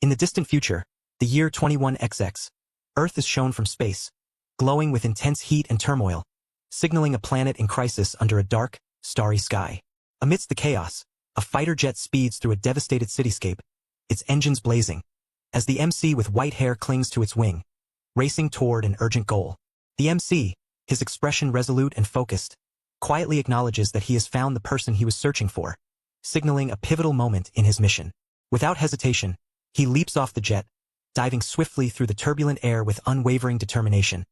In the distant future, the year 21XX, Earth is shown from space, glowing with intense heat and turmoil, signaling a planet in crisis under a dark, starry sky. Amidst the chaos, a fighter jet speeds through a devastated cityscape, its engines blazing, as the MC with white hair clings to its wing, racing toward an urgent goal. The MC, his expression resolute and focused, quietly acknowledges that he has found the person he was searching for, signaling a pivotal moment in his mission. Without hesitation, he leaps off the jet, diving swiftly through the turbulent air with unwavering determination,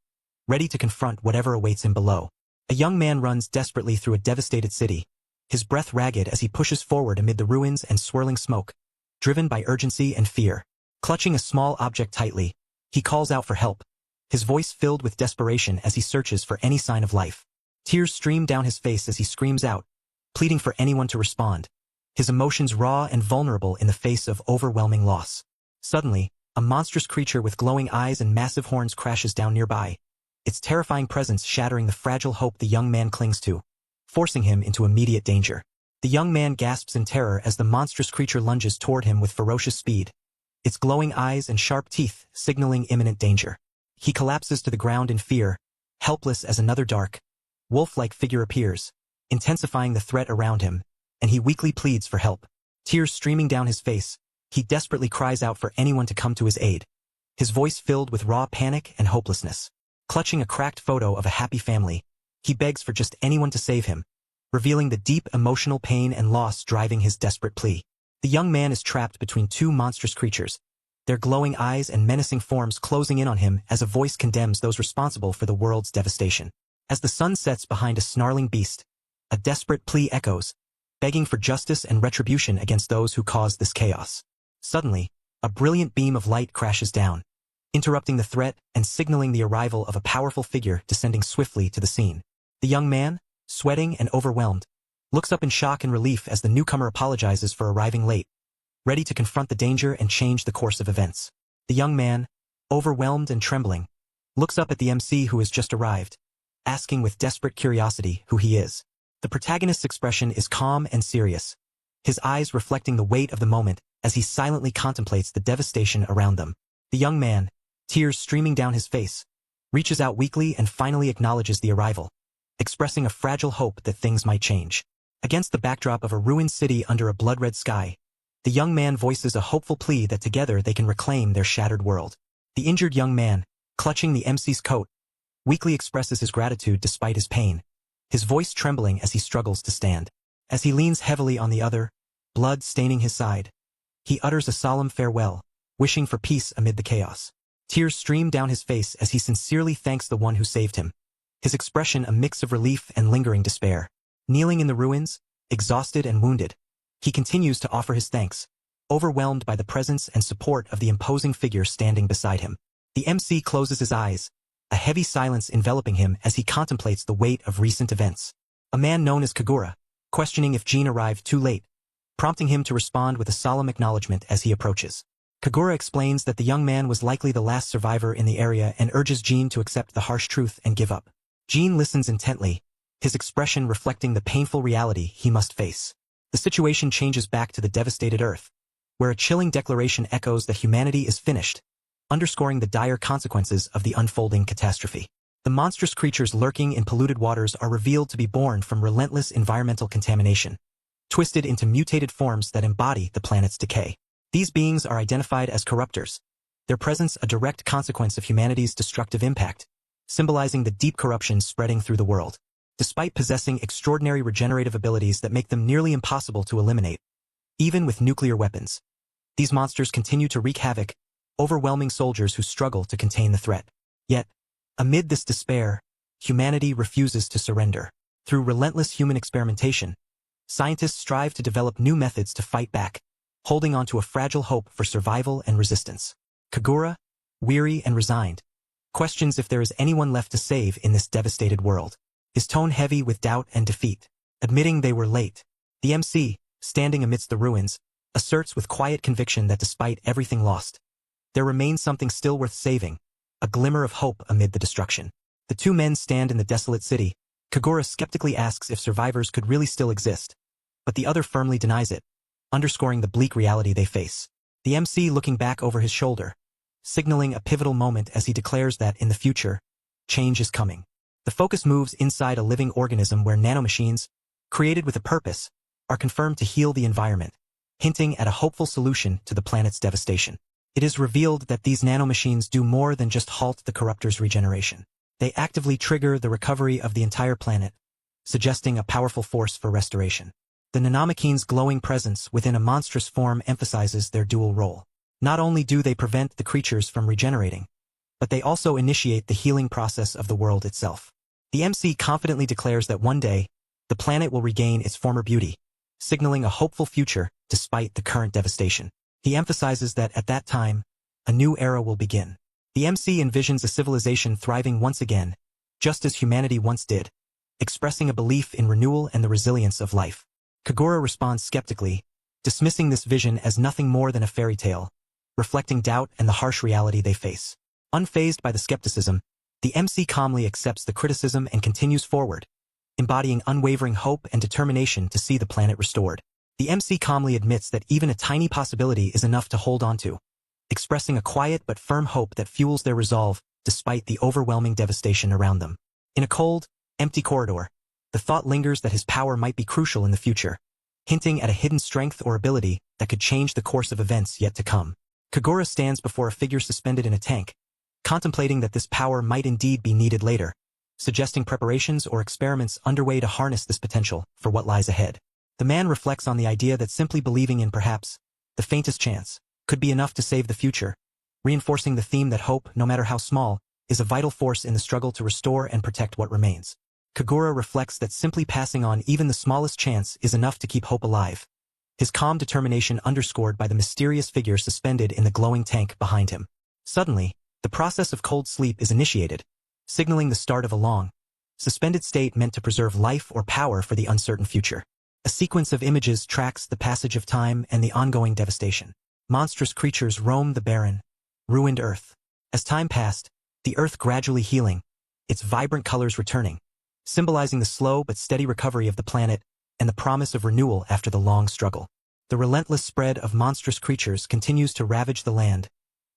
ready to confront whatever awaits him below. A young man runs desperately through a devastated city, his breath ragged as he pushes forward amid the ruins and swirling smoke, driven by urgency and fear. Clutching a small object tightly, he calls out for help, his voice filled with desperation as he searches for any sign of life. Tears stream down his face as he screams out, pleading for anyone to respond, his emotions raw and vulnerable in the face of overwhelming loss. Suddenly, a monstrous creature with glowing eyes and massive horns crashes down nearby, its terrifying presence shattering the fragile hope the young man clings to, forcing him into immediate danger. The young man gasps in terror as the monstrous creature lunges toward him with ferocious speed, its glowing eyes and sharp teeth signaling imminent danger. He collapses to the ground in fear, helpless as another dark, wolf-like figure appears, intensifying the threat around him, and he weakly pleads for help. Tears streaming down his face, he desperately cries out for anyone to come to his aid, his voice filled with raw panic and hopelessness. Clutching a cracked photo of a happy family, he begs for just anyone to save him, revealing the deep emotional pain and loss driving his desperate plea. The young man is trapped between two monstrous creatures, their glowing eyes and menacing forms closing in on him as a voice condemns those responsible for the world's devastation. As the sun sets behind a snarling beast, a desperate plea echoes, begging for justice and retribution against those who caused this chaos. Suddenly, a brilliant beam of light crashes down, interrupting the threat and signaling the arrival of a powerful figure descending swiftly to the scene. The young man, sweating and overwhelmed, looks up in shock and relief as the newcomer apologizes for arriving late, ready to confront the danger and change the course of events. The young man, overwhelmed and trembling, looks up at the MC who has just arrived, asking with desperate curiosity who he is. The protagonist's expression is calm and serious, his eyes reflecting the weight of the moment as he silently contemplates the devastation around them. The young man, tears streaming down his face, reaches out weakly and finally acknowledges the arrival, expressing a fragile hope that things might change. Against the backdrop of a ruined city under a blood-red sky, the young man voices a hopeful plea that together they can reclaim their shattered world. The injured young man, clutching the MC's coat, weakly expresses his gratitude despite his pain, his voice trembling as he struggles to stand. As he leans heavily on the other, blood staining his side, he utters a solemn farewell, wishing for peace amid the chaos. Tears stream down his face as he sincerely thanks the one who saved him, his expression a mix of relief and lingering despair. Kneeling in the ruins, exhausted and wounded, he continues to offer his thanks, overwhelmed by the presence and support of the imposing figure standing beside him. The MC closes his eyes, a heavy silence enveloping him as he contemplates the weight of recent events. A man known as Kagura, questioning if Jin arrived too late, prompting him to respond with a solemn acknowledgement as he approaches. Kagura explains that the young man was likely the last survivor in the area and urges Jin to accept the harsh truth and give up. Jin listens intently, his expression reflecting the painful reality he must face. The situation changes back to the devastated Earth, where a chilling declaration echoes that humanity is finished, underscoring the dire consequences of the unfolding catastrophe. The monstrous creatures lurking in polluted waters are revealed to be born from relentless environmental contamination, twisted into mutated forms that embody the planet's decay. These beings are identified as corruptors, their presence a direct consequence of humanity's destructive impact, symbolizing the deep corruption spreading through the world. Despite possessing extraordinary regenerative abilities that make them nearly impossible to eliminate, even with nuclear weapons, these monsters continue to wreak havoc, overwhelming soldiers who struggle to contain the threat. Yet, amid this despair, humanity refuses to surrender. Through relentless human experimentation, scientists strive to develop new methods to fight back, holding on to a fragile hope for survival and resistance. Kagura, weary and resigned, questions if there is anyone left to save in this devastated world, his tone heavy with doubt and defeat. Admitting they were late, the MC, standing amidst the ruins, asserts with quiet conviction that despite everything lost, there remains something still worth saving, a glimmer of hope amid the destruction. The two men stand in the desolate city. Kagura skeptically asks if survivors could really still exist, but the other firmly denies it, underscoring the bleak reality they face. the MC looking back over his shoulder, signaling a pivotal moment as he declares that, in the future, change is coming. The focus moves inside a living organism where nanomachines, created with a purpose, are confirmed to heal the environment, hinting at a hopeful solution to the planet's devastation. It is revealed that these nanomachines do more than just halt the corruptor's regeneration. They actively trigger the recovery of the entire planet, suggesting a powerful force for restoration. The nanomachine's glowing presence within a monstrous form emphasizes their dual role. Not only do they prevent the creatures from regenerating, but they also initiate the healing process of the world itself. The MC confidently declares that one day, the planet will regain its former beauty, signaling a hopeful future despite the current devastation. He emphasizes that at that time, a new era will begin. The MC envisions a civilization thriving once again, just as humanity once did, expressing a belief in renewal and the resilience of life. Kagura responds skeptically, dismissing this vision as nothing more than a fairy tale, reflecting doubt and the harsh reality they face. Unfazed by the skepticism, the MC calmly accepts the criticism and continues forward, embodying unwavering hope and determination to see the planet restored. The MC calmly admits that even a tiny possibility is enough to hold on to, expressing a quiet but firm hope that fuels their resolve despite the overwhelming devastation around them. In a cold, empty corridor, the thought lingers that his power might be crucial in the future, hinting at a hidden strength or ability that could change the course of events yet to come. Kagura stands before a figure suspended in a tank, contemplating that this power might indeed be needed later, suggesting preparations or experiments underway to harness this potential for what lies ahead. The man reflects on the idea that simply believing in perhaps the faintest chance could be enough to save the future, reinforcing the theme that hope, no matter how small, is a vital force in the struggle to restore and protect what remains. Kagura reflects that simply passing on even the smallest chance is enough to keep hope alive, his calm determination underscored by the mysterious figure suspended in the glowing tank behind him. Suddenly, the process of cold sleep is initiated, signaling the start of a long, suspended state meant to preserve life or power for the uncertain future. A sequence of images tracks the passage of time and the ongoing devastation. Monstrous creatures roam the barren, ruined earth. As time passed, the earth gradually healing, its vibrant colors returning, symbolizing the slow but steady recovery of the planet and the promise of renewal after the long struggle. The relentless spread of monstrous creatures continues to ravage the land,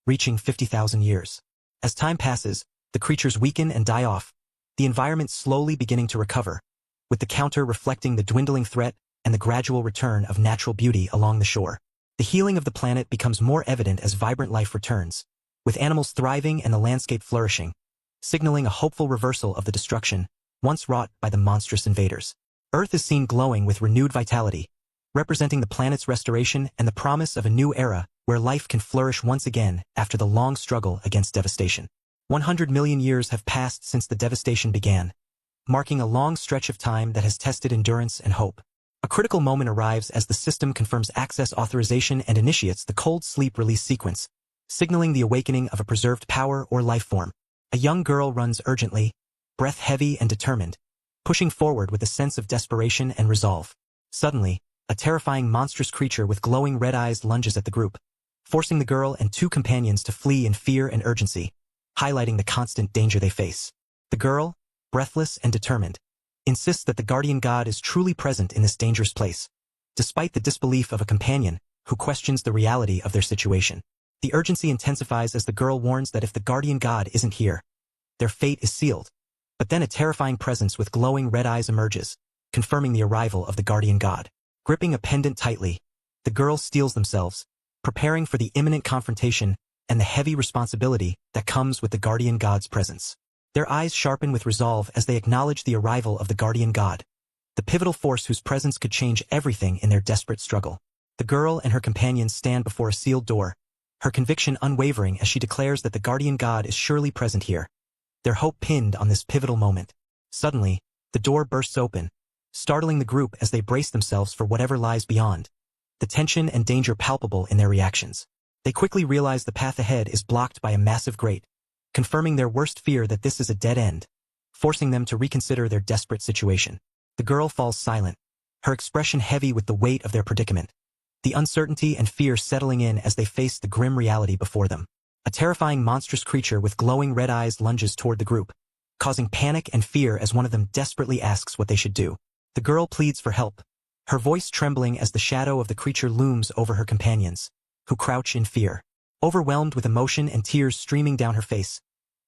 reaching 50,000 years. As time passes, the creatures weaken and die off, the environment slowly beginning to recover, with the counter reflecting the dwindling threat and the gradual return of natural beauty along the shore. The healing of the planet becomes more evident as vibrant life returns, with animals thriving and the landscape flourishing, signaling a hopeful reversal of the destruction once wrought by the monstrous invaders. Earth is seen glowing with renewed vitality, representing the planet's restoration and the promise of a new era where life can flourish once again after the long struggle against devastation. 100 million years have passed since the devastation began, marking a long stretch of time that has tested endurance and hope. A critical moment arrives as the system confirms access authorization and initiates the cold sleep release sequence, signaling the awakening of a preserved power or life form. A young girl runs urgently, breath heavy and determined, pushing forward with a sense of desperation and resolve. Suddenly, a terrifying monstrous creature with glowing red eyes lunges at the group, forcing the girl and two companions to flee in fear and urgency, highlighting the constant danger they face. The girl, breathless and determined, insists that the guardian god is truly present in this dangerous place, despite the disbelief of a companion who questions the reality of their situation. The urgency intensifies as the girl warns that if the guardian god isn't here, their fate is sealed. But then a terrifying presence with glowing red eyes emerges, confirming the arrival of the guardian god. Gripping a pendant tightly, the girls steels themselves, preparing for the imminent confrontation and the heavy responsibility that comes with the guardian god's presence. Their eyes sharpen with resolve as they acknowledge the arrival of the guardian god, the pivotal force whose presence could change everything in their desperate struggle. The girl and her companions stand before a sealed door, her conviction unwavering as she declares that the guardian god is surely present here, their hope pinned on this pivotal moment. Suddenly, the door bursts open, startling the group as they brace themselves for whatever lies beyond, the tension and danger palpable in their reactions. They quickly realize the path ahead is blocked by a massive grate, confirming their worst fear that this is a dead end, forcing them to reconsider their desperate situation. The girl falls silent, her expression heavy with the weight of their predicament, the uncertainty and fear settling in as they face the grim reality before them. A terrifying monstrous creature with glowing red eyes lunges toward the group, causing panic and fear as one of them desperately asks what they should do. The girl pleads for help, her voice trembling as the shadow of the creature looms over her companions, who crouch in fear. Overwhelmed with emotion and tears streaming down her face,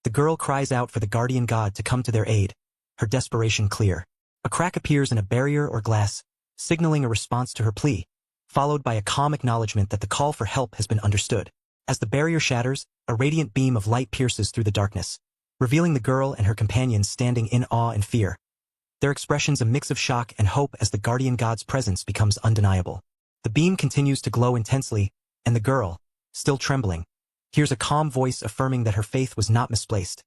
the girl cries out for the guardian god to come to their aid, her desperation clear. A crack appears in a barrier or glass, signaling a response to her plea, followed by a calm acknowledgement that the call for help has been understood. As the barrier shatters, a radiant beam of light pierces through the darkness, revealing the girl and her companions standing in awe and fear. Their expressions a mix of shock and hope as the guardian god's presence becomes undeniable. The beam continues to glow intensely, and the girl, still trembling, hears a calm voice affirming that her faith was not misplaced,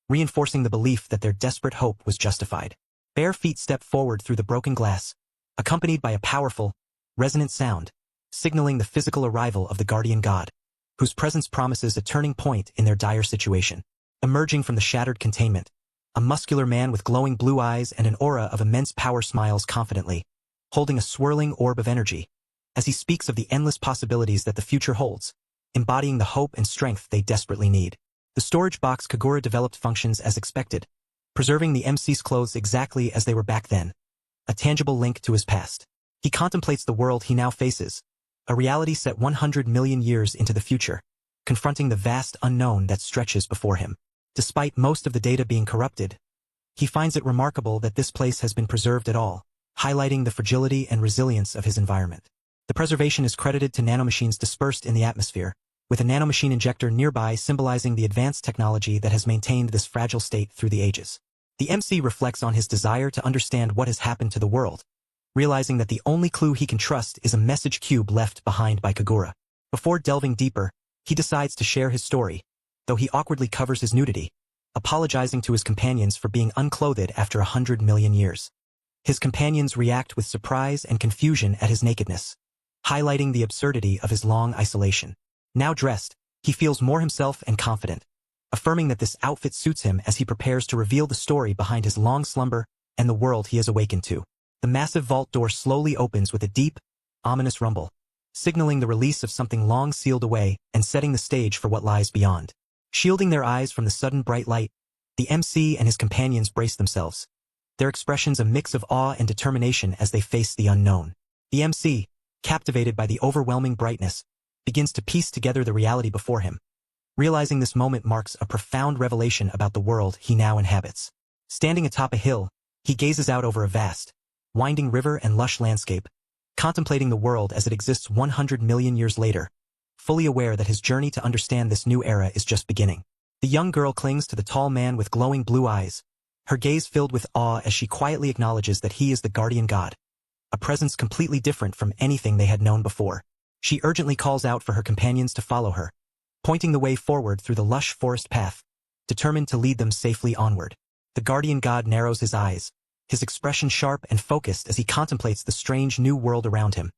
reinforcing the belief that their desperate hope was justified. Bare feet step forward through the broken glass, accompanied by a powerful, resonant sound, signaling the physical arrival of the guardian god, whose presence promises a turning point in their dire situation. Emerging from the shattered containment, a muscular man with glowing blue eyes and an aura of immense power smiles confidently, holding a swirling orb of energy, as he speaks of the endless possibilities that the future holds, embodying the hope and strength they desperately need. The storage box Kagura developed functions as expected, preserving the MC's clothes exactly as they were back then, a tangible link to his past. He contemplates the world he now faces, a reality set 100 million years into the future, confronting the vast unknown that stretches before him. Despite most of the data being corrupted, he finds it remarkable that this place has been preserved at all, highlighting the fragility and resilience of his environment. The preservation is credited to nanomachines dispersed in the atmosphere, with a nanomachine injector nearby symbolizing the advanced technology that has maintained this fragile state through the ages. The MC reflects on his desire to understand what has happened to the world, realizing that the only clue he can trust is a message cube left behind by Kagura. Before delving deeper, he decides to share his story, though he awkwardly covers his nudity, apologizing to his companions for being unclothed after 100 million years. His companions react with surprise and confusion at his nakedness, highlighting the absurdity of his long isolation. Now dressed, he feels more himself and confident, affirming that this outfit suits him as he prepares to reveal the story behind his long slumber and the world he has awakened to. The massive vault door slowly opens with a deep, ominous rumble, signaling the release of something long sealed away and setting the stage for what lies beyond. Shielding their eyes from the sudden bright light, the MC and his companions brace themselves, their expressions a mix of awe and determination as they face the unknown. The MC, captivated by the overwhelming brightness, begins to piece together the reality before him, realizing this moment marks a profound revelation about the world he now inhabits. Standing atop a hill, he gazes out over a vast, winding river and lush landscape, contemplating the world as it exists 100 million years later, fully aware that his journey to understand this new era is just beginning. The young girl clings to the tall man with glowing blue eyes, her gaze filled with awe as she quietly acknowledges that he is the guardian god, a presence completely different from anything they had known before. She urgently calls out for her companions to follow her, pointing the way forward through the lush forest path, determined to lead them safely onward. The guardian god narrows his eyes, his expression sharp and focused as he contemplates the strange new world around him,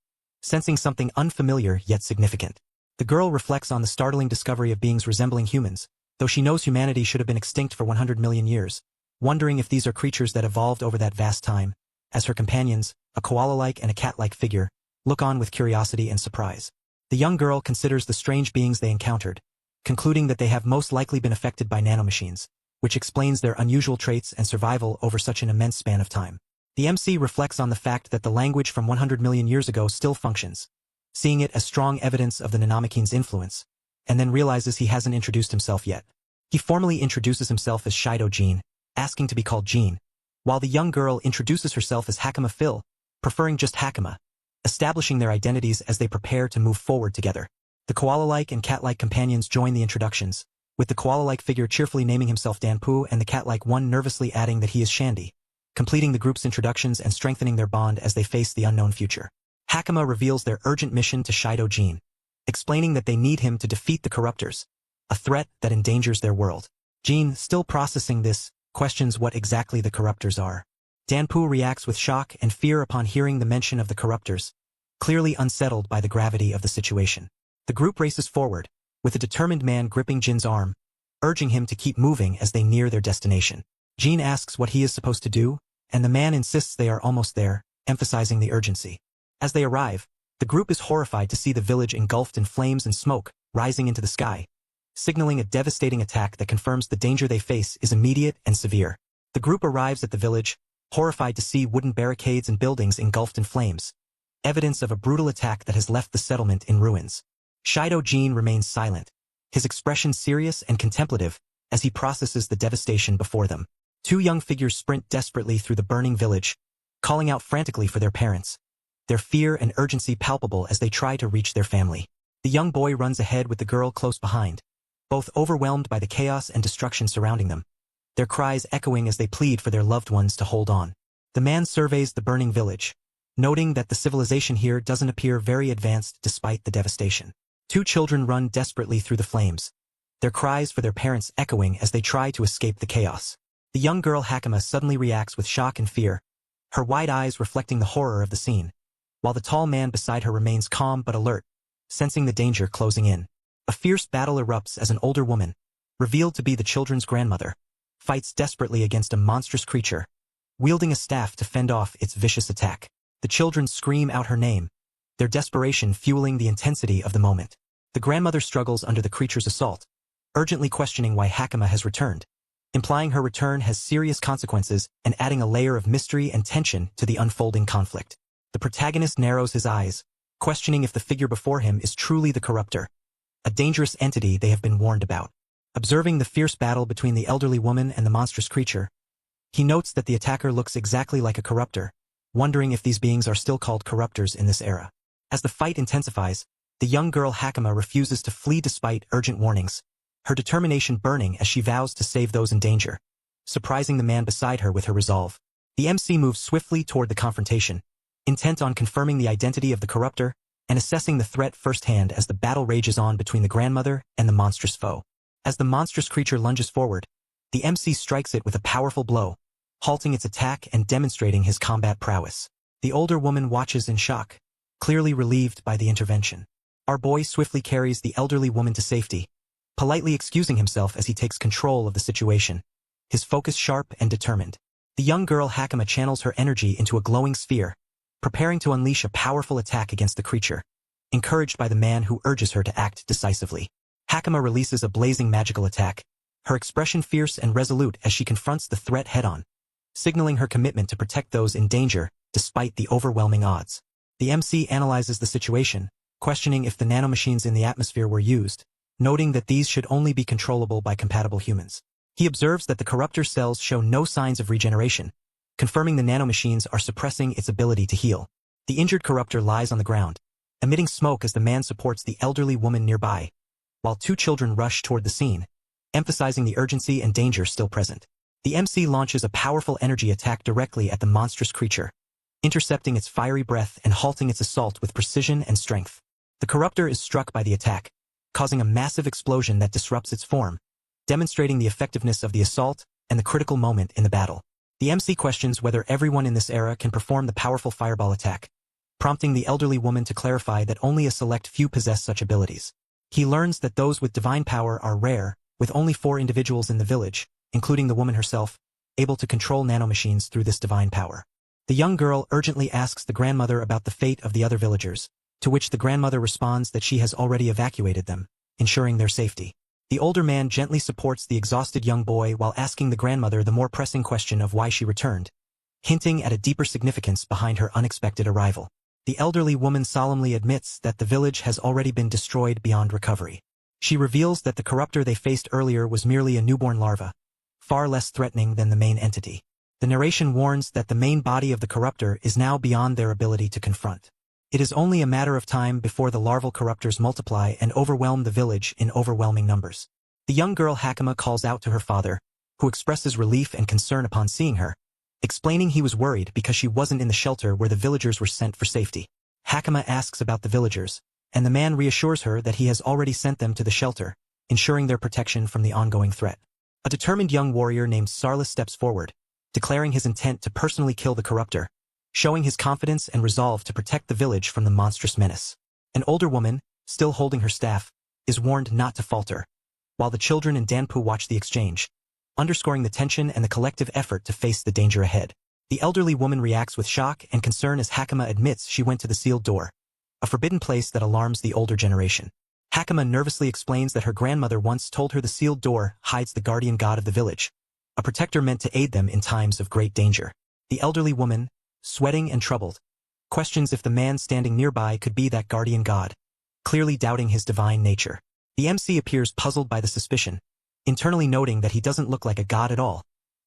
sensing something unfamiliar yet significant. The girl reflects on the startling discovery of beings resembling humans, though she knows humanity should have been extinct for 100 million years, wondering if these are creatures that evolved over that vast time, as her companions, a koala-like and a cat-like figure, look on with curiosity and surprise. The young girl considers the strange beings they encountered, concluding that they have most likely been affected by nanomachines, which explains their unusual traits and survival over such an immense span of time. The MC reflects on the fact that the language from 100 million years ago still functions, seeing it as strong evidence of the nanomachine's influence, and then realizes he hasn't introduced himself yet. He formally introduces himself as Shido Jean, asking to be called Jean, while the young girl introduces herself as Hakama Phil, preferring just Hakama, establishing their identities as they prepare to move forward together. The koala-like and cat-like companions join the introductions, with the koala-like figure cheerfully naming himself Danpu and the cat-like one nervously adding that he is Shandy, completing the group's introductions and strengthening their bond as they face the unknown future. Hakama reveals their urgent mission to Shido Jean, explaining that they need him to defeat the corruptors, a threat that endangers their world. Jean, still processing this, questions what exactly the corruptors are. Danpu reacts with shock and fear upon hearing the mention of the corruptors, clearly unsettled by the gravity of the situation. The group races forward, with a determined man gripping Jin's arm, urging him to keep moving as they near their destination. Jean asks what he is supposed to do, and the man insists they are almost there, emphasizing the urgency. As they arrive, the group is horrified to see the village engulfed in flames and smoke, rising into the sky, signaling a devastating attack that confirms the danger they face is immediate and severe. The group arrives at the village, horrified to see wooden barricades and buildings engulfed in flames, evidence of a brutal attack that has left the settlement in ruins. Shido-jin remains silent, his expression serious and contemplative as he processes the devastation before them. Two young figures sprint desperately through the burning village, calling out frantically for their parents, their fear and urgency palpable as they try to reach their family. The young boy runs ahead with the girl close behind, both overwhelmed by the chaos and destruction surrounding them, their cries echoing as they plead for their loved ones to hold on. The man surveys the burning village, noting that the civilization here doesn't appear very advanced despite the devastation. Two children run desperately through the flames, their cries for their parents echoing as they try to escape the chaos. The young girl Hakama suddenly reacts with shock and fear, her wide eyes reflecting the horror of the scene, while the tall man beside her remains calm but alert, sensing the danger closing in. A fierce battle erupts as an older woman, revealed to be the children's grandmother, fights desperately against a monstrous creature, wielding a staff to fend off its vicious attack. The children scream out her name, their desperation fueling the intensity of the moment. The grandmother struggles under the creature's assault, urgently questioning why Hakama has returned, implying her return has serious consequences and adding a layer of mystery and tension to the unfolding conflict. The protagonist narrows his eyes, questioning if the figure before him is truly the corruptor, a dangerous entity they have been warned about. Observing the fierce battle between the elderly woman and the monstrous creature, he notes that the attacker looks exactly like a corruptor, wondering if these beings are still called corruptors in this era. As the fight intensifies, the young girl Hakama refuses to flee despite urgent warnings, her determination burning as she vows to save those in danger, surprising the man beside her with her resolve. The MC moves swiftly toward the confrontation, intent on confirming the identity of the corruptor and assessing the threat firsthand as the battle rages on between the grandmother and the monstrous foe. As the monstrous creature lunges forward, the MC strikes it with a powerful blow, halting its attack and demonstrating his combat prowess. The older woman watches in shock, clearly relieved by the intervention. Our boy swiftly carries the elderly woman to safety, politely excusing himself as he takes control of the situation, his focus sharp and determined. The young girl Hakama channels her energy into a glowing sphere, preparing to unleash a powerful attack against the creature, encouraged by the man who urges her to act decisively. Hakama releases a blazing magical attack, her expression fierce and resolute as she confronts the threat head-on, signaling her commitment to protect those in danger despite the overwhelming odds. The MC analyzes the situation, questioning if the nanomachines in the atmosphere were used, noting that these should only be controllable by compatible humans. He observes that the corruptor cells show no signs of regeneration, confirming the nanomachines are suppressing its ability to heal. The injured corruptor lies on the ground, emitting smoke as the man supports the elderly woman nearby, while two children rush toward the scene, emphasizing the urgency and danger still present. The MC launches a powerful energy attack directly at the monstrous creature, intercepting its fiery breath and halting its assault with precision and strength. The corruptor is struck by the attack, causing a massive explosion that disrupts its form, demonstrating the effectiveness of the assault and the critical moment in the battle. The MC questions whether everyone in this era can perform the powerful fireball attack, prompting the elderly woman to clarify that only a select few possess such abilities. He learns that those with divine power are rare, with only 4 individuals in the village, including the woman herself, able to control nanomachines through this divine power. The young girl urgently asks the grandmother about the fate of the other villagers, to which the grandmother responds that she has already evacuated them, ensuring their safety. The older man gently supports the exhausted young boy while asking the grandmother the more pressing question of why she returned, hinting at a deeper significance behind her unexpected arrival. The elderly woman solemnly admits that the village has already been destroyed beyond recovery. She reveals that the corruptor they faced earlier was merely a newborn larva, far less threatening than the main entity. The narration warns that the main body of the corruptor is now beyond their ability to confront. It is only a matter of time before the larval corruptors multiply and overwhelm the village in overwhelming numbers. The young girl Hakama calls out to her father, who expresses relief and concern upon seeing her, explaining he was worried because she wasn't in the shelter where the villagers were sent for safety. Hakama asks about the villagers, and the man reassures her that he has already sent them to the shelter, ensuring their protection from the ongoing threat. A determined young warrior named Sarla steps forward, declaring his intent to personally kill the corruptor, showing his confidence and resolve to protect the village from the monstrous menace. An older woman, still holding her staff, is warned not to falter, while the children and Danpu watch the exchange, underscoring the tension and the collective effort to face the danger ahead. The elderly woman reacts with shock and concern as Hakama admits she went to the sealed door, a forbidden place that alarms the older generation. Hakama nervously explains that her grandmother once told her the sealed door hides the guardian god of the village, a protector meant to aid them in times of great danger. The elderly woman, sweating and troubled, questions if the man standing nearby could be that guardian god, clearly doubting his divine nature. The MC appears puzzled by the suspicion, internally noting that he doesn't look like a god at all,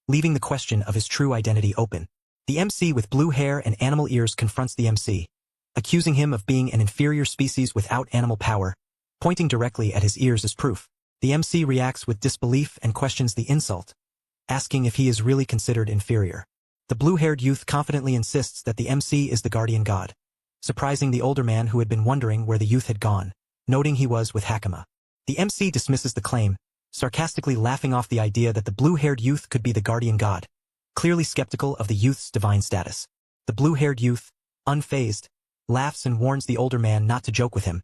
leaving the question of his true identity open. The MC with blue hair and animal ears confronts the MC, accusing him of being an inferior species without animal power, pointing directly at his ears as proof. The MC reacts with disbelief and questions the insult, asking if he is really considered inferior. The blue-haired youth confidently insists that the MC is the guardian god, surprising the older man who had been wondering where the youth had gone, noting he was with Hakama. The MC dismisses the claim, sarcastically laughing off the idea that the blue-haired youth could be the guardian god, clearly skeptical of the youth's divine status. The blue-haired youth, unfazed, laughs and warns the older man not to joke with him,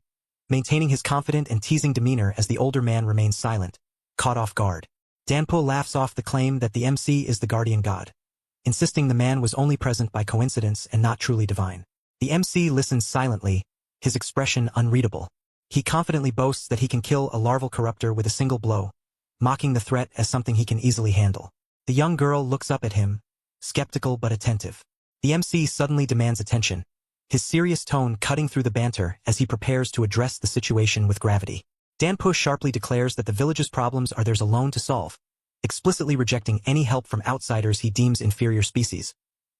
maintaining his confident and teasing demeanor as the older man remains silent, caught off guard. Danpo laughs off the claim that the MC is the guardian god, insisting the man was only present by coincidence and not truly divine. The MC listens silently, his expression unreadable. He confidently boasts that he can kill a larval corruptor with a single blow, mocking the threat as something he can easily handle. The young girl looks up at him, skeptical but attentive. The MC suddenly demands attention, his serious tone cutting through the banter as he prepares to address the situation with gravity. Danpo sharply declares that the village's problems are theirs alone to solve, explicitly rejecting any help from outsiders he deems inferior species,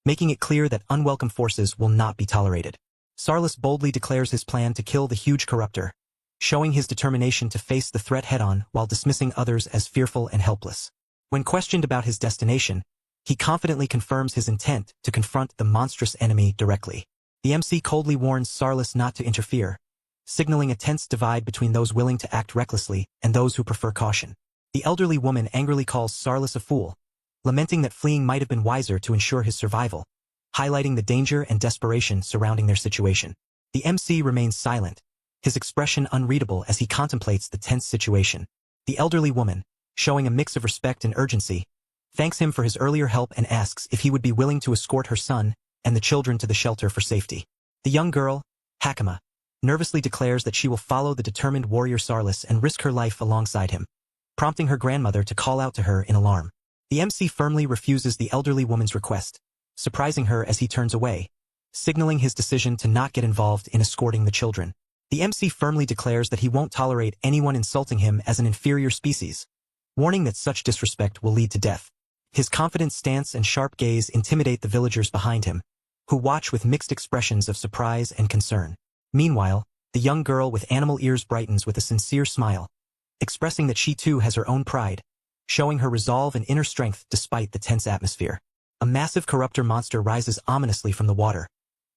making it clear that unwelcome forces will not be tolerated. Sarlis boldly declares his plan to kill the huge corruptor, showing his determination to face the threat head-on while dismissing others as fearful and helpless. When questioned about his destination, he confidently confirms his intent to confront the monstrous enemy directly. The MC coldly warns Sarlis not to interfere, signaling a tense divide between those willing to act recklessly and those who prefer caution. The elderly woman angrily calls Sarlis a fool, lamenting that fleeing might have been wiser to ensure his survival, highlighting the danger and desperation surrounding their situation. The MC remains silent, his expression unreadable as he contemplates the tense situation. The elderly woman, showing a mix of respect and urgency, thanks him for his earlier help and asks if he would be willing to escort her son and the children to the shelter for safety. The young girl, Hakama, nervously declares that she will follow the determined warrior Sarlis and risk her life alongside him, prompting her grandmother to call out to her in alarm. The MC firmly refuses the elderly woman's request, surprising her as he turns away, signaling his decision to not get involved in escorting the children. The MC firmly declares that he won't tolerate anyone insulting him as an inferior species, warning that such disrespect will lead to death. His confident stance and sharp gaze intimidate the villagers behind him, who watch with mixed expressions of surprise and concern. Meanwhile, the young girl with animal ears brightens with a sincere smile, expressing that she too has her own pride, showing her resolve and inner strength despite the tense atmosphere. A massive corruptor monster rises ominously from the water,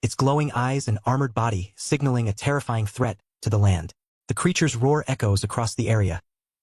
its glowing eyes and armored body signaling a terrifying threat to the land. The creature's roar echoes across the area,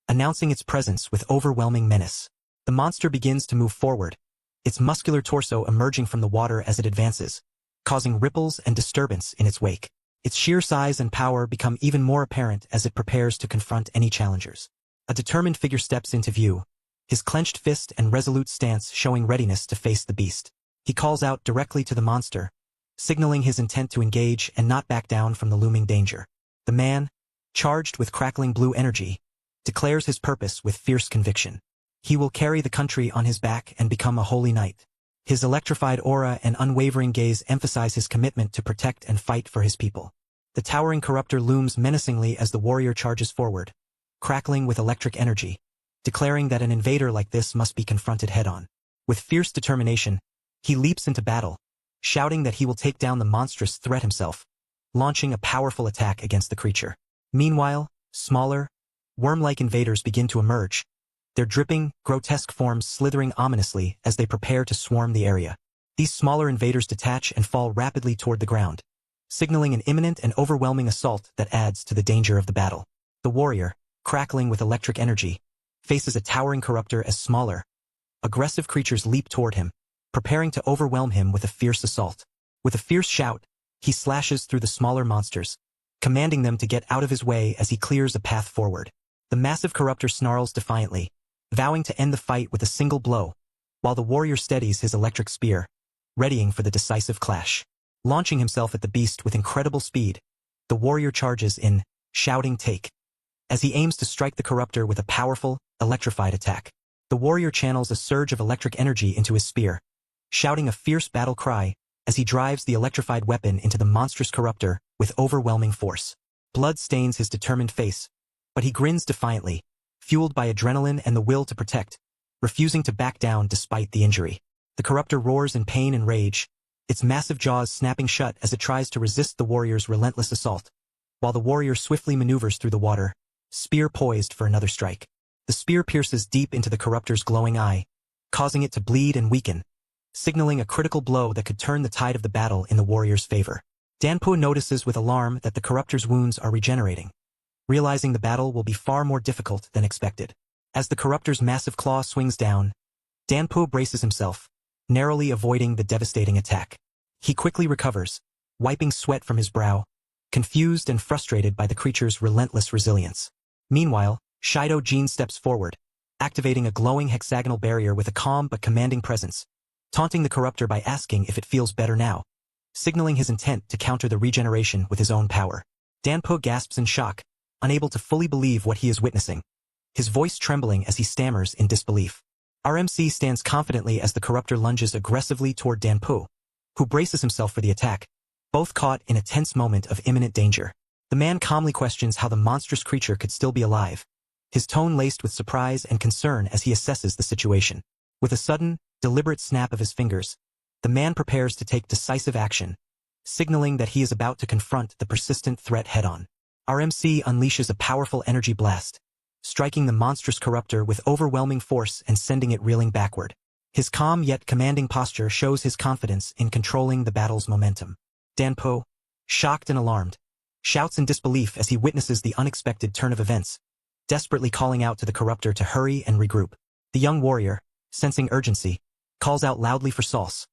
announcing its presence with overwhelming menace. The monster begins to move forward, its muscular torso emerging from the water as it advances, causing ripples and disturbance in its wake. Its sheer size and power become even more apparent as it prepares to confront any challengers. A determined figure steps into view, his clenched fist and resolute stance showing readiness to face the beast. He calls out directly to the monster, signaling his intent to engage and not back down from the looming danger. The man, charged with crackling blue energy, declares his purpose with fierce conviction. He will carry the country on his back and become a holy knight. His electrified aura and unwavering gaze emphasize his commitment to protect and fight for his people. The towering corruptor looms menacingly as the warrior charges forward, crackling with electric energy, declaring that an invader like this must be confronted head-on. With fierce determination, he leaps into battle, shouting that he will take down the monstrous threat himself, launching a powerful attack against the creature. Meanwhile, smaller, worm-like invaders begin to emerge, their dripping, grotesque forms slithering ominously as they prepare to swarm the area. These smaller invaders detach and fall rapidly toward the ground, signaling an imminent and overwhelming assault that adds to the danger of the battle. The warrior, crackling with electric energy, faces a towering corruptor as smaller, aggressive creatures leap toward him, preparing to overwhelm him with a fierce assault. With a fierce shout, he slashes through the smaller monsters, commanding them to get out of his way as he clears a path forward. The massive corruptor snarls defiantly, vowing to end the fight with a single blow, while the warrior steadies his electric spear, readying for the decisive clash. Launching himself at the beast with incredible speed, the warrior charges in, shouting take, as he aims to strike the corruptor with a powerful, electrified attack. The warrior channels a surge of electric energy into his spear, shouting a fierce battle cry as he drives the electrified weapon into the monstrous corruptor with overwhelming force. Blood stains his determined face, but he grins defiantly, fueled by adrenaline and the will to protect, refusing to back down despite the injury. The corruptor roars in pain and rage, its massive jaws snapping shut as it tries to resist the warrior's relentless assault, while the warrior swiftly maneuvers through the water, spear poised for another strike. The spear pierces deep into the corruptor's glowing eye, causing it to bleed and weaken, signaling a critical blow that could turn the tide of the battle in the warrior's favor. Danpo notices with alarm that the corruptor's wounds are regenerating, realizing the battle will be far more difficult than expected. As the corruptor's massive claw swings down, Danpo braces himself, narrowly avoiding the devastating attack. He quickly recovers, wiping sweat from his brow, confused and frustrated by the creature's relentless resilience. Meanwhile, Shido Jin steps forward, activating a glowing hexagonal barrier with a calm but commanding presence, taunting the corruptor by asking if it feels better now, signaling his intent to counter the regeneration with his own power. Danpo gasps in shock, unable to fully believe what he is witnessing, his voice trembling as he stammers in disbelief. RMC stands confidently as the corruptor lunges aggressively toward Danpo, who braces himself for the attack, both caught in a tense moment of imminent danger. The man calmly questions how the monstrous creature could still be alive, his tone laced with surprise and concern as he assesses the situation. With a sudden, deliberate snap of his fingers, the man prepares to take decisive action, signaling that he is about to confront the persistent threat head-on. RMC unleashes a powerful energy blast, striking the monstrous corruptor with overwhelming force and sending it reeling backward. His calm yet commanding posture shows his confidence in controlling the battle's momentum. Danpo, shocked and alarmed, shouts in disbelief as he witnesses the unexpected turn of events, desperately calling out to the corruptor to hurry and regroup. The young warrior, sensing urgency, calls out loudly for Salse,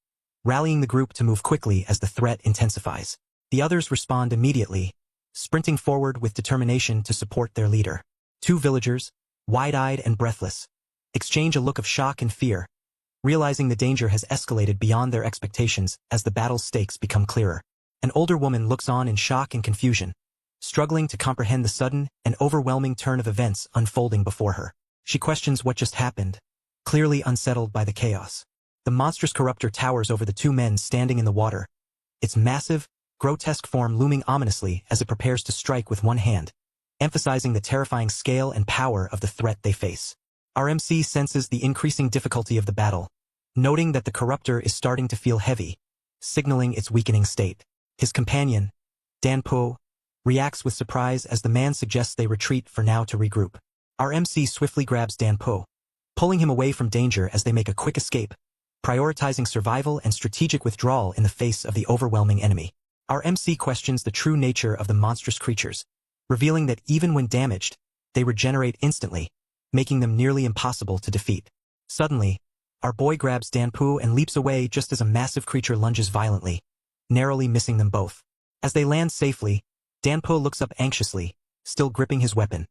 rallying the group to move quickly as the threat intensifies. The others respond immediately, sprinting forward with determination to support their leader. Two villagers, wide-eyed and breathless, exchange a look of shock and fear, realizing the danger has escalated beyond their expectations as the battle's stakes become clearer. An older woman looks on in shock and confusion, struggling to comprehend the sudden and overwhelming turn of events unfolding before her. She questions what just happened, clearly unsettled by the chaos. The monstrous corruptor towers over the two men standing in the water, its massive, grotesque form looming ominously as it prepares to strike with one hand, emphasizing the terrifying scale and power of the threat they face. RMC senses the increasing difficulty of the battle, noting that the corruptor is starting to feel heavy, signaling its weakening state. His companion, Danpo, reacts with surprise as the man suggests they retreat for now to regroup. RMC swiftly grabs Danpo, pulling him away from danger as they make a quick escape, prioritizing survival and strategic withdrawal in the face of the overwhelming enemy. RMC questions the true nature of the monstrous creatures, revealing that even when damaged, they regenerate instantly, making them nearly impossible to defeat. Suddenly, our boy grabs Danpo and leaps away just as a massive creature lunges violently, narrowly missing them both. As they land safely, Danpo looks up anxiously, still gripping his weapon,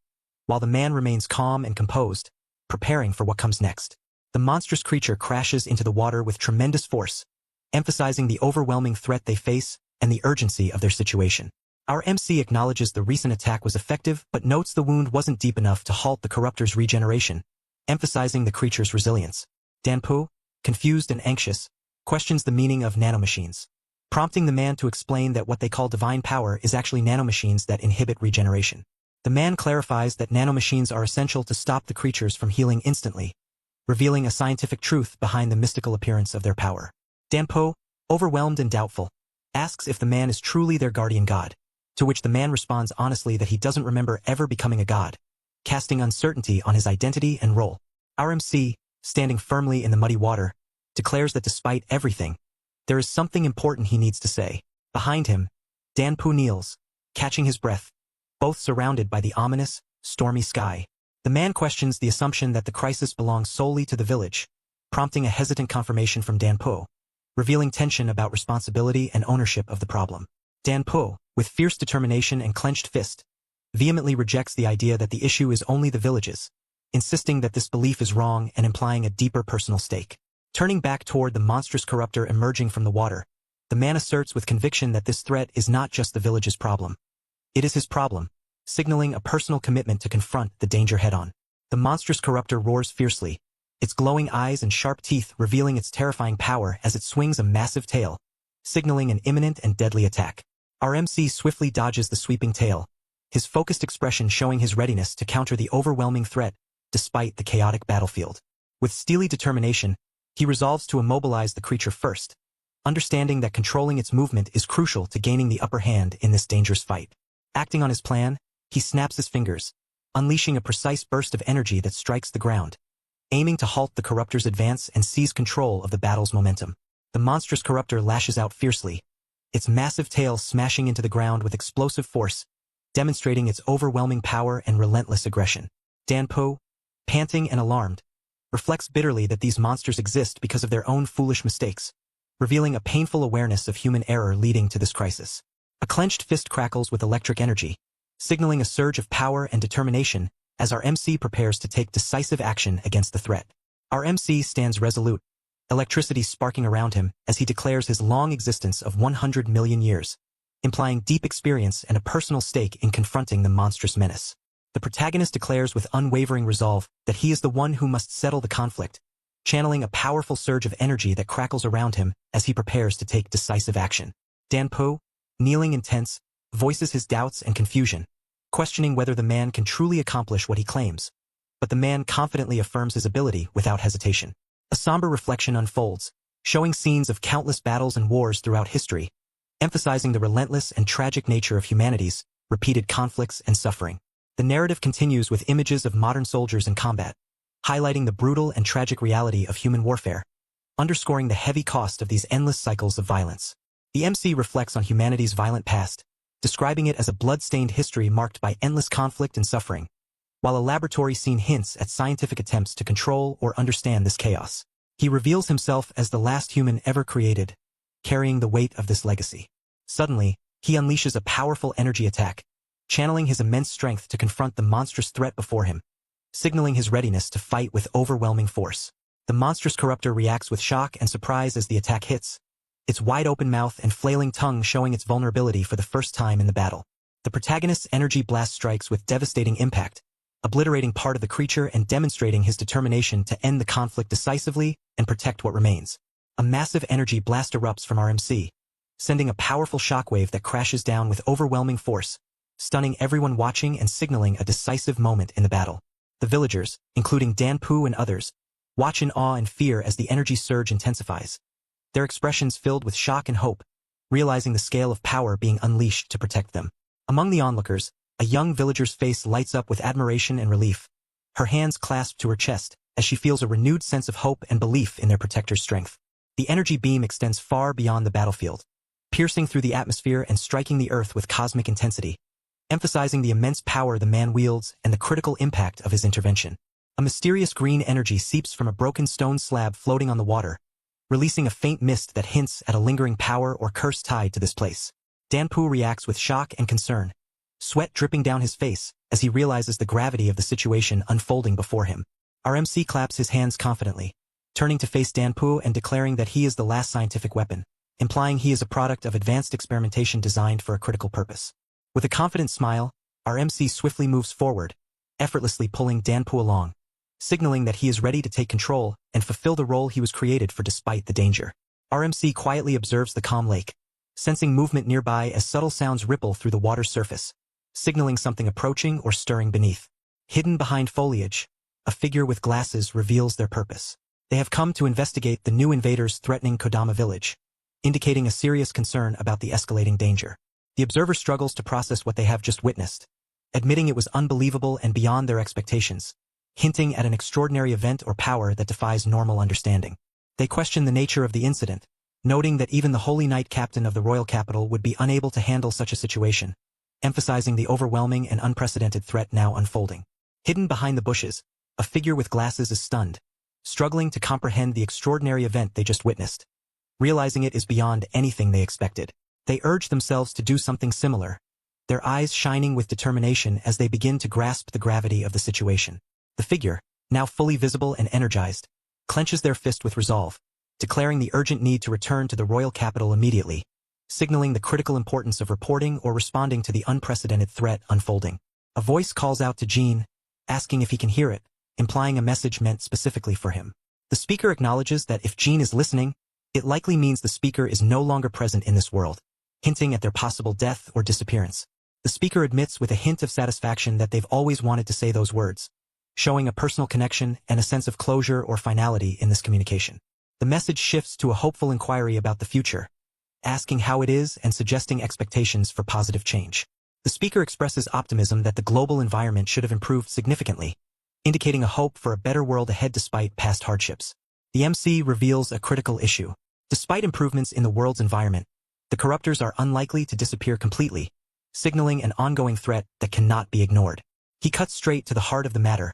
while the man remains calm and composed, preparing for what comes next. The monstrous creature crashes into the water with tremendous force, emphasizing the overwhelming threat they face and the urgency of their situation. Our MC acknowledges the recent attack was effective but notes the wound wasn't deep enough to halt the corruptor's regeneration, emphasizing the creature's resilience. Danpo, confused and anxious, questions the meaning of nanomachines, prompting the man to explain that what they call divine power is actually nanomachines that inhibit regeneration. The man clarifies that nanomachines are essential to stop the creatures from healing instantly, revealing a scientific truth behind the mystical appearance of their power. Danpo, overwhelmed and doubtful, asks if the man is truly their guardian god, to which the man responds honestly that he doesn't remember ever becoming a god, casting uncertainty on his identity and role. RMC, standing firmly in the muddy water, declares that despite everything, there is something important he needs to say. Behind him, Danpo kneels, catching his breath, both surrounded by the ominous, stormy sky. The man questions the assumption that the crisis belongs solely to the village, prompting a hesitant confirmation from Danpo, revealing tension about responsibility and ownership of the problem. Danpo, with fierce determination and clenched fist, vehemently rejects the idea that the issue is only the village's, insisting that this belief is wrong and implying a deeper personal stake. Turning back toward the monstrous corruptor emerging from the water, the man asserts with conviction that this threat is not just the village's problem. It is his problem, signaling a personal commitment to confront the danger head-on. The monstrous corruptor roars fiercely, its glowing eyes and sharp teeth revealing its terrifying power as it swings a massive tail, signaling an imminent and deadly attack. RMC swiftly dodges the sweeping tail, his focused expression showing his readiness to counter the overwhelming threat despite the chaotic battlefield. With steely determination, he resolves to immobilize the creature first, understanding that controlling its movement is crucial to gaining the upper hand in this dangerous fight. Acting on his plan, he snaps his fingers, unleashing a precise burst of energy that strikes the ground, aiming to halt the corruptor's advance and seize control of the battle's momentum. The monstrous corruptor lashes out fiercely, its massive tail smashing into the ground with explosive force, demonstrating its overwhelming power and relentless aggression. Danpo, panting and alarmed, reflects bitterly that these monsters exist because of their own foolish mistakes, revealing a painful awareness of human error leading to this crisis. A clenched fist crackles with electric energy, signaling a surge of power and determination as our MC prepares to take decisive action against the threat. Our MC stands resolute, electricity sparking around him as he declares his long existence of 100 million years, implying deep experience and a personal stake in confronting the monstrous menace. The protagonist declares with unwavering resolve that he is the one who must settle the conflict, channeling a powerful surge of energy that crackles around him as he prepares to take decisive action. Danpo, kneeling intense, voices his doubts and confusion, questioning whether the man can truly accomplish what he claims. But the man confidently affirms his ability without hesitation. A somber reflection unfolds, showing scenes of countless battles and wars throughout history, emphasizing the relentless and tragic nature of humanity's repeated conflicts and suffering. The narrative continues with images of modern soldiers in combat, highlighting the brutal and tragic reality of human warfare, underscoring the heavy cost of these endless cycles of violence. The MC reflects on humanity's violent past, describing it as a blood-stained history marked by endless conflict and suffering, while a laboratory scene hints at scientific attempts to control or understand this chaos. He reveals himself as the last human ever created, carrying the weight of this legacy. Suddenly, he unleashes a powerful energy attack, channeling his immense strength to confront the monstrous threat before him, signaling his readiness to fight with overwhelming force. The monstrous corruptor reacts with shock and surprise as the attack hits, its wide-open mouth and flailing tongue showing its vulnerability for the first time in the battle. The protagonist's energy blast strikes with devastating impact, obliterating part of the creature and demonstrating his determination to end the conflict decisively and protect what remains. A massive energy blast erupts from our MC, sending a powerful shockwave that crashes down with overwhelming force, stunning everyone watching and signaling a decisive moment in the battle. The villagers, including Danpu and others, watch in awe and fear as the energy surge intensifies, their expressions filled with shock and hope, realizing the scale of power being unleashed to protect them. Among the onlookers, a young villager's face lights up with admiration and relief, her hands clasped to her chest as she feels a renewed sense of hope and belief in their protector's strength. The energy beam extends far beyond the battlefield, piercing through the atmosphere and striking the earth with cosmic intensity, emphasizing the immense power the man wields and the critical impact of his intervention. A mysterious green energy seeps from a broken stone slab floating on the water, releasing a faint mist that hints at a lingering power or curse tied to this place. Danpu reacts with shock and concern, sweat dripping down his face as he realizes the gravity of the situation unfolding before him. Our MC claps his hands confidently, turning to face Danpu and declaring that he is the last scientific weapon, implying he is a product of advanced experimentation designed for a critical purpose. With a confident smile, our MC swiftly moves forward, effortlessly pulling Danpu along, signaling that he is ready to take control and fulfill the role he was created for despite the danger. Our MC quietly observes the calm lake, sensing movement nearby as subtle sounds ripple through the water's surface, signaling something approaching or stirring beneath. Hidden behind foliage, a figure with glasses reveals their purpose. They have come to investigate the new invaders threatening Kodama village, indicating a serious concern about the escalating danger. The observer struggles to process what they have just witnessed, admitting it was unbelievable and beyond their expectations, hinting at an extraordinary event or power that defies normal understanding. They question the nature of the incident, noting that even the Holy Knight captain of the royal capital would be unable to handle such a situation, emphasizing the overwhelming and unprecedented threat now unfolding. Hidden behind the bushes, a figure with glasses is stunned, struggling to comprehend the extraordinary event they just witnessed, realizing it is beyond anything they expected. They urge themselves to do something similar, their eyes shining with determination as they begin to grasp the gravity of the situation. The figure, now fully visible and energized, clenches their fist with resolve, declaring the urgent need to return to the royal capital immediately, signaling the critical importance of reporting or responding to the unprecedented threat unfolding. A voice calls out to Jean, asking if he can hear it, implying a message meant specifically for him. The speaker acknowledges that if Jean is listening, it likely means the speaker is no longer present in this world, hinting at their possible death or disappearance. The speaker admits with a hint of satisfaction that they've always wanted to say those words, showing a personal connection and a sense of closure or finality in this communication. The message shifts to a hopeful inquiry about the future, asking how it is and suggesting expectations for positive change. The speaker expresses optimism that the global environment should have improved significantly, indicating a hope for a better world ahead despite past hardships. The MC reveals a critical issue. Despite improvements in the world's environment, the corruptors are unlikely to disappear completely, signaling an ongoing threat that cannot be ignored. He cuts straight to the heart of the matter,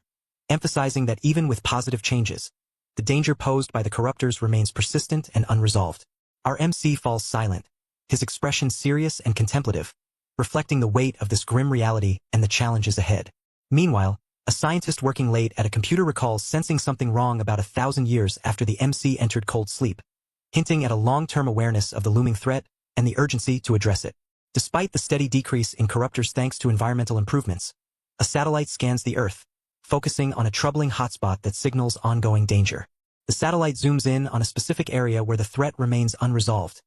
emphasizing that even with positive changes, the danger posed by the corruptors remains persistent and unresolved. Our MC falls silent, his expression serious and contemplative, reflecting the weight of this grim reality and the challenges ahead. Meanwhile, a scientist working late at a computer recalls sensing something wrong about 1,000 years after the MC entered cold sleep, hinting at a long-term awareness of the looming threat and the urgency to address it. Despite the steady decrease in corruptors thanks to environmental improvements, a satellite scans the Earth, focusing on a troubling hotspot that signals ongoing danger. The satellite zooms in on a specific area where the threat remains unresolved,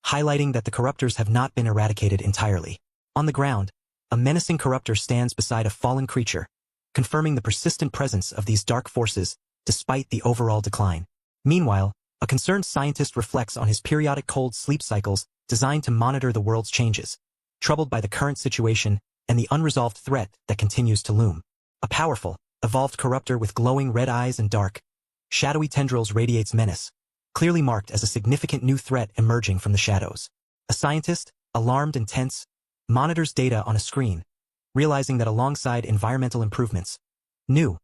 highlighting that the corruptors have not been eradicated entirely. On the ground, a menacing corruptor stands beside a fallen creature, confirming the persistent presence of these dark forces despite the overall decline. Meanwhile, a concerned scientist reflects on his periodic cold sleep cycles designed to monitor the world's changes, troubled by the current situation and the unresolved threat that continues to loom. A powerful, evolved corruptor with glowing red eyes and dark, shadowy tendrils radiates menace, clearly marked as a significant new threat emerging from the shadows. A scientist, alarmed and tense, monitors data on a screen, realizing that alongside environmental improvements, new,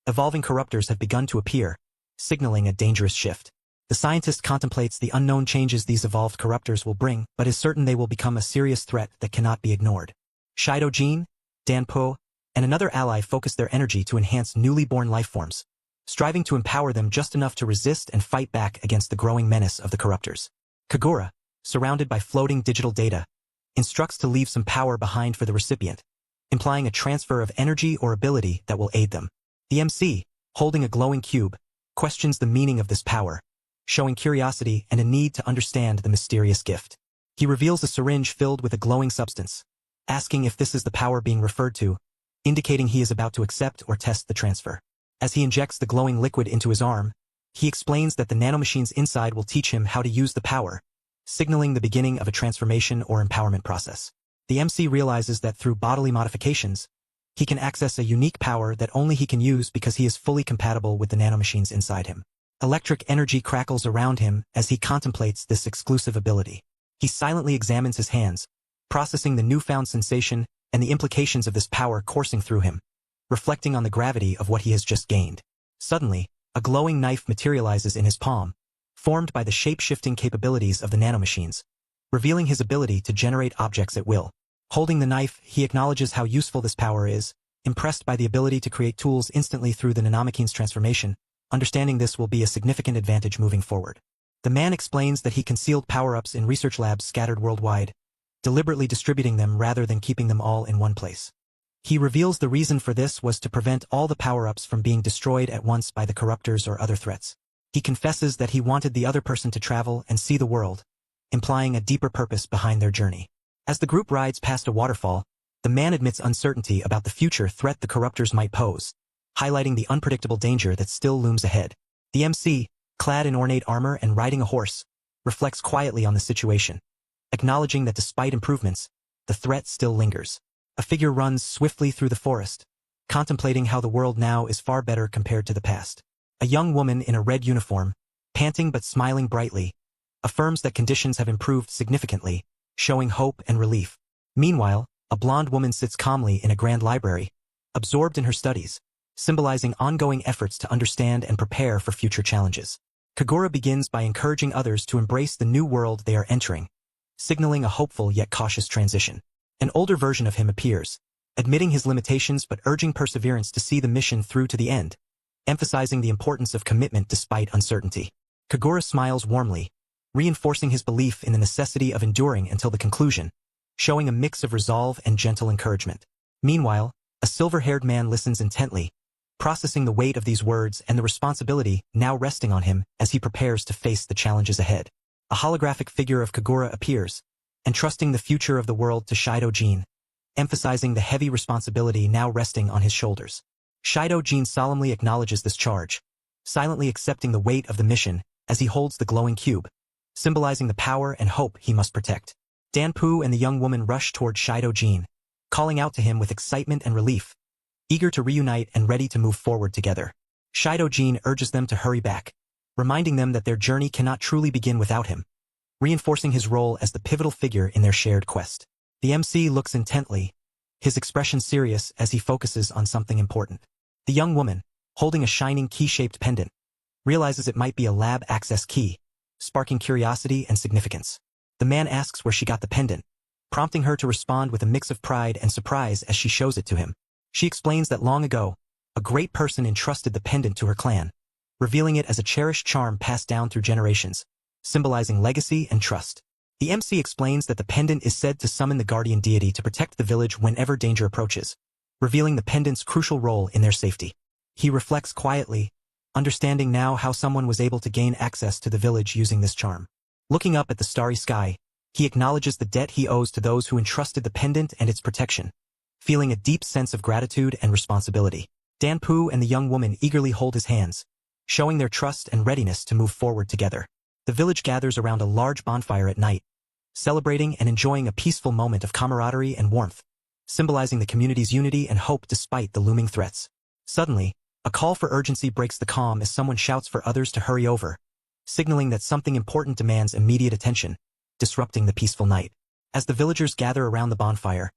evolving corruptors have begun to appear, signaling a dangerous shift. The scientist contemplates the unknown changes these evolved corruptors will bring, but is certain they will become a serious threat that cannot be ignored. Shido Jin, Dan Po, and another ally focus their energy to enhance newly born lifeforms, striving to empower them just enough to resist and fight back against the growing menace of the corruptors. Kagura, surrounded by floating digital data, instructs to leave some power behind for the recipient, implying a transfer of energy or ability that will aid them. The MC, holding a glowing cube, questions the meaning of this power, showing curiosity and a need to understand the mysterious gift. He reveals a syringe filled with a glowing substance, asking if this is the power being referred to, indicating he is about to accept or test the transfer. As he injects the glowing liquid into his arm, he explains that the nanomachines inside will teach him how to use the power, signaling the beginning of a transformation or empowerment process. The MC realizes that through bodily modifications, he can access a unique power that only he can use because he is fully compatible with the nanomachines inside him. Electric energy crackles around him as he contemplates this exclusive ability. He silently examines his hands, processing the newfound sensation and the implications of this power coursing through him, reflecting on the gravity of what he has just gained. Suddenly, a glowing knife materializes in his palm, formed by the shape-shifting capabilities of the nanomachines, revealing his ability to generate objects at will. Holding the knife, he acknowledges how useful this power is, impressed by the ability to create tools instantly through the nanomachines transformation, understanding this will be a significant advantage moving forward. The man explains that he concealed power-ups in research labs scattered worldwide, deliberately distributing them rather than keeping them all in one place. He reveals the reason for this was to prevent all the power-ups from being destroyed at once by the corruptors or other threats. He confesses that he wanted the other person to travel and see the world, implying a deeper purpose behind their journey. As the group rides past a waterfall, the man admits uncertainty about the future threat the corruptors might pose, highlighting the unpredictable danger that still looms ahead. The MC, clad in ornate armor and riding a horse, reflects quietly on the situation, acknowledging that despite improvements, the threat still lingers. A figure runs swiftly through the forest, contemplating how the world now is far better compared to the past. A young woman in a red uniform, panting but smiling brightly, affirms that conditions have improved significantly, showing hope and relief. Meanwhile, a blonde woman sits calmly in a grand library, absorbed in her studies, symbolizing ongoing efforts to understand and prepare for future challenges. Kagura begins by encouraging others to embrace the new world they are entering, signaling a hopeful yet cautious transition. An older version of him appears, admitting his limitations but urging perseverance to see the mission through to the end, emphasizing the importance of commitment despite uncertainty. Kagura smiles warmly, reinforcing his belief in the necessity of enduring until the conclusion, showing a mix of resolve and gentle encouragement. Meanwhile, a silver-haired man listens intently, processing the weight of these words and the responsibility now resting on him as he prepares to face the challenges ahead. A holographic figure of Kagura appears, entrusting the future of the world to Shido Jin, emphasizing the heavy responsibility now resting on his shoulders. Jin solemnly acknowledges this charge, silently accepting the weight of the mission as he holds the glowing cube, symbolizing the power and hope he must protect. Danpu and the young woman rush toward Jin, calling out to him with excitement and relief, eager to reunite and ready to move forward together. Jin urges them to hurry back, reminding them that their journey cannot truly begin without him, reinforcing his role as the pivotal figure in their shared quest. The MC looks intently, his expression serious as he focuses on something important. The young woman, holding a shining key-shaped pendant, realizes it might be a lab access key, sparking curiosity and significance. The man asks where she got the pendant, prompting her to respond with a mix of pride and surprise as she shows it to him. She explains that long ago, a great person entrusted the pendant to her clan, revealing it as a cherished charm passed down through generations, symbolizing legacy and trust. The MC explains that the pendant is said to summon the guardian deity to protect the village whenever danger approaches, revealing the pendant's crucial role in their safety. He reflects quietly, understanding now how someone was able to gain access to the village using this charm. Looking up at the starry sky, he acknowledges the debt he owes to those who entrusted the pendant and its protection, feeling a deep sense of gratitude and responsibility. Danpu and the young woman eagerly hold his hands, showing their trust and readiness to move forward together. The village gathers around a large bonfire at night, celebrating and enjoying a peaceful moment of camaraderie and warmth, symbolizing the community's unity and hope despite the looming threats. Suddenly, a call for urgency breaks the calm as someone shouts for others to hurry over, signaling that something important demands immediate attention, disrupting the peaceful night. As the villagers gather around the bonfire,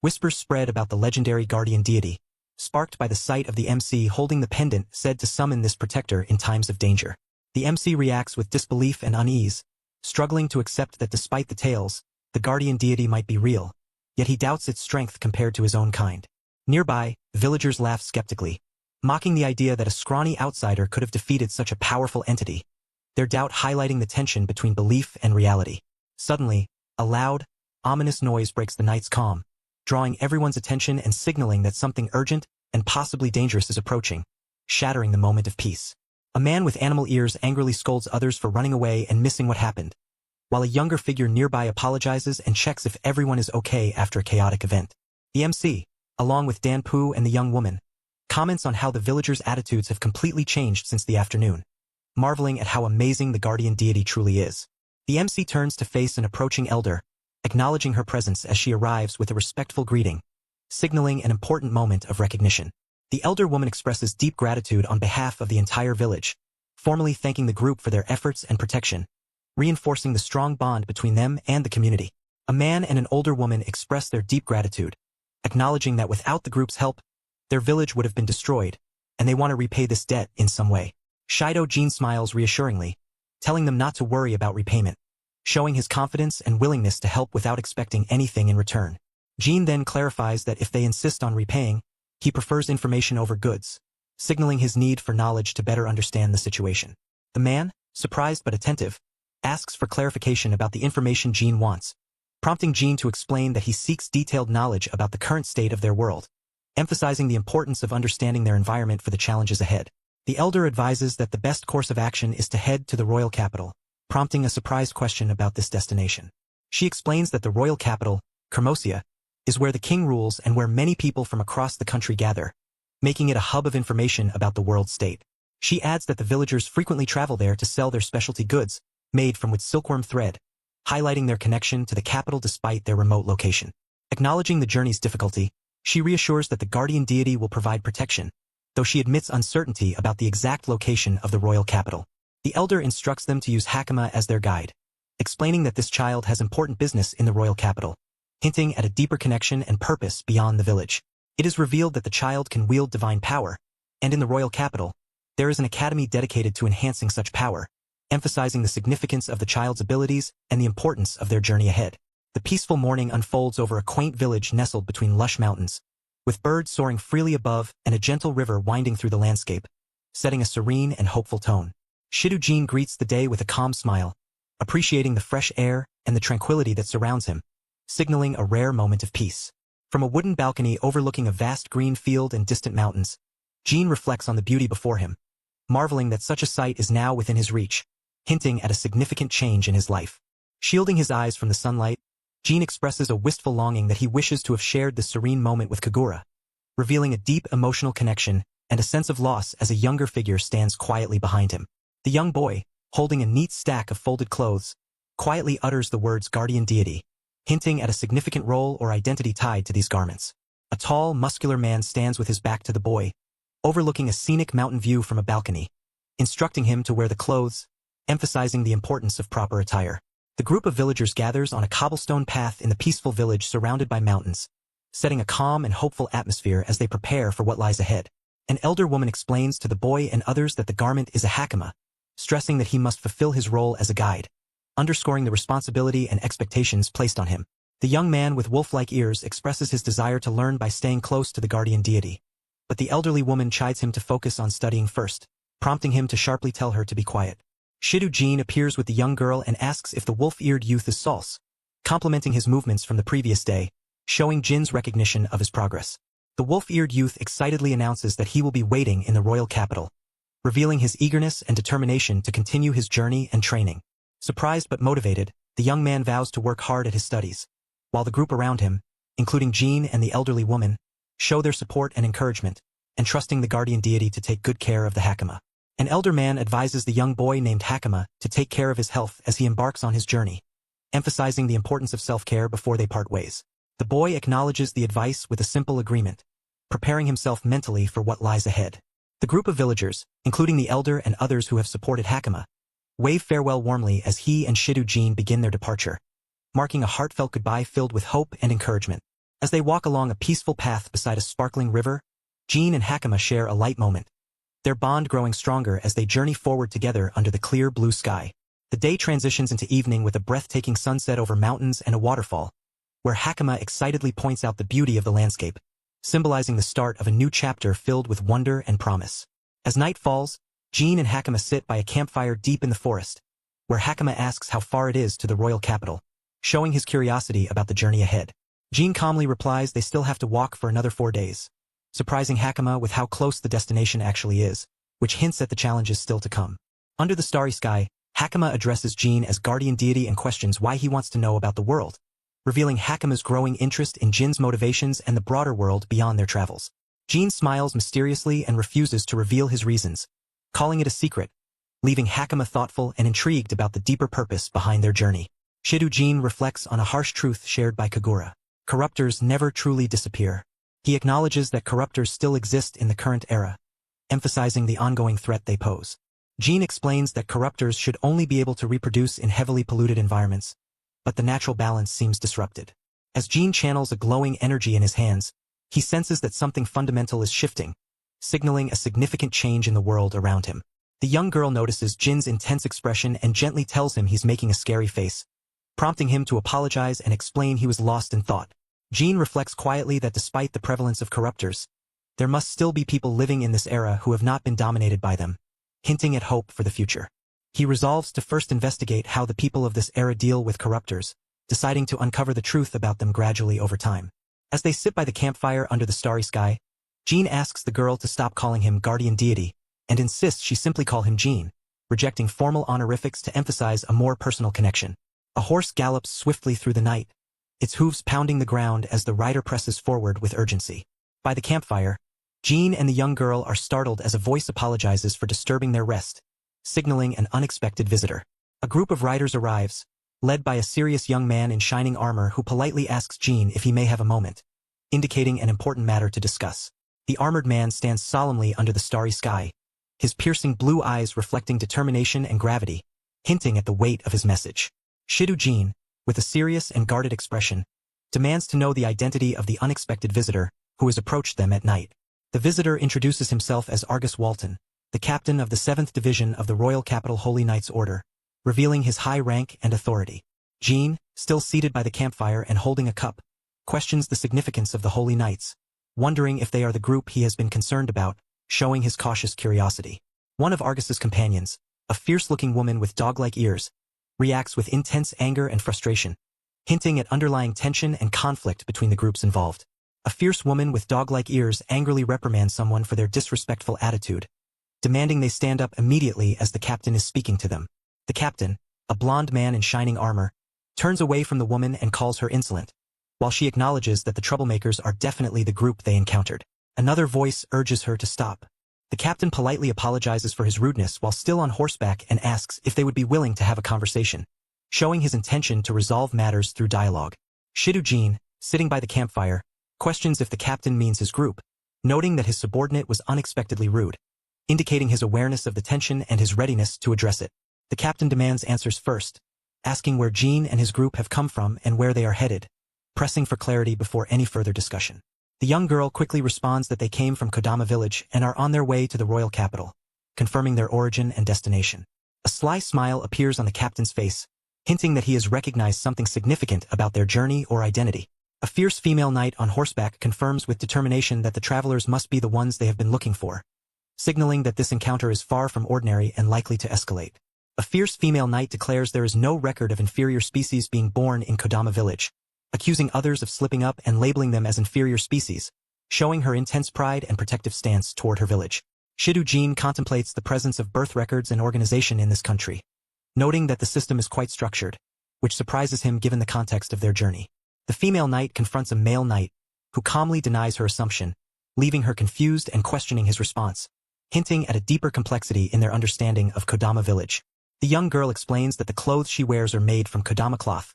whispers spread about the legendary guardian deity, sparked by the sight of the MC holding the pendant said to summon this protector in times of danger. The MC reacts with disbelief and unease, struggling to accept that despite the tales, the guardian deity might be real, yet he doubts its strength compared to his own kind. Nearby, villagers laugh skeptically, mocking the idea that a scrawny outsider could have defeated such a powerful entity, their doubt highlighting the tension between belief and reality. Suddenly, a loud, ominous noise breaks the night's calm, drawing everyone's attention and signaling that something urgent and possibly dangerous is approaching, shattering the moment of peace. A man with animal ears angrily scolds others for running away and missing what happened, while a younger figure nearby apologizes and checks if everyone is okay after a chaotic event. The MC, along with Danpu and the young woman, comments on how the villagers' attitudes have completely changed since the afternoon, marveling at how amazing the guardian deity truly is. The MC turns to face an approaching elder, acknowledging her presence as she arrives with a respectful greeting, signaling an important moment of recognition. The elder woman expresses deep gratitude on behalf of the entire village, formally thanking the group for their efforts and protection, reinforcing the strong bond between them and the community. A man and an older woman express their deep gratitude, acknowledging that without the group's help, their village would have been destroyed, and they want to repay this debt in some way. Jin smiles reassuringly, telling them not to worry about repayment, showing his confidence and willingness to help without expecting anything in return. Jin then clarifies that if they insist on repaying, he prefers information over goods, signaling his need for knowledge to better understand the situation. The man, surprised but attentive, asks for clarification about the information Jin wants, prompting Jin to explain that he seeks detailed knowledge about the current state of their world, emphasizing the importance of understanding their environment for the challenges ahead. The elder advises that the best course of action is to head to the royal capital, prompting a surprise question about this destination. She explains that the royal capital, Kermosia, is where the king rules and where many people from across the country gather, making it a hub of information about the world state. She adds that the villagers frequently travel there to sell their specialty goods, made from with silkworm thread, highlighting their connection to the capital despite their remote location. Acknowledging the journey's difficulty, she reassures that the guardian deity will provide protection, though she admits uncertainty about the exact location of the royal capital. The elder instructs them to use Hakama as their guide, explaining that this child has important business in the royal capital, hinting at a deeper connection and purpose beyond the village. It is revealed that the child can wield divine power, and in the royal capital, there is an academy dedicated to enhancing such power, emphasizing the significance of the child's abilities and the importance of their journey ahead. The peaceful morning unfolds over a quaint village nestled between lush mountains, with birds soaring freely above and a gentle river winding through the landscape, setting a serene and hopeful tone. Jin greets the day with a calm smile, appreciating the fresh air and the tranquility that surrounds him, signaling a rare moment of peace. From a wooden balcony overlooking a vast green field and distant mountains, Jin reflects on the beauty before him, marveling that such a sight is now within his reach, hinting at a significant change in his life. Shielding his eyes from the sunlight, Jin expresses a wistful longing that he wishes to have shared this serene moment with Kagura, revealing a deep emotional connection and a sense of loss as a younger figure stands quietly behind him. The young boy, holding a neat stack of folded clothes, quietly utters the words guardian deity, hinting at a significant role or identity tied to these garments. A tall, muscular man stands with his back to the boy, overlooking a scenic mountain view from a balcony, instructing him to wear the clothes, emphasizing the importance of proper attire. The group of villagers gathers on a cobblestone path in the peaceful village surrounded by mountains, setting a calm and hopeful atmosphere as they prepare for what lies ahead. An elder woman explains to the boy and others that the garment is a hakama, stressing that he must fulfill his role as a guide, underscoring the responsibility and expectations placed on him. The young man with wolf-like ears expresses his desire to learn by staying close to the guardian deity, but the elderly woman chides him to focus on studying first, prompting him to sharply tell her to be quiet. Shidu Jin appears with the young girl and asks if the wolf-eared youth is Salse, complimenting his movements from the previous day, showing Jin's recognition of his progress. The wolf-eared youth excitedly announces that he will be waiting in the royal capital, revealing his eagerness and determination to continue his journey and training. Surprised but motivated, the young man vows to work hard at his studies, while the group around him, including Jin and the elderly woman, show their support and encouragement, entrusting the guardian deity to take good care of the Hakama. An elder man advises the young boy named Hakama to take care of his health as he embarks on his journey, emphasizing the importance of self-care before they part ways. The boy acknowledges the advice with a simple agreement, preparing himself mentally for what lies ahead. The group of villagers, including the elder and others who have supported Hakama, wave farewell warmly as he and Shidu Jin begin their departure, marking a heartfelt goodbye filled with hope and encouragement. As they walk along a peaceful path beside a sparkling river, Jin and Hakama share a light moment, their bond growing stronger as they journey forward together under the clear blue sky. The day transitions into evening with a breathtaking sunset over mountains and a waterfall, where Hakama excitedly points out the beauty of the landscape, symbolizing the start of a new chapter filled with wonder and promise. As night falls, Jin and Hakama sit by a campfire deep in the forest, where Hakama asks how far it is to the royal capital, showing his curiosity about the journey ahead. Jin calmly replies they still have to walk for another 4 days, surprising Hakama with how close the destination actually is, which hints at the challenges still to come. Under the starry sky, Hakama addresses Jin as guardian deity and questions why he wants to know about the world, revealing Hakama's growing interest in Jin's motivations and the broader world beyond their travels. Jin smiles mysteriously and refuses to reveal his reasons, calling it a secret, leaving Hakama thoughtful and intrigued about the deeper purpose behind their journey. Shidu Jin reflects on a harsh truth shared by Kagura. Corruptors never truly disappear. He acknowledges that corruptors still exist in the current era, emphasizing the ongoing threat they pose. Jin explains that corruptors should only be able to reproduce in heavily polluted environments, but the natural balance seems disrupted. As Jin channels a glowing energy in his hands, he senses that something fundamental is shifting, signaling a significant change in the world around him. The young girl notices Jin's intense expression and gently tells him he's making a scary face, prompting him to apologize and explain he was lost in thought. Jin reflects quietly that despite the prevalence of corruptors, there must still be people living in this era who have not been dominated by them, hinting at hope for the future. He resolves to first investigate how the people of this era deal with corruptors, deciding to uncover the truth about them gradually over time. As they sit by the campfire under the starry sky, Jin asks the girl to stop calling him guardian deity, and insists she simply call him Jin, rejecting formal honorifics to emphasize a more personal connection. A horse gallops swiftly through the night, its hooves pounding the ground as the rider presses forward with urgency. By the campfire, Jin and the young girl are startled as a voice apologizes for disturbing their rest, signaling an unexpected visitor. A group of riders arrives, led by a serious young man in shining armor who politely asks Jin if he may have a moment, indicating an important matter to discuss. The armored man stands solemnly under the starry sky, his piercing blue eyes reflecting determination and gravity, hinting at the weight of his message. Shidu Jin, with a serious and guarded expression, demands to know the identity of the unexpected visitor who has approached them at night. The visitor introduces himself as Argus Walton, the captain of the 7th Division of the Royal Capital Holy Knights Order, revealing his high rank and authority. Jin, still seated by the campfire and holding a cup, questions the significance of the Holy Knights, wondering if they are the group he has been concerned about, showing his cautious curiosity. One of Argus's companions, a fierce-looking woman with dog-like ears, reacts with intense anger and frustration, hinting at underlying tension and conflict between the groups involved. A fierce woman with dog-like ears angrily reprimands someone for their disrespectful attitude, demanding they stand up immediately as the captain is speaking to them. The captain, a blond man in shining armor, turns away from the woman and calls her insolent, while she acknowledges that the troublemakers are definitely the group they encountered. Another voice urges her to stop. The captain politely apologizes for his rudeness while still on horseback and asks if they would be willing to have a conversation, showing his intention to resolve matters through dialogue. Shidujin, sitting by the campfire, questions if the captain means his group, noting that his subordinate was unexpectedly rude, indicating his awareness of the tension and his readiness to address it. The captain demands answers first, asking where Jin and his group have come from and where they are headed, pressing for clarity before any further discussion. The young girl quickly responds that they came from Kodama village and are on their way to the royal capital, confirming their origin and destination. A sly smile appears on the captain's face, hinting that he has recognized something significant about their journey or identity. A fierce female knight on horseback confirms with determination that the travelers must be the ones they have been looking for, signaling that this encounter is far from ordinary and likely to escalate. A fierce female knight declares there is no record of inferior species being born in Kodama village, accusing others of slipping up and labeling them as inferior species, showing her intense pride and protective stance toward her village. Shidujin contemplates the presence of birth records and organization in this country, noting that the system is quite structured, which surprises him given the context of their journey. The female knight confronts a male knight, who calmly denies her assumption, leaving her confused and questioning his response, hinting at a deeper complexity in their understanding of Kodama village. The young girl explains that the clothes she wears are made from Kodama cloth,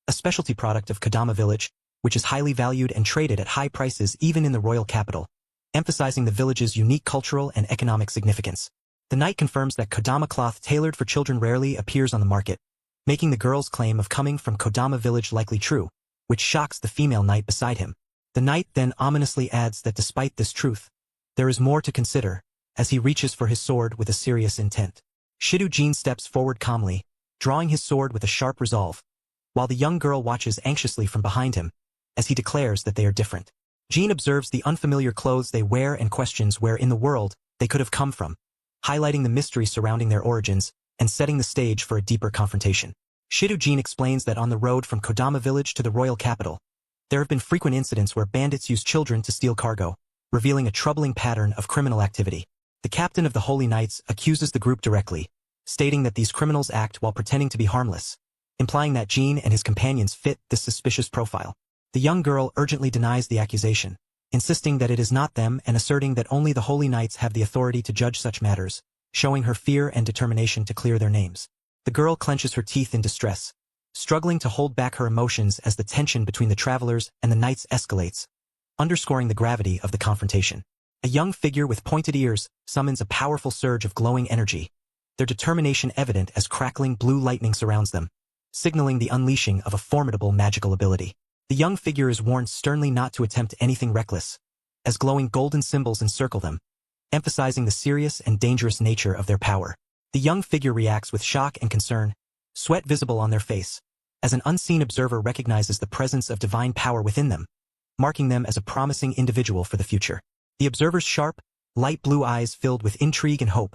a specialty product of Kodama village, which is highly valued and traded at high prices even in the royal capital, emphasizing the village's unique cultural and economic significance. The knight confirms that Kodama cloth tailored for children rarely appears on the market, making the girl's claim of coming from Kodama village likely true, which shocks the female knight beside him. The knight then ominously adds that despite this truth, there is more to consider, as he reaches for his sword with a serious intent. Shidujin steps forward calmly, drawing his sword with a sharp resolve, while the young girl watches anxiously from behind him, as he declares that they are different. Jin observes the unfamiliar clothes they wear and questions where in the world they could have come from, highlighting the mystery surrounding their origins and setting the stage for a deeper confrontation. Shidujin explains that on the road from Kodama village to the royal capital, there have been frequent incidents where bandits use children to steal cargo, revealing a troubling pattern of criminal activity. The captain of the Holy Knights accuses the group directly, stating that these criminals act while pretending to be harmless, implying that Jin and his companions fit this suspicious profile. The young girl urgently denies the accusation, insisting that it is not them and asserting that only the Holy Knights have the authority to judge such matters, showing her fear and determination to clear their names. The girl clenches her teeth in distress, struggling to hold back her emotions as the tension between the travelers and the knights escalates, underscoring the gravity of the confrontation. A young figure with pointed ears summons a powerful surge of glowing energy, their determination evident as crackling blue lightning surrounds them, signaling the unleashing of a formidable magical ability. The young figure is warned sternly not to attempt anything reckless, as glowing golden symbols encircle them, emphasizing the serious and dangerous nature of their power. The young figure reacts with shock and concern, sweat visible on their face, as an unseen observer recognizes the presence of divine power within them, marking them as a promising individual for the future. The observer's sharp, light blue eyes filled with intrigue and hope,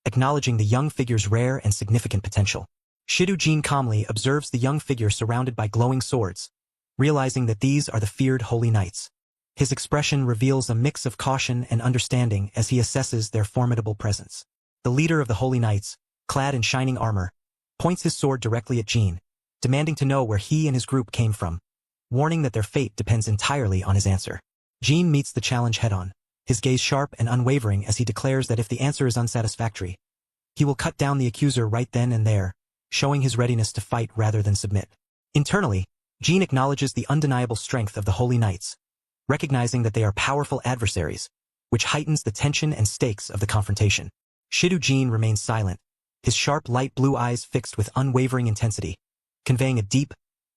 acknowledging the young figure's rare and significant potential. Shidujin calmly observes the young figure surrounded by glowing swords, realizing that these are the feared Holy Knights. His expression reveals a mix of caution and understanding as he assesses their formidable presence. The leader of the Holy Knights, clad in shining armor, points his sword directly at Jin, demanding to know where he and his group came from, warning that their fate depends entirely on his answer. Jin meets the challenge head-on, his gaze sharp and unwavering as he declares that if the answer is unsatisfactory, he will cut down the accuser right then and there, showing his readiness to fight rather than submit. Internally, Jin acknowledges the undeniable strength of the Holy Knights, recognizing that they are powerful adversaries, which heightens the tension and stakes of the confrontation. Shidujin remains silent, his sharp light blue eyes fixed with unwavering intensity, conveying a deep,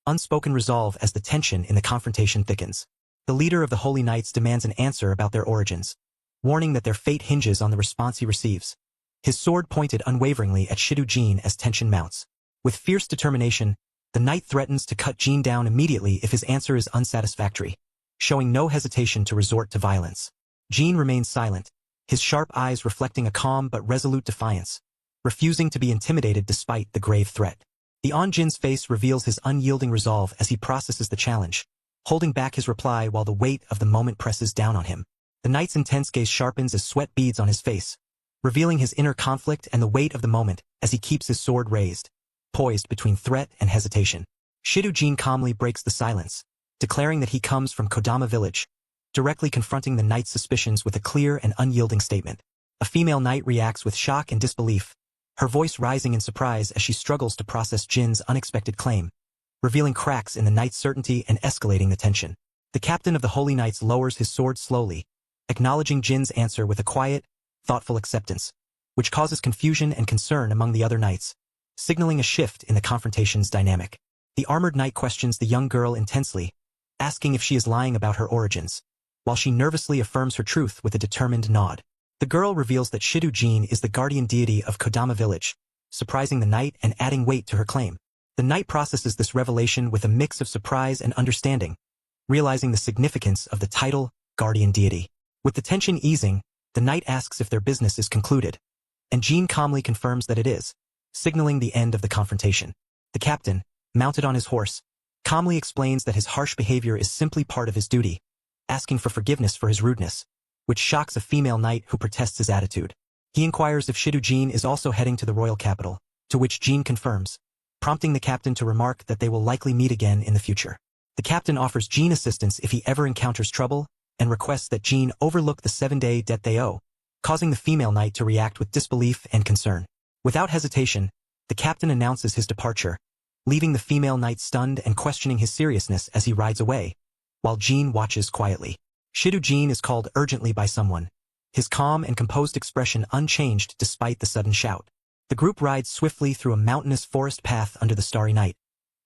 unspoken resolve as the tension in the confrontation thickens. The leader of the Holy Knights demands an answer about their origins, warning that their fate hinges on the response he receives. His sword pointed unwaveringly at Shidujin as tension mounts. With fierce determination, the knight threatens to cut Jin down immediately if his answer is unsatisfactory, showing no hesitation to resort to violence. Jin remains silent, his sharp eyes reflecting a calm but resolute defiance, refusing to be intimidated despite the grave threat. The Jin's face reveals his unyielding resolve as he processes the challenge, holding back his reply while the weight of the moment presses down on him. The knight's intense gaze sharpens as sweat beads on his face, revealing his inner conflict and the weight of the moment as he keeps his sword raised, poised between threat and hesitation. Shidu Jin calmly breaks the silence, declaring that he comes from Kodama village, directly confronting the knight's suspicions with a clear and unyielding statement. A female knight reacts with shock and disbelief, her voice rising in surprise as she struggles to process Jin's unexpected claim, revealing cracks in the knight's certainty and escalating the tension. The captain of the Holy Knights lowers his sword slowly, acknowledging Jin's answer with a quiet, thoughtful acceptance, which causes confusion and concern among the other knights, signaling a shift in the confrontation's dynamic. The armored knight questions the young girl intensely, asking if she is lying about her origins, while she nervously affirms her truth with a determined nod. The girl reveals that Shidu Jin is the guardian deity of Kodama village, surprising the knight and adding weight to her claim. The knight processes this revelation with a mix of surprise and understanding, realizing the significance of the title, guardian deity. With the tension easing, the knight asks if their business is concluded, and Jin calmly confirms that it is, signaling the end of the confrontation. The captain, mounted on his horse, calmly explains that his harsh behavior is simply part of his duty, asking for forgiveness for his rudeness, which shocks a female knight who protests his attitude. He inquires if Shidu Jin is also heading to the royal capital, to which Jin confirms, prompting the captain to remark that they will likely meet again in the future. The captain offers Jin assistance if he ever encounters trouble, and requests that Jin overlook the 7-day debt they owe, causing the female knight to react with disbelief and concern. Without hesitation, the captain announces his departure, leaving the female knight stunned and questioning his seriousness as he rides away, while Jin watches quietly. Shidu Jin is called urgently by someone, his calm and composed expression unchanged despite the sudden shout. The group rides swiftly through a mountainous forest path under the starry night,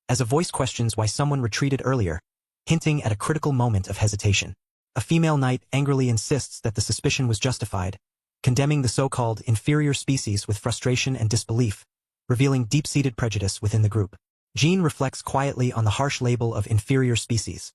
as a voice questions why someone retreated earlier, hinting at a critical moment of hesitation. A female knight angrily insists that the suspicion was justified, condemning the so-called inferior species with frustration and disbelief, revealing deep-seated prejudice within the group. Jin reflects quietly on the harsh label of inferior species,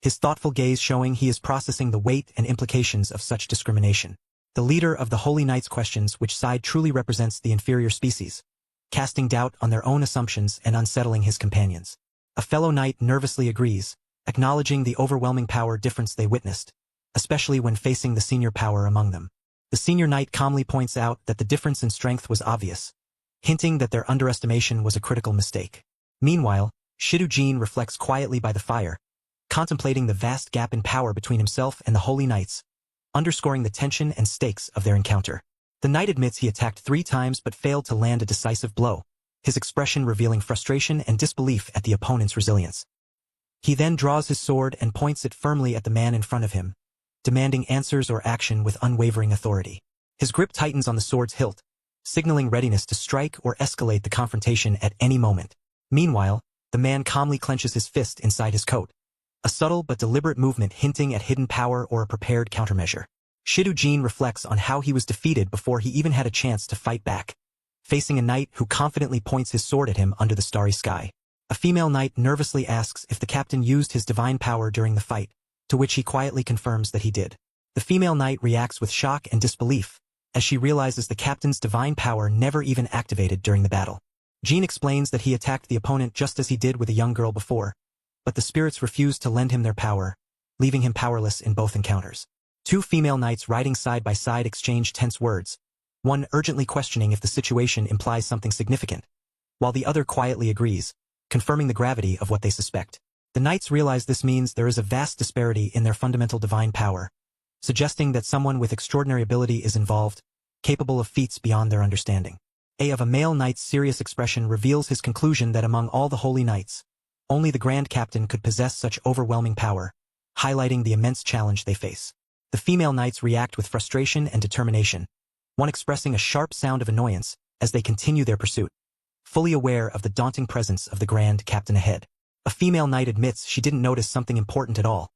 his thoughtful gaze showing he is processing the weight and implications of such discrimination. The leader of the Holy Knights questions which side truly represents the inferior species, casting doubt on their own assumptions and unsettling his companions. A fellow knight nervously agrees, acknowledging the overwhelming power difference they witnessed, especially when facing the senior power among them. The senior knight calmly points out that the difference in strength was obvious, hinting that their underestimation was a critical mistake. Meanwhile, Shidu Jin reflects quietly by the fire, contemplating the vast gap in power between himself and the Holy Knights, underscoring the tension and stakes of their encounter. The knight admits he attacked 3 times but failed to land a decisive blow, his expression revealing frustration and disbelief at the opponent's resilience. He then draws his sword and points it firmly at the man in front of him, demanding answers or action with unwavering authority. His grip tightens on the sword's hilt, signaling readiness to strike or escalate the confrontation at any moment. Meanwhile, the man calmly clenches his fist inside his coat, a subtle but deliberate movement hinting at hidden power or a prepared countermeasure. Shidu Jin reflects on how he was defeated before he even had a chance to fight back, facing a knight who confidently points his sword at him under the starry sky. A female knight nervously asks if the captain used his divine power during the fight, to which he quietly confirms that he did. The female knight reacts with shock and disbelief, as she realizes the captain's divine power never even activated during the battle. Jin explains that he attacked the opponent just as he did with a young girl before, but the spirits refused to lend him their power, leaving him powerless in both encounters. 2 female knights riding side by side exchange tense words, one urgently questioning if the situation implies something significant, while the other quietly agrees, confirming the gravity of what they suspect. The knights realize this means there is a vast disparity in their fundamental divine power, suggesting that someone with extraordinary ability is involved, capable of feats beyond their understanding. A male knight's serious expression reveals his conclusion that among all the holy knights, only the Grand Captain could possess such overwhelming power, highlighting the immense challenge they face. The female knights react with frustration and determination, one expressing a sharp sound of annoyance as they continue their pursuit, fully aware of the daunting presence of the Grand Captain ahead. A female knight admits she didn't notice something important at all,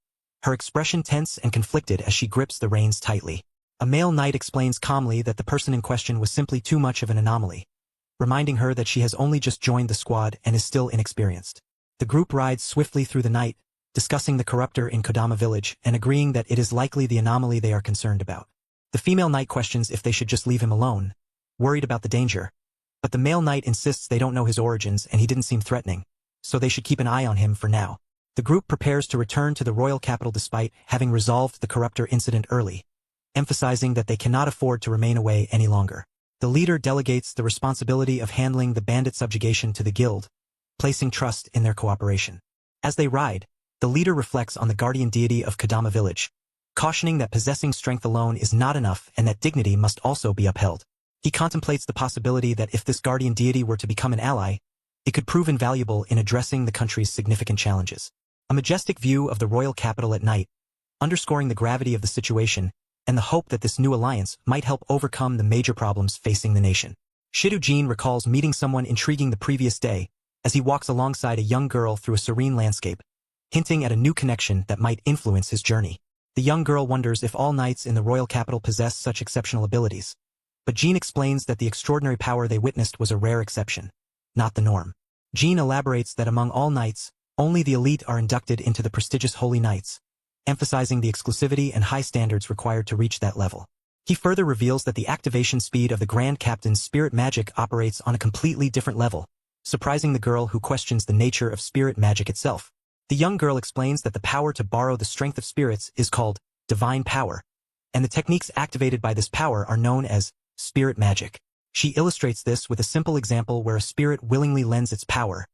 her expression tense and conflicted as she grips the reins tightly. A male knight explains calmly that the person in question was simply too much of an anomaly, reminding her that she has only just joined the squad and is still inexperienced. The group rides swiftly through the night, discussing the corruptor in Kodama village and agreeing that it is likely the anomaly they are concerned about. The female knight questions if they should just leave him alone, worried about the danger, but the male knight insists they don't know his origins and he didn't seem threatening, so they should keep an eye on him for now. The group prepares to return to the royal capital despite having resolved the corruptor incident early, emphasizing that they cannot afford to remain away any longer. The leader delegates the responsibility of handling the bandit subjugation to the guild, placing trust in their cooperation. As they ride, the leader reflects on the guardian deity of Kadama village, cautioning that possessing strength alone is not enough and that dignity must also be upheld. He contemplates the possibility that if this guardian deity were to become an ally, it could prove invaluable in addressing the country's significant challenges. A majestic view of the royal capital at night, underscoring the gravity of the situation and the hope that this new alliance might help overcome the major problems facing the nation. Shidu-jin recalls meeting someone intriguing the previous day as he walks alongside a young girl through a serene landscape, hinting at a new connection that might influence his journey. The young girl wonders if all knights in the royal capital possess such exceptional abilities, but Jin explains that the extraordinary power they witnessed was a rare exception, not the norm. Jin elaborates that among all knights, only the elite are inducted into the prestigious Holy Knights, emphasizing the exclusivity and high standards required to reach that level. He further reveals that the activation speed of the Grand Captain's spirit magic operates on a completely different level, surprising the girl who questions the nature of spirit magic itself. The young girl explains that the power to borrow the strength of spirits is called divine power, and the techniques activated by this power are known as spirit magic. She illustrates this with a simple example where a spirit willingly lends its power,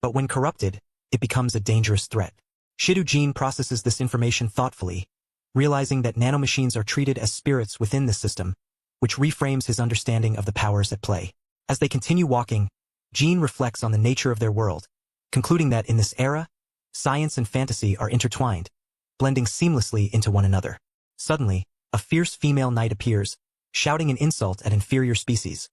but when corrupted, it becomes a dangerous threat. Shidu-jin processes this information thoughtfully, realizing that nanomachines are treated as spirits within this system, which reframes his understanding of the powers at play. As they continue walking, Jin reflects on the nature of their world, concluding that in this era, science and fantasy are intertwined, blending seamlessly into one another. Suddenly, a fierce female knight appears, shouting an insult at inferior species,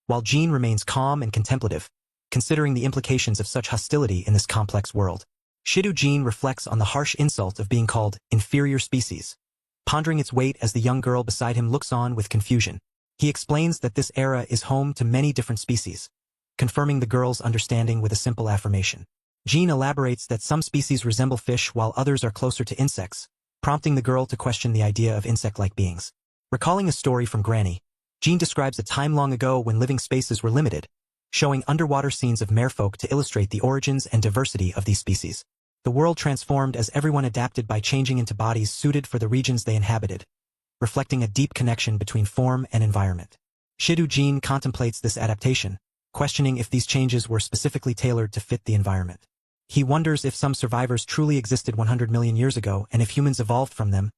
while Jin remains calm and contemplative, considering the implications of such hostility in this complex world. Shidu-jin reflects on the harsh insult of being called inferior species, pondering its weight as the young girl beside him looks on with confusion. He explains that this era is home to many different species, confirming the girl's understanding with a simple affirmation. Jin elaborates that some species resemble fish while others are closer to insects, prompting the girl to question the idea of insect-like beings. Recalling a story from Granny, Jin describes a time long ago when living spaces were limited, showing underwater scenes of merfolk to illustrate the origins and diversity of these species. The world transformed as everyone adapted by changing into bodies suited for the regions they inhabited, reflecting a deep connection between form and environment. Shidu-jin contemplates this adaptation, questioning if these changes were specifically tailored to fit the environment. He wonders if some survivors truly existed 100 million years ago and if humans evolved from them,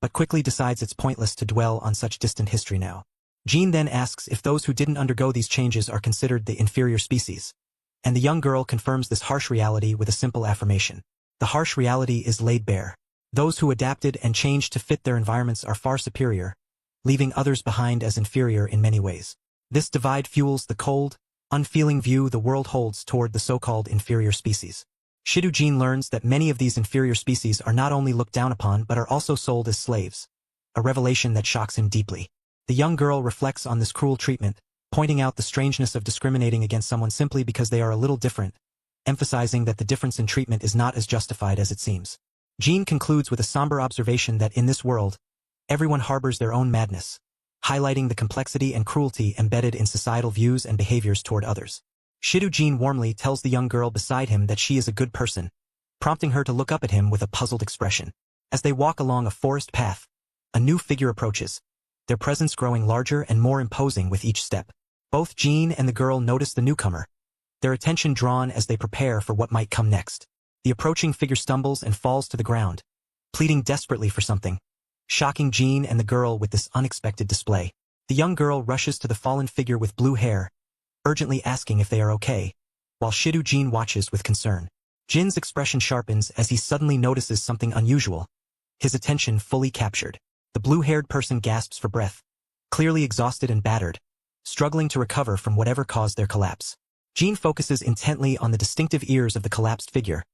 but quickly decides it's pointless to dwell on such distant history now. Jin then asks if those who didn't undergo these changes are considered the inferior species, and the young girl confirms this harsh reality with a simple affirmation. The harsh reality is laid bare. Those who adapted and changed to fit their environments are far superior, leaving others behind as inferior in many ways. This divide fuels the cold, unfeeling view the world holds toward the so-called inferior species. Shidu-jin learns that many of these inferior species are not only looked down upon but are also sold as slaves, a revelation that shocks him deeply. The young girl reflects on this cruel treatment, pointing out the strangeness of discriminating against someone simply because they are a little different, emphasizing that the difference in treatment is not as justified as it seems. Jin concludes with a somber observation that in this world, everyone harbors their own madness, highlighting the complexity and cruelty embedded in societal views and behaviors toward others. Shidu-jin warmly tells the young girl beside him that she is a good person, prompting her to look up at him with a puzzled expression. As they walk along a forest path, a new figure approaches, their presence growing larger and more imposing with each step. Both Jin and the girl notice the newcomer, their attention drawn as they prepare for what might come next. The approaching figure stumbles and falls to the ground, pleading desperately for something, shocking Jin and the girl with this unexpected display. The young girl rushes to the fallen figure with blue hair, urgently asking if they are okay, while Shidu-jin watches with concern. Jin's expression sharpens as he suddenly notices something unusual, his attention fully captured. The blue-haired person gasps for breath, clearly exhausted and battered, struggling to recover from whatever caused their collapse. Jin focuses intently on the distinctive ears of the collapsed figure,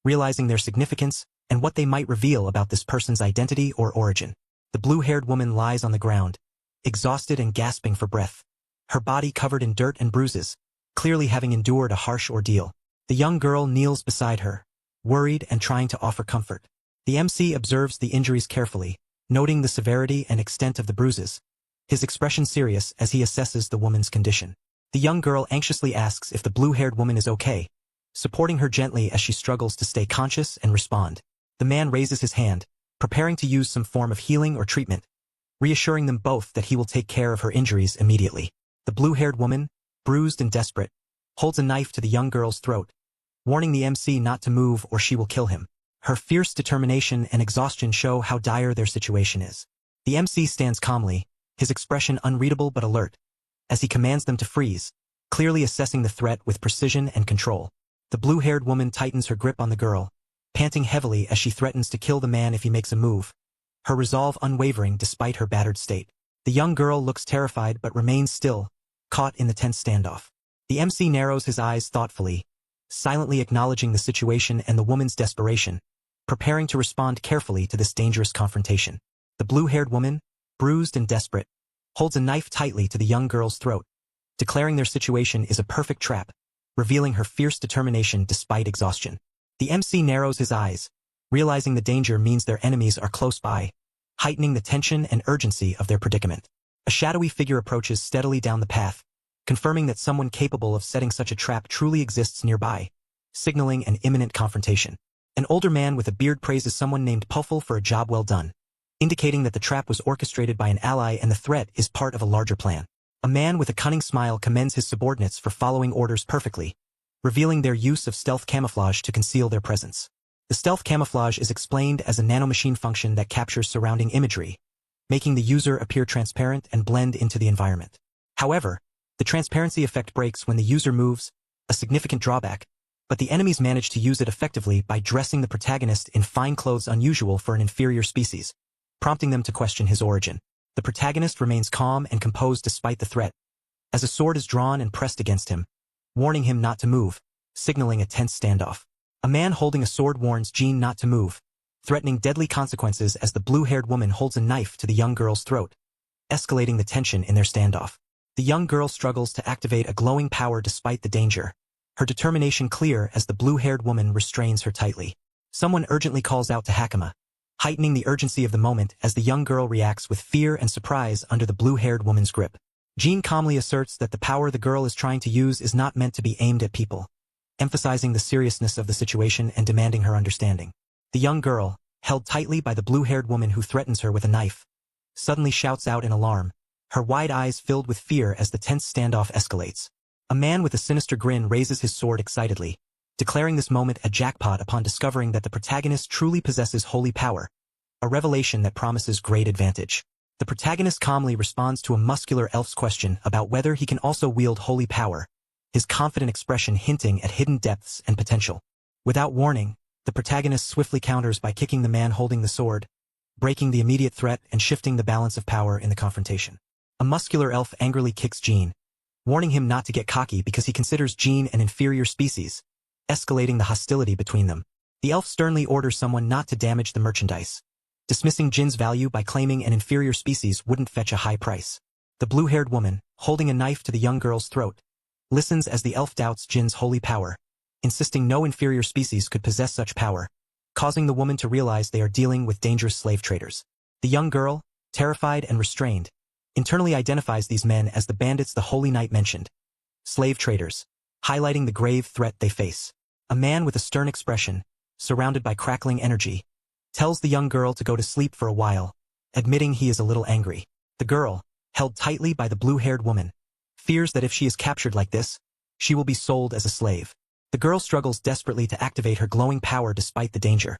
realizing their significance and what they might reveal about this person's identity or origin. The blue-haired woman lies on the ground, exhausted and gasping for breath, her body covered in dirt and bruises, clearly having endured a harsh ordeal. The young girl kneels beside her, worried and trying to offer comfort. The MC observes the injuries carefully, noting the severity and extent of the bruises, his expression serious as he assesses the woman's condition. The young girl anxiously asks if the blue-haired woman is okay, supporting her gently as she struggles to stay conscious and respond. The man raises his hand, preparing to use some form of healing or treatment, reassuring them both that he will take care of her injuries immediately. The blue-haired woman, bruised and desperate, holds a knife to the young girl's throat, warning the MC not to move or she will kill him. Her fierce determination and exhaustion show how dire their situation is. The MC stands calmly, his expression unreadable but alert, as he commands them to freeze, clearly assessing the threat with precision and control. The blue-haired woman tightens her grip on the girl, panting heavily as she threatens to kill the man if he makes a move, her resolve unwavering despite her battered state. The young girl looks terrified but remains still, caught in the tense standoff. The MC narrows his eyes thoughtfully, silently acknowledging the situation and the woman's desperation, preparing to respond carefully to this dangerous confrontation. The blue-haired woman, bruised and desperate, holds a knife tightly to the young girl's throat, declaring their situation is a perfect trap, revealing her fierce determination despite exhaustion. The MC narrows his eyes, realizing the danger means their enemies are close by, heightening the tension and urgency of their predicament. A shadowy figure approaches steadily down the path, confirming that someone capable of setting such a trap truly exists nearby, signaling an imminent confrontation. An older man with a beard praises someone named Puffle for a job well done, indicating that the trap was orchestrated by an ally and the threat is part of a larger plan. A man with a cunning smile commends his subordinates for following orders perfectly, revealing their use of stealth camouflage to conceal their presence. The stealth camouflage is explained as a nanomachine function that captures surrounding imagery, making the user appear transparent and blend into the environment. However, the transparency effect breaks when the user moves, a significant drawback, but the enemies manage to use it effectively by dressing the protagonist in fine clothes unusual for an inferior species, prompting them to question his origin. The protagonist remains calm and composed despite the threat, as a sword is drawn and pressed against him, warning him not to move, signaling a tense standoff. A man holding a sword warns Jean not to move, threatening deadly consequences as the blue-haired woman holds a knife to the young girl's throat, escalating the tension in their standoff. The young girl struggles to activate a glowing power despite the danger, her determination clear as the blue-haired woman restrains her tightly. Someone urgently calls out to Hakama, heightening the urgency of the moment as the young girl reacts with fear and surprise under the blue-haired woman's grip. Jean calmly asserts that the power the girl is trying to use is not meant to be aimed at people, emphasizing the seriousness of the situation and demanding her understanding. The young girl, held tightly by the blue-haired woman who threatens her with a knife, suddenly shouts out in alarm, her wide eyes filled with fear as the tense standoff escalates. A man with a sinister grin raises his sword excitedly, declaring this moment a jackpot upon discovering that the protagonist truly possesses holy power, a revelation that promises great advantage. The protagonist calmly responds to a muscular elf's question about whether he can also wield holy power, his confident expression hinting at hidden depths and potential. Without warning, the protagonist swiftly counters by kicking the man holding the sword, breaking the immediate threat and shifting the balance of power in the confrontation. A muscular elf angrily kicks Jean, warning him not to get cocky because he considers Jean an inferior species, escalating the hostility between them. The elf sternly orders someone not to damage the merchandise, dismissing Jin's value by claiming an inferior species wouldn't fetch a high price. The blue-haired woman, holding a knife to the young girl's throat, listens as the elf doubts Jin's holy power, insisting no inferior species could possess such power, causing the woman to realize they are dealing with dangerous slave traders. The young girl, terrified and restrained, internally identifies these men as the bandits the Holy Knight mentioned, slave traders, highlighting the grave threat they face. A man with a stern expression, surrounded by crackling energy, tells the young girl to go to sleep for a while, admitting he is a little angry. The girl, held tightly by the blue-haired woman, fears that if she is captured like this, she will be sold as a slave. The girl struggles desperately to activate her glowing power despite the danger,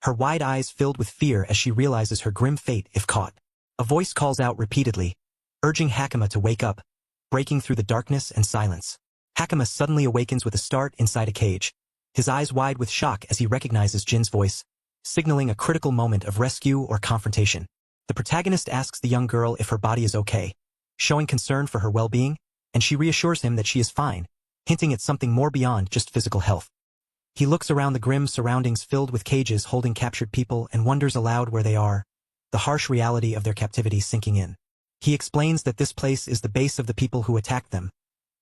her wide eyes filled with fear as she realizes her grim fate if caught. A voice calls out repeatedly, urging Hakama to wake up, breaking through the darkness and silence. Hakama suddenly awakens with a start inside a cage, his eyes wide with shock as he recognizes Jin's voice, signaling a critical moment of rescue or confrontation. The protagonist asks the young girl if her body is okay, showing concern for her well-being, and she reassures him that she is fine, hinting at something more beyond just physical health. He looks around the grim surroundings filled with cages holding captured people and wonders aloud where they are, the harsh reality of their captivity sinking in. He explains that this place is the base of the people who attacked them,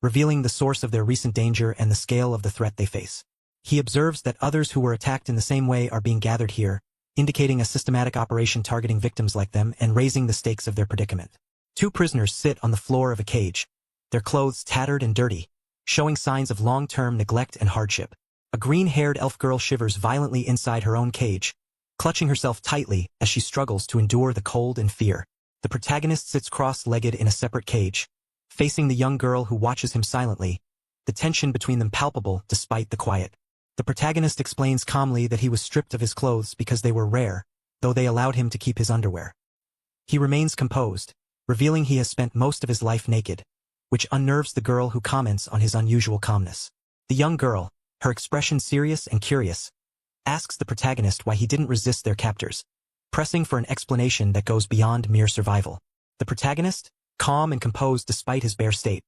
revealing the source of their recent danger and the scale of the threat they face. He observes that others who were attacked in the same way are being gathered here, indicating a systematic operation targeting victims like them and raising the stakes of their predicament. Two prisoners sit on the floor of a cage, their clothes tattered and dirty, showing signs of long-term neglect and hardship. A green-haired elf girl shivers violently inside her own cage, clutching herself tightly as she struggles to endure the cold and fear. The protagonist sits cross-legged in a separate cage, facing the young girl who watches him silently, the tension between them palpable despite the quiet. The protagonist explains calmly that he was stripped of his clothes because they were rare, though they allowed him to keep his underwear. He remains composed, revealing he has spent most of his life naked, which unnerves the girl who comments on his unusual calmness. The young girl, her expression serious and curious, asks the protagonist why he didn't resist their captors, pressing for an explanation that goes beyond mere survival. The protagonist, calm and composed despite his bare state,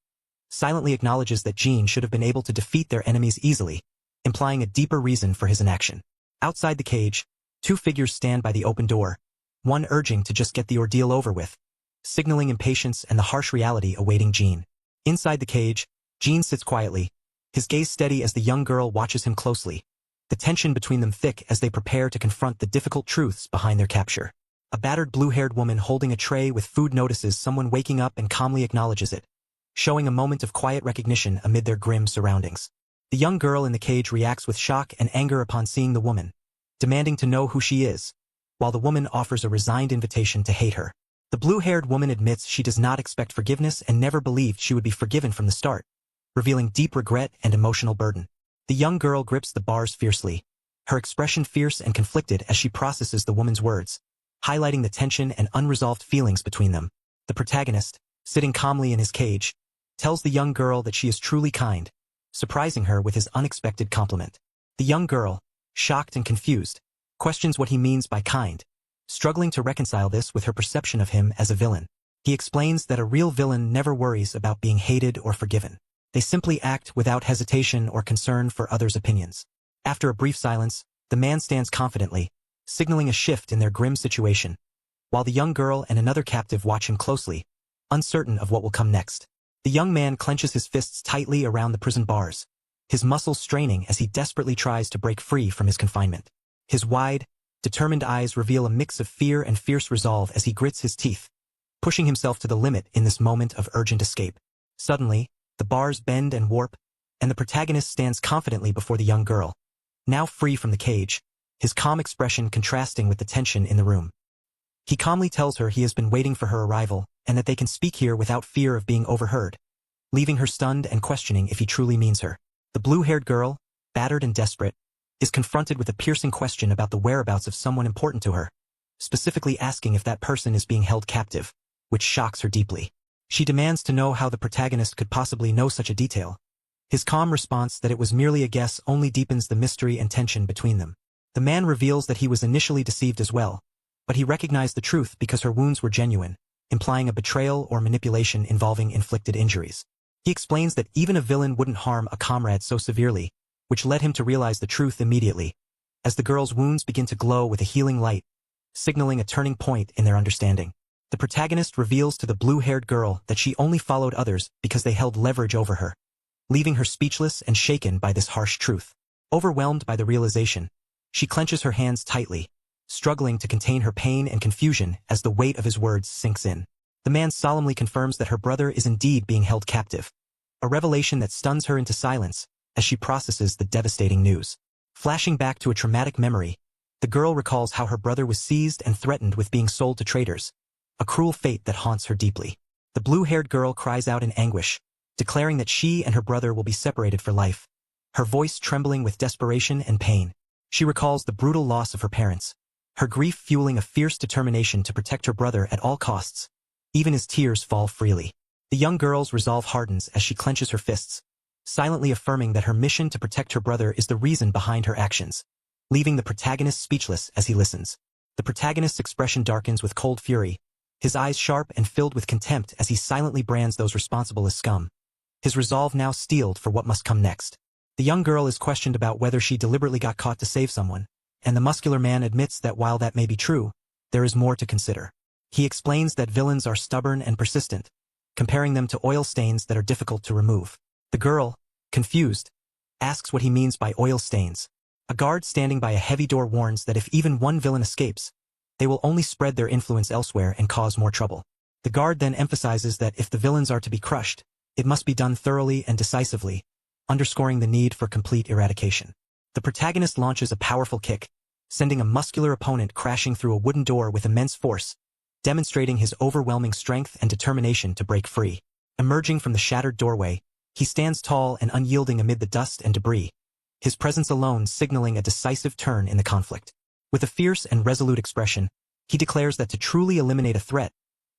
silently acknowledges that Jean should have been able to defeat their enemies easily, implying a deeper reason for his inaction. Outside the cage, two figures stand by the open door, one urging to just get the ordeal over with, signaling impatience and the harsh reality awaiting Jean. Inside the cage, Jean sits quietly, his gaze steady as the young girl watches him closely, the tension between them thick as they prepare to confront the difficult truths behind their capture. A battered blue-haired woman holding a tray with food notices someone waking up and calmly acknowledges it, showing a moment of quiet recognition amid their grim surroundings. The young girl in the cage reacts with shock and anger upon seeing the woman, demanding to know who she is, while the woman offers a resigned invitation to hate her. The blue-haired woman admits she does not expect forgiveness and never believed she would be forgiven from the start, revealing deep regret and emotional burden. The young girl grips the bars fiercely, her expression fierce and conflicted as she processes the woman's words, highlighting the tension and unresolved feelings between them. The protagonist, sitting calmly in his cage, tells the young girl that she is truly kind, surprising her with his unexpected compliment. The young girl, shocked and confused, questions what he means by kind, struggling to reconcile this with her perception of him as a villain. He explains that a real villain never worries about being hated or forgiven. They simply act without hesitation or concern for others' opinions. After a brief silence, the man stands confidently, signaling a shift in their grim situation, while the young girl and another captive watch him closely, uncertain of what will come next. The young man clenches his fists tightly around the prison bars, his muscles straining as he desperately tries to break free from his confinement. His wide, determined eyes reveal a mix of fear and fierce resolve as he grits his teeth, pushing himself to the limit in this moment of urgent escape. Suddenly, the bars bend and warp, and the protagonist stands confidently before the young girl, now free from the cage, his calm expression contrasting with the tension in the room. He calmly tells her he has been waiting for her arrival and that they can speak here without fear of being overheard, leaving her stunned and questioning if he truly means her. The blue-haired girl, battered and desperate, is confronted with a piercing question about the whereabouts of someone important to her, specifically asking if that person is being held captive, which shocks her deeply. She demands to know how the protagonist could possibly know such a detail. His calm response that it was merely a guess only deepens the mystery and tension between them. The man reveals that he was initially deceived as well, but he recognized the truth because her wounds were genuine, implying a betrayal or manipulation involving inflicted injuries. He explains that even a villain wouldn't harm a comrade so severely, which led him to realize the truth immediately, as the girl's wounds begin to glow with a healing light, signaling a turning point in their understanding. The protagonist reveals to the blue-haired girl that she only followed others because they held leverage over her, leaving her speechless and shaken by this harsh truth. Overwhelmed by the realization, she clenches her hands tightly, struggling to contain her pain and confusion as the weight of his words sinks in. The man solemnly confirms that her brother is indeed being held captive, a revelation that stuns her into silence as she processes the devastating news. Flashing back to a traumatic memory, the girl recalls how her brother was seized and threatened with being sold to traders, a cruel fate that haunts her deeply. The blue-haired girl cries out in anguish, declaring that she and her brother will be separated for life, her voice trembling with desperation and pain. She recalls the brutal loss of her parents, her grief fueling a fierce determination to protect her brother at all costs. Even as tears fall freely. The young girl's resolve hardens as she clenches her fists, silently affirming that her mission to protect her brother is the reason behind her actions, leaving the protagonist speechless as he listens. The protagonist's expression darkens with cold fury, his eyes sharp and filled with contempt as he silently brands those responsible as scum, his resolve now steeled for what must come next. The young girl is questioned about whether she deliberately got caught to save someone, and the muscular man admits that while that may be true, there is more to consider. He explains that villains are stubborn and persistent, comparing them to oil stains that are difficult to remove. The girl, confused, asks what he means by oil stains. A guard standing by a heavy door warns that if even one villain escapes, they will only spread their influence elsewhere and cause more trouble. The guard then emphasizes that if the villains are to be crushed, it must be done thoroughly and decisively, underscoring the need for complete eradication. The protagonist launches a powerful kick, sending a muscular opponent crashing through a wooden door with immense force, demonstrating his overwhelming strength and determination to break free. Emerging from the shattered doorway, he stands tall and unyielding amid the dust and debris, his presence alone signaling a decisive turn in the conflict. With a fierce and resolute expression, he declares that to truly eliminate a threat,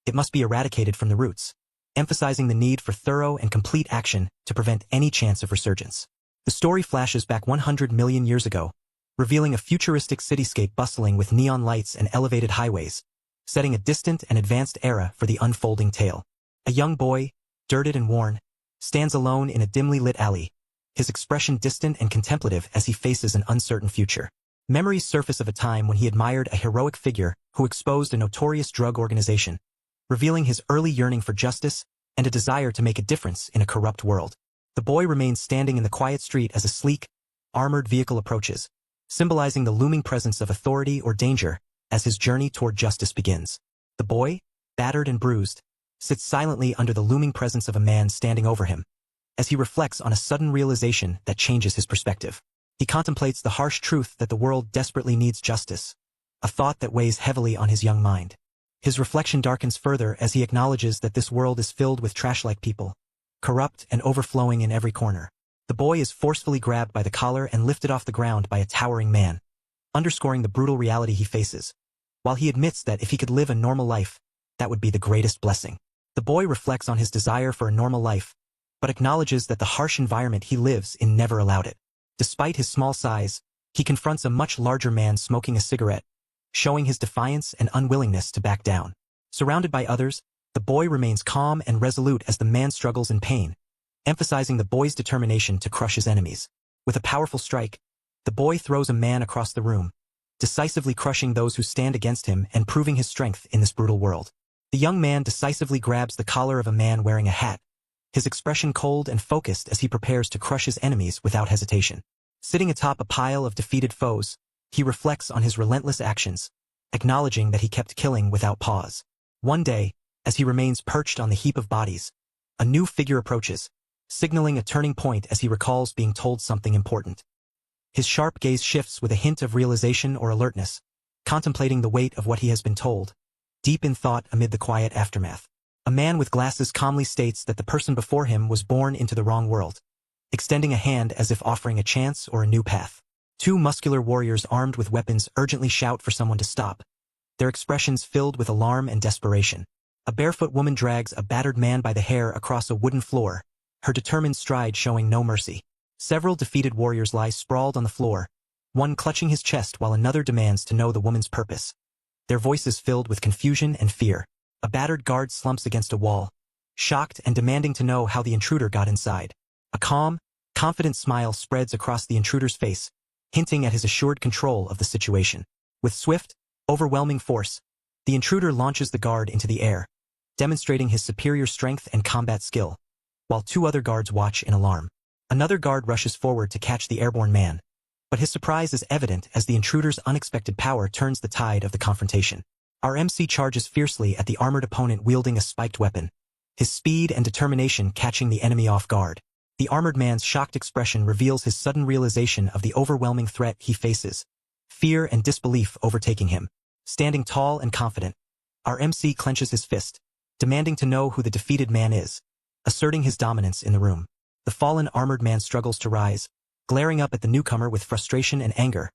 it must be eradicated from the roots, emphasizing the need for thorough and complete action to prevent any chance of resurgence. The story flashes back 100 million years ago, revealing a futuristic cityscape bustling with neon lights and elevated highways, setting a distant and advanced era for the unfolding tale. A young boy, dirted and worn, stands alone in a dimly lit alley, his expression distant and contemplative as he faces an uncertain future. Memories surface of a time when he admired a heroic figure who exposed a notorious drug organization, revealing his early yearning for justice and a desire to make a difference in a corrupt world. The boy remains standing in the quiet street as a sleek, armored vehicle approaches, symbolizing the looming presence of authority or danger as his journey toward justice begins. The boy, battered and bruised, sits silently under the looming presence of a man standing over him, as he reflects on a sudden realization that changes his perspective. He contemplates the harsh truth that the world desperately needs justice, a thought that weighs heavily on his young mind. His reflection darkens further as he acknowledges that this world is filled with trash-like people, corrupt and overflowing in every corner. The boy is forcefully grabbed by the collar and lifted off the ground by a towering man, underscoring the brutal reality he faces, while he admits that if he could live a normal life, that would be the greatest blessing. The boy reflects on his desire for a normal life, but acknowledges that the harsh environment he lives in never allowed it. Despite his small size, he confronts a much larger man smoking a cigarette, showing his defiance and unwillingness to back down. Surrounded by others, the boy remains calm and resolute as the man struggles in pain, emphasizing the boy's determination to crush his enemies. With a powerful strike, the boy throws a man across the room, decisively crushing those who stand against him and proving his strength in this brutal world. The young man decisively grabs the collar of a man wearing a hat, his expression cold and focused as he prepares to crush his enemies without hesitation. Sitting atop a pile of defeated foes, he reflects on his relentless actions, acknowledging that he kept killing without pause. One day, as he remains perched on the heap of bodies, a new figure approaches, signaling a turning point as he recalls being told something important. His sharp gaze shifts with a hint of realization or alertness, contemplating the weight of what he has been told, deep in thought amid the quiet aftermath. A man with glasses calmly states that the person before him was born into the wrong world, extending a hand as if offering a chance or a new path. Two muscular warriors armed with weapons urgently shout for someone to stop, their expressions filled with alarm and desperation. A barefoot woman drags a battered man by the hair across a wooden floor, her determined stride showing no mercy. Several defeated warriors lie sprawled on the floor, one clutching his chest while another demands to know the woman's purpose, their voices filled with confusion and fear. A battered guard slumps against a wall, shocked and demanding to know how the intruder got inside. A calm, confident smile spreads across the intruder's face, hinting at his assured control of the situation. With swift, overwhelming force, the intruder launches the guard into the air, demonstrating his superior strength and combat skill, while two other guards watch in alarm. Another guard rushes forward to catch the airborne man, but his surprise is evident as the intruder's unexpected power turns the tide of the confrontation. Our MC charges fiercely at the armored opponent wielding a spiked weapon, his speed and determination catching the enemy off guard. The armored man's shocked expression reveals his sudden realization of the overwhelming threat he faces, fear and disbelief overtaking him. Standing tall and confident, our MC clenches his fist, demanding to know who the defeated man is, asserting his dominance in the room. The fallen armored man struggles to rise, glaring up at the newcomer with frustration and anger,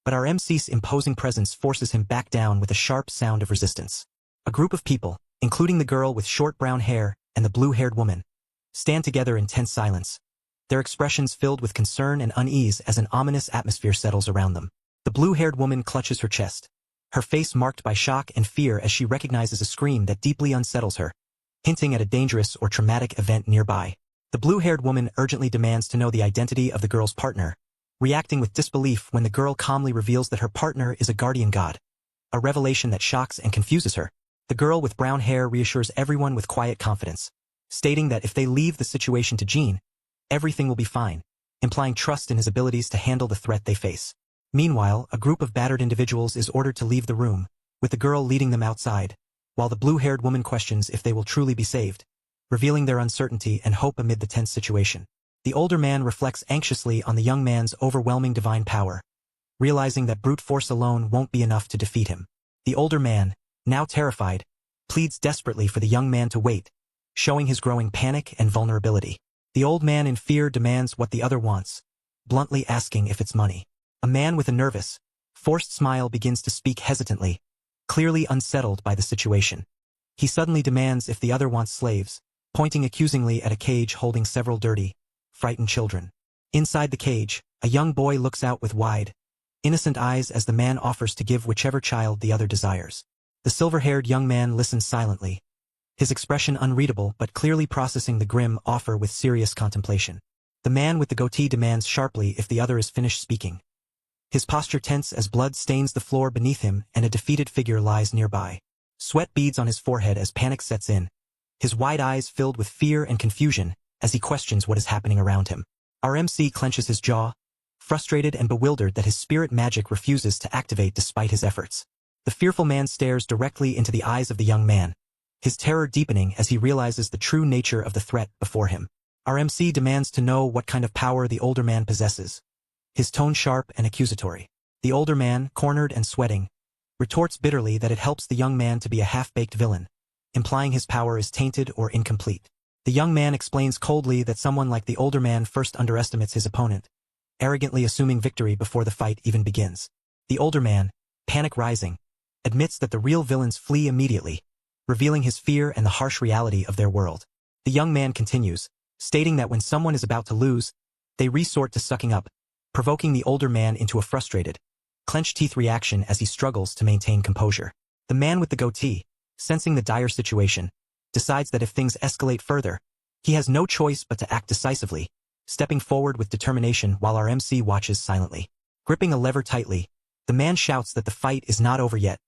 but our MC's imposing presence forces him back down with a sharp sound of resistance. A group of people, including the girl with short brown hair and the blue-haired woman, stand together in tense silence, their expressions filled with concern and unease as an ominous atmosphere settles around them. The blue-haired woman clutches her chest, her face marked by shock and fear as she recognizes a scream that deeply unsettles her, hinting at a dangerous or traumatic event nearby. The blue-haired woman urgently demands to know the identity of the girl's partner, reacting with disbelief when the girl calmly reveals that her partner is a guardian god, a revelation that shocks and confuses her. The girl with brown hair reassures everyone with quiet confidence, stating that if they leave the situation to Jean, everything will be fine, implying trust in his abilities to handle the threat they face. Meanwhile, a group of battered individuals is ordered to leave the room, with the girl leading them outside, while the blue-haired woman questions if they will truly be saved, revealing their uncertainty and hope amid the tense situation. The older man reflects anxiously on the young man's overwhelming divine power, realizing that brute force alone won't be enough to defeat him. The older man, now terrified, pleads desperately for the young man to wait, showing his growing panic and vulnerability. The old man in fear demands what the other wants, bluntly asking if it's money. A man with a nervous, forced smile begins to speak hesitantly, clearly unsettled by the situation. He suddenly demands if the other wants slaves, pointing accusingly at a cage holding several dirty, frightened children. Inside the cage, a young boy looks out with wide, innocent eyes as the man offers to give whichever child the other desires. The silver-haired young man listens silently, his expression unreadable but clearly processing the grim offer with serious contemplation. The man with the goatee demands sharply if the other is finished speaking. His posture tense as blood stains the floor beneath him and a defeated figure lies nearby. Sweat beads on his forehead as panic sets in, his wide eyes filled with fear and confusion as he questions what is happening around him. Our MC clenches his jaw, frustrated and bewildered that his spirit magic refuses to activate despite his efforts. The fearful man stares directly into the eyes of the young man, his terror deepening as he realizes the true nature of the threat before him. Our MC demands to know what kind of power the older man possesses, his tone sharp and accusatory. The older man, cornered and sweating, retorts bitterly that it helps the young man to be a half-baked villain, implying his power is tainted or incomplete. The young man explains coldly that someone like the older man first underestimates his opponent, arrogantly assuming victory before the fight even begins. The older man, panic rising, admits that the real villains flee immediately, revealing his fear and the harsh reality of their world. The young man continues, stating that when someone is about to lose, they resort to sucking up, provoking the older man into a frustrated, clenched-teeth reaction as he struggles to maintain composure. The man with the goatee, sensing the dire situation, decides that if things escalate further, he has no choice but to act decisively, stepping forward with determination while our MC watches silently. Gripping a lever tightly, the man shouts that the fight is not over yet,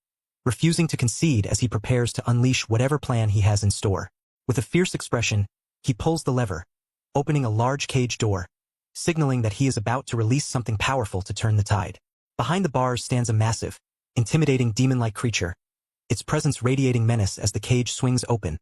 refusing to concede as he prepares to unleash whatever plan he has in store. With a fierce expression, he pulls the lever, opening a large cage door, signaling that he is about to release something powerful to turn the tide. Behind the bars stands a massive, intimidating demon-like creature, its presence radiating menace as the cage swings open,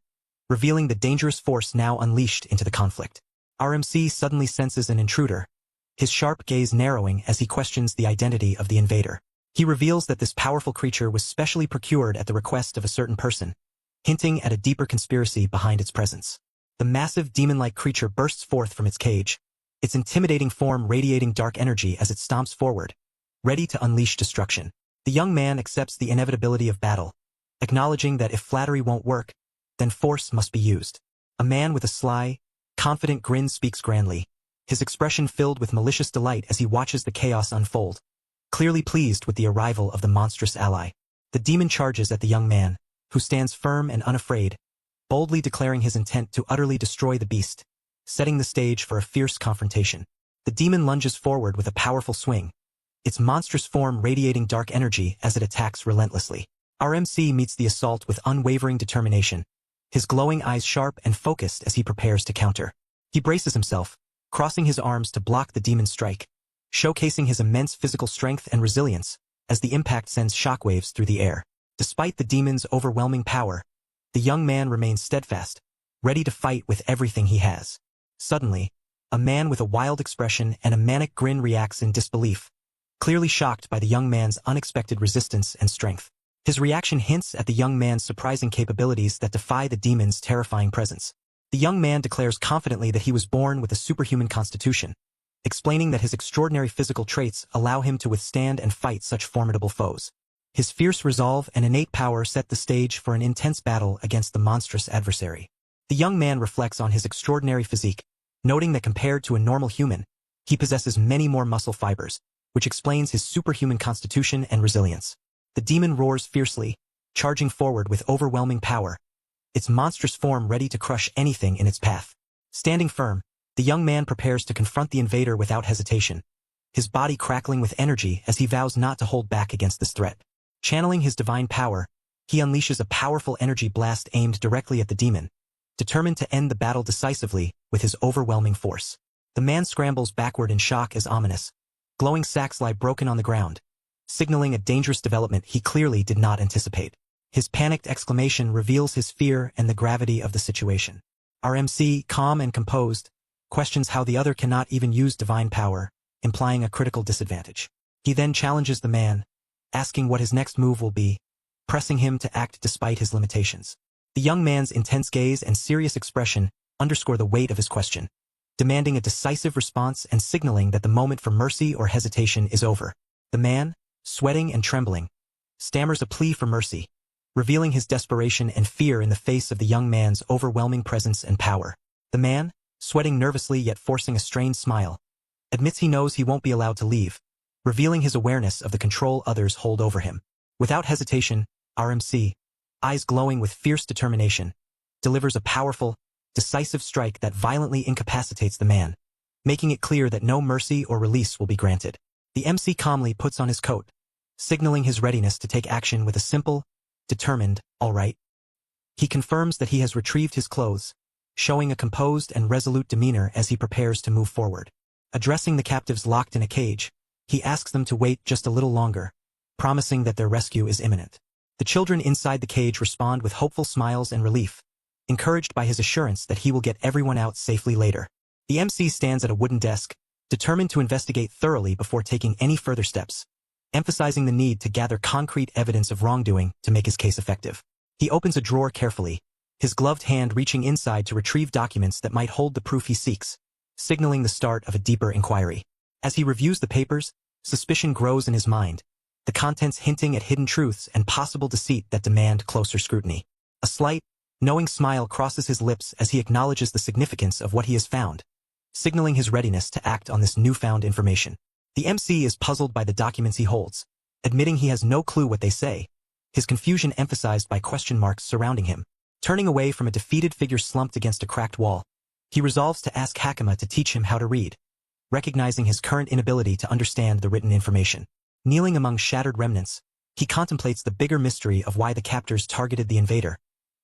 revealing the dangerous force now unleashed into the conflict. Our MC suddenly senses an intruder, his sharp gaze narrowing as he questions the identity of the invader. He reveals that this powerful creature was specially procured at the request of a certain person, hinting at a deeper conspiracy behind its presence. The massive demon-like creature bursts forth from its cage, its intimidating form radiating dark energy as it stomps forward, ready to unleash destruction. The young man accepts the inevitability of battle, acknowledging that if flattery won't work, then force must be used. A man with a sly, confident grin speaks grandly, his expression filled with malicious delight as he watches the chaos unfold, clearly pleased with the arrival of the monstrous ally. The demon charges at the young man, who stands firm and unafraid, boldly declaring his intent to utterly destroy the beast, setting the stage for a fierce confrontation. The demon lunges forward with a powerful swing, its monstrous form radiating dark energy as it attacks relentlessly. Our MC meets the assault with unwavering determination, his glowing eyes sharp and focused as he prepares to counter. He braces himself, crossing his arms to block the demon's strike, showcasing his immense physical strength and resilience as the impact sends shockwaves through the air. Despite the demon's overwhelming power, the young man remains steadfast, ready to fight with everything he has. Suddenly, a man with a wild expression and a manic grin reacts in disbelief, clearly shocked by the young man's unexpected resistance and strength. His reaction hints at the young man's surprising capabilities that defy the demon's terrifying presence. The young man declares confidently that he was born with a superhuman constitution, explaining that his extraordinary physical traits allow him to withstand and fight such formidable foes. His fierce resolve and innate power set the stage for an intense battle against the monstrous adversary. The young man reflects on his extraordinary physique, noting that compared to a normal human, he possesses many more muscle fibers, which explains his superhuman constitution and resilience. The demon roars fiercely, charging forward with overwhelming power, its monstrous form ready to crush anything in its path. Standing firm, the young man prepares to confront the invader without hesitation, his body crackling with energy as he vows not to hold back against this threat. Channeling his divine power, he unleashes a powerful energy blast aimed directly at the demon, determined to end the battle decisively with his overwhelming force. The man scrambles backward in shock as ominous, glowing sacks lie broken on the ground, signaling a dangerous development he clearly did not anticipate. His panicked exclamation reveals his fear and the gravity of the situation. Our MC, calm and composed, questions how the other cannot even use divine power, implying a critical disadvantage. He then challenges the man, asking what his next move will be, pressing him to act despite his limitations. The young man's intense gaze and serious expression underscore the weight of his question, demanding a decisive response and signaling that the moment for mercy or hesitation is over. The man, sweating and trembling, stammers a plea for mercy, revealing his desperation and fear in the face of the young man's overwhelming presence and power. The man, sweating nervously yet forcing a strained smile, admits he knows he won't be allowed to leave, revealing his awareness of the control others hold over him. Without hesitation, RMC, eyes glowing with fierce determination, delivers a powerful, decisive strike that violently incapacitates the man, making it clear that no mercy or release will be granted. The MC calmly puts on his coat, signaling his readiness to take action with a simple, determined, "all right." He confirms that he has retrieved his clothes, showing a composed and resolute demeanor as he prepares to move forward. Addressing the captives locked in a cage, he asks them to wait just a little longer, promising that their rescue is imminent. The children inside the cage respond with hopeful smiles and relief, encouraged by his assurance that he will get everyone out safely later. The MC stands at a wooden desk, determined to investigate thoroughly before taking any further steps, emphasizing the need to gather concrete evidence of wrongdoing to make his case effective. He opens a drawer carefully, his gloved hand reaching inside to retrieve documents that might hold the proof he seeks, signaling the start of a deeper inquiry. As he reviews the papers, suspicion grows in his mind, the contents hinting at hidden truths and possible deceit that demand closer scrutiny. A slight, knowing smile crosses his lips as he acknowledges the significance of what he has found, signaling his readiness to act on this newfound information. The MC is puzzled by the documents he holds, admitting he has no clue what they say, his confusion emphasized by question marks surrounding him. Turning away from a defeated figure slumped against a cracked wall, he resolves to ask Hakama to teach him how to read, recognizing his current inability to understand the written information. Kneeling among shattered remnants, he contemplates the bigger mystery of why the captors targeted the invader,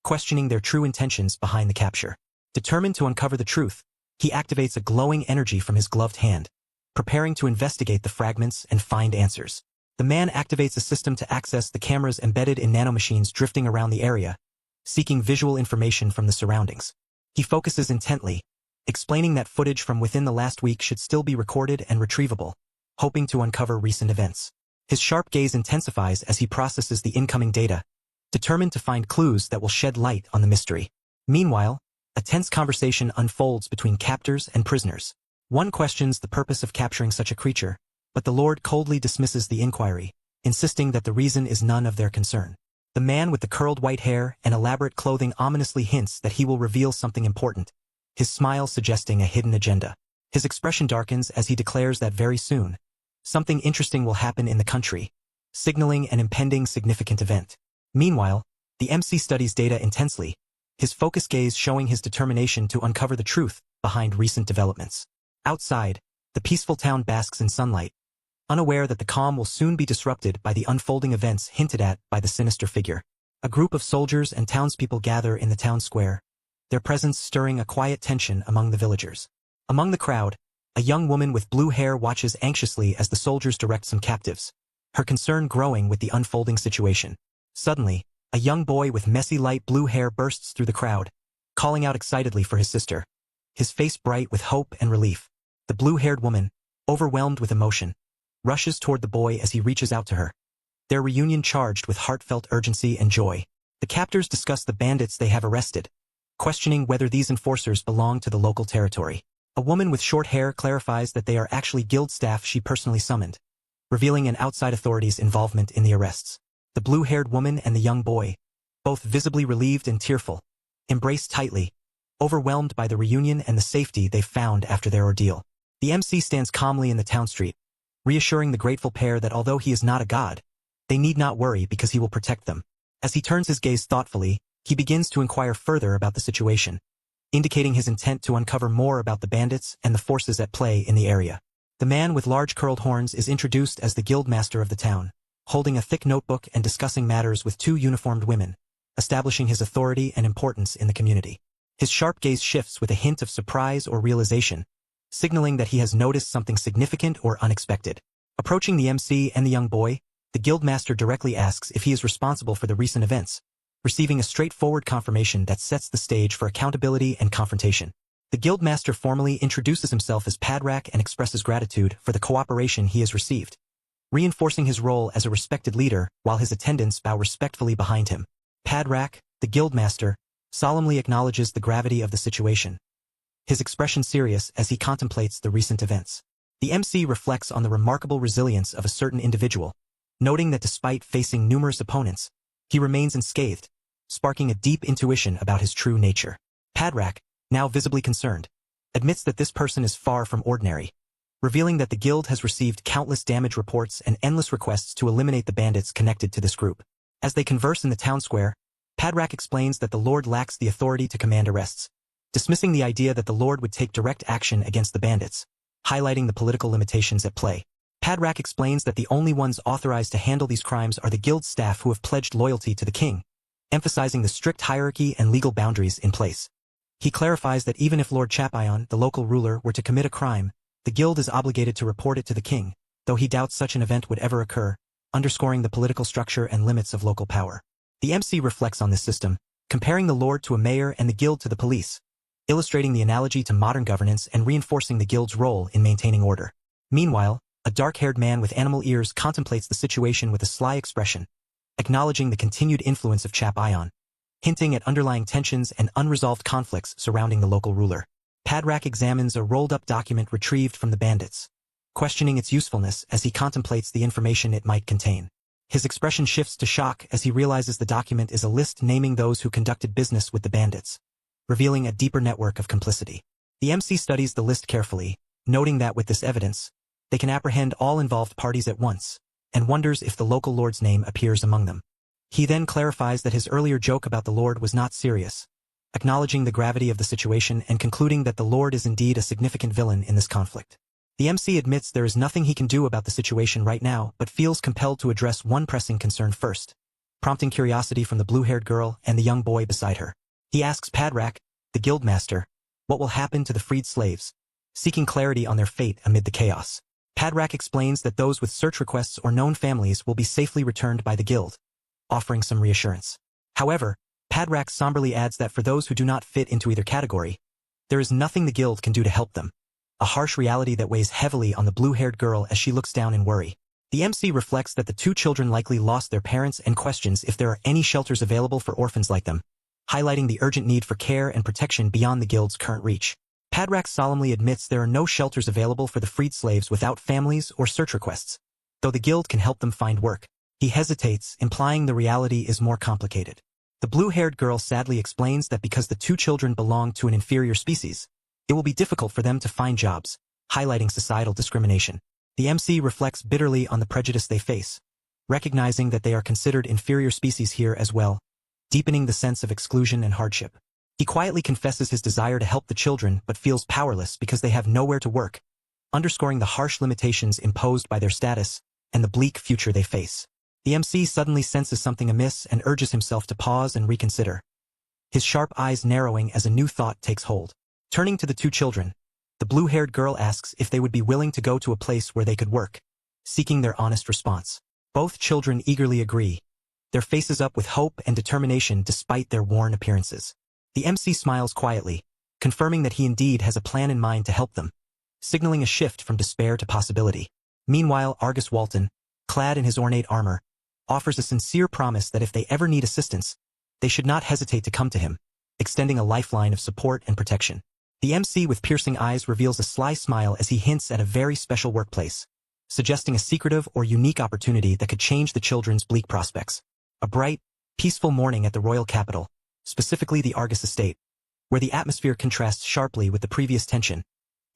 questioning their true intentions behind the capture. Determined to uncover the truth, he activates a glowing energy from his gloved hand, preparing to investigate the fragments and find answers. The man activates a system to access the cameras embedded in nanomachines drifting around the area, seeking visual information from the surroundings. He focuses intently, explaining that footage from within the last week should still be recorded and retrievable, hoping to uncover recent events. His sharp gaze intensifies as he processes the incoming data, determined to find clues that will shed light on the mystery. Meanwhile, a tense conversation unfolds between captors and prisoners. One questions the purpose of capturing such a creature, but the Lord coldly dismisses the inquiry, insisting that the reason is none of their concern. The man with the curled white hair and elaborate clothing ominously hints that he will reveal something important, his smile suggesting a hidden agenda. His expression darkens as he declares that very soon, something interesting will happen in the country, signaling an impending significant event. Meanwhile, the MC studies data intensely, his focused gaze showing his determination to uncover the truth behind recent developments. Outside, the peaceful town basks in sunlight, unaware that the calm will soon be disrupted by the unfolding events hinted at by the sinister figure. A group of soldiers and townspeople gather in the town square, their presence stirring a quiet tension among the villagers. Among the crowd, a young woman with blue hair watches anxiously as the soldiers direct some captives, her concern growing with the unfolding situation. Suddenly, a young boy with messy light blue hair bursts through the crowd, calling out excitedly for his sister, his face bright with hope and relief. The blue-haired woman, overwhelmed with emotion, rushes toward the boy as he reaches out to her, their reunion charged with heartfelt urgency and joy. The captors discuss the bandits they have arrested, questioning whether these enforcers belong to the local territory. A woman with short hair clarifies that they are actually guild staff she personally summoned, revealing an outside authority's involvement in the arrests. The blue-haired woman and the young boy, both visibly relieved and tearful, embrace tightly, overwhelmed by the reunion and the safety they found after their ordeal. The MC stands calmly in the town street, reassuring the grateful pair that although he is not a god, they need not worry because he will protect them. As he turns his gaze thoughtfully, he begins to inquire further about the situation, indicating his intent to uncover more about the bandits and the forces at play in the area. The man with large curled horns is introduced as the guild master of the town, holding a thick notebook and discussing matters with two uniformed women, establishing his authority and importance in the community. His sharp gaze shifts with a hint of surprise or realization, signaling that he has noticed something significant or unexpected. Approaching the MC and the young boy, the guildmaster directly asks if he is responsible for the recent events, receiving a straightforward confirmation that sets the stage for accountability and confrontation. The guildmaster formally introduces himself as Padrak and expresses gratitude for the cooperation he has received, reinforcing his role as a respected leader while his attendants bow respectfully behind him. Padrak, the guildmaster, solemnly acknowledges the gravity of the situation, his expression serious as he contemplates the recent events. The MC reflects on the remarkable resilience of a certain individual, noting that despite facing numerous opponents, he remains unscathed, sparking a deep intuition about his true nature. Padrak, now visibly concerned, admits that this person is far from ordinary, revealing that the guild has received countless damage reports and endless requests to eliminate the bandits connected to this group. As they converse in the town square, Padrak explains that the Lord lacks the authority to command arrests, dismissing the idea that the Lord would take direct action against the bandits, highlighting the political limitations at play. Padrak explains that the only ones authorized to handle these crimes are the guild staff who have pledged loyalty to the king, emphasizing the strict hierarchy and legal boundaries in place. He clarifies that even if Lord Chapayon, the local ruler, were to commit a crime, the guild is obligated to report it to the king, though he doubts such an event would ever occur, underscoring the political structure and limits of local power. The MC reflects on this system, comparing the Lord to a mayor and the guild to the police, illustrating the analogy to modern governance and reinforcing the guild's role in maintaining order. Meanwhile, a dark-haired man with animal ears contemplates the situation with a sly expression, acknowledging the continued influence of Chapayon, hinting at underlying tensions and unresolved conflicts surrounding the local ruler. Padrak examines a rolled-up document retrieved from the bandits, questioning its usefulness as he contemplates the information it might contain. His expression shifts to shock as he realizes the document is a list naming those who conducted business with the bandits, revealing a deeper network of complicity. The MC studies the list carefully, noting that with this evidence, they can apprehend all involved parties at once, and wonders if the local lord's name appears among them. He then clarifies that his earlier joke about the Lord was not serious, acknowledging the gravity of the situation and concluding that the Lord is indeed a significant villain in this conflict. The MC admits there is nothing he can do about the situation right now but feels compelled to address one pressing concern first, prompting curiosity from the blue-haired girl and the young boy beside her. He asks Padrak, the guildmaster, what will happen to the freed slaves, seeking clarity on their fate amid the chaos. Padrak explains that those with search requests or known families will be safely returned by the guild, offering some reassurance. However, Padrak somberly adds that for those who do not fit into either category, there is nothing the guild can do to help them, a harsh reality that weighs heavily on the blue-haired girl as she looks down in worry. The MC reflects that the two children likely lost their parents and questions if there are any shelters available for orphans like them, highlighting the urgent need for care and protection beyond the guild's current reach. Padrak solemnly admits there are no shelters available for the freed slaves without families or search requests, though the guild can help them find work. He hesitates, implying the reality is more complicated. The blue-haired girl sadly explains that because the two children belong to an inferior species, it will be difficult for them to find jobs, highlighting societal discrimination. The MC reflects bitterly on the prejudice they face, recognizing that they are considered inferior species here as well, deepening the sense of exclusion and hardship. He quietly confesses his desire to help the children but feels powerless because they have nowhere to work, underscoring the harsh limitations imposed by their status and the bleak future they face. The MC suddenly senses something amiss and urges himself to pause and reconsider, his sharp eyes narrowing as a new thought takes hold. Turning to the two children, the blue-haired girl asks if they would be willing to go to a place where they could work, seeking their honest response. Both children eagerly agree, their faces up with hope and determination despite their worn appearances. The MC smiles quietly, confirming that he indeed has a plan in mind to help them, signaling a shift from despair to possibility. Meanwhile, Argus Walton, clad in his ornate armor, offers a sincere promise that if they ever need assistance, they should not hesitate to come to him, extending a lifeline of support and protection. The MC with piercing eyes reveals a sly smile as he hints at a very special workplace, suggesting a secretive or unique opportunity that could change the children's bleak prospects. A bright, peaceful morning at the royal capital, specifically the Argus estate, where the atmosphere contrasts sharply with the previous tension,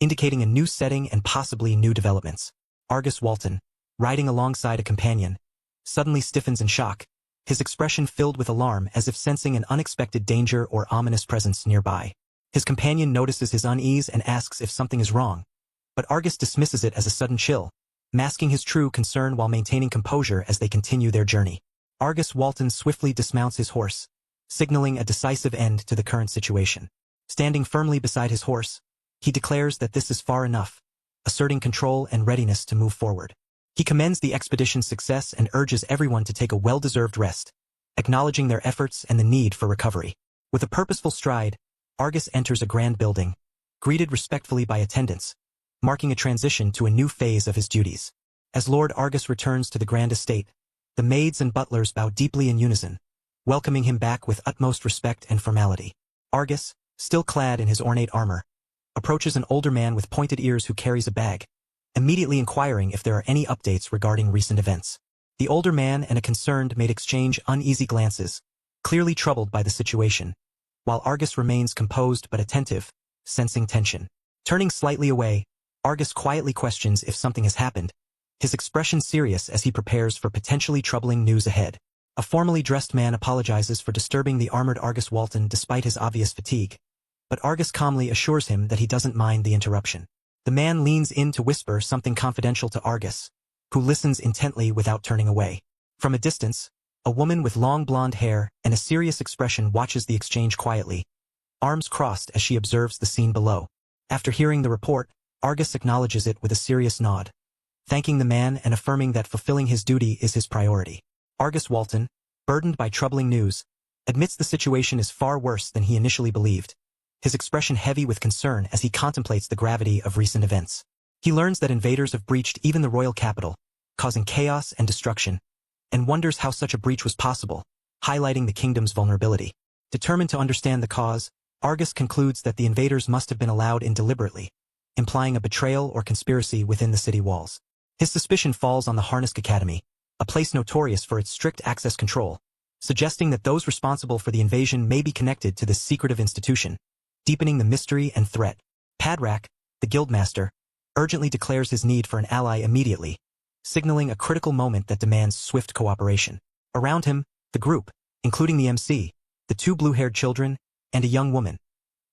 indicating a new setting and possibly new developments. Argus Walton, riding alongside a companion, suddenly stiffens in shock, his expression filled with alarm as if sensing an unexpected danger or ominous presence nearby. His companion notices his unease and asks if something is wrong, but Argus dismisses it as a sudden chill, masking his true concern while maintaining composure as they continue their journey. Argus Walton swiftly dismounts his horse, signaling a decisive end to the current situation. Standing firmly beside his horse, he declares that this is far enough, asserting control and readiness to move forward. He commends the expedition's success and urges everyone to take a well-deserved rest, acknowledging their efforts and the need for recovery. With a purposeful stride, Argus enters a grand building, greeted respectfully by attendants, marking a transition to a new phase of his duties. As Lord Argus returns to the grand estate, the maids and butlers bow deeply in unison, welcoming him back with utmost respect and formality. Argus, still clad in his ornate armor, approaches an older man with pointed ears who carries a bag, immediately inquiring if there are any updates regarding recent events. The older man and a concerned maid exchange uneasy glances, clearly troubled by the situation, while Argus remains composed but attentive, sensing tension. Turning slightly away, Argus quietly questions if something has happened, his expression serious as he prepares for potentially troubling news ahead. A formally dressed man apologizes for disturbing the armored Argus Walton despite his obvious fatigue, but Argus calmly assures him that he doesn't mind the interruption. The man leans in to whisper something confidential to Argus, who listens intently without turning away. From a distance, a woman with long blonde hair and a serious expression watches the exchange quietly, arms crossed as she observes the scene below. After hearing the report, Argus acknowledges it with a serious nod, thanking the man and affirming that fulfilling his duty is his priority. Argus Walton, burdened by troubling news, admits the situation is far worse than he initially believed, his expression heavy with concern as he contemplates the gravity of recent events. He learns that invaders have breached even the royal capital, causing chaos and destruction, and wonders how such a breach was possible, highlighting the kingdom's vulnerability. Determined to understand the cause, Argus concludes that the invaders must have been allowed in deliberately, implying a betrayal or conspiracy within the city walls. His suspicion falls on the Harnisk Academy, a place notorious for its strict access control, suggesting that those responsible for the invasion may be connected to this secretive institution, deepening the mystery and threat. Padrak, the guildmaster, urgently declares his need for an ally immediately, signaling a critical moment that demands swift cooperation. Around him, the group, including the MC, the two blue-haired children, and a young woman,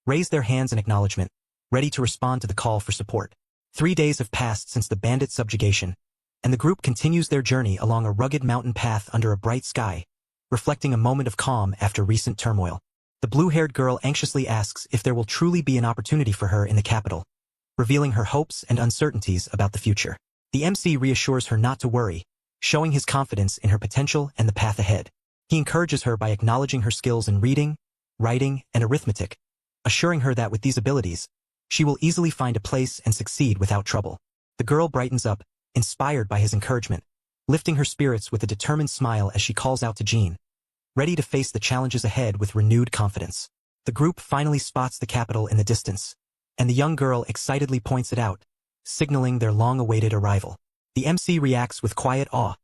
raise their hands in acknowledgement, ready to respond to the call for support. 3 days have passed since the bandit subjugation, and the group continues their journey along a rugged mountain path under a bright sky, reflecting a moment of calm after recent turmoil. The blue-haired girl anxiously asks if there will truly be an opportunity for her in the capital, revealing her hopes and uncertainties about the future. The MC reassures her not to worry, showing his confidence in her potential and the path ahead. He encourages her by acknowledging her skills in reading, writing, and arithmetic, assuring her that with these abilities, she will easily find a place and succeed without trouble. The girl brightens up, inspired by his encouragement, lifting her spirits with a determined smile as she calls out to Jean, ready to face the challenges ahead with renewed confidence. The group finally spots the capital in the distance, and the young girl excitedly points it out, signaling their long-awaited arrival. The MC reacts with quiet awe,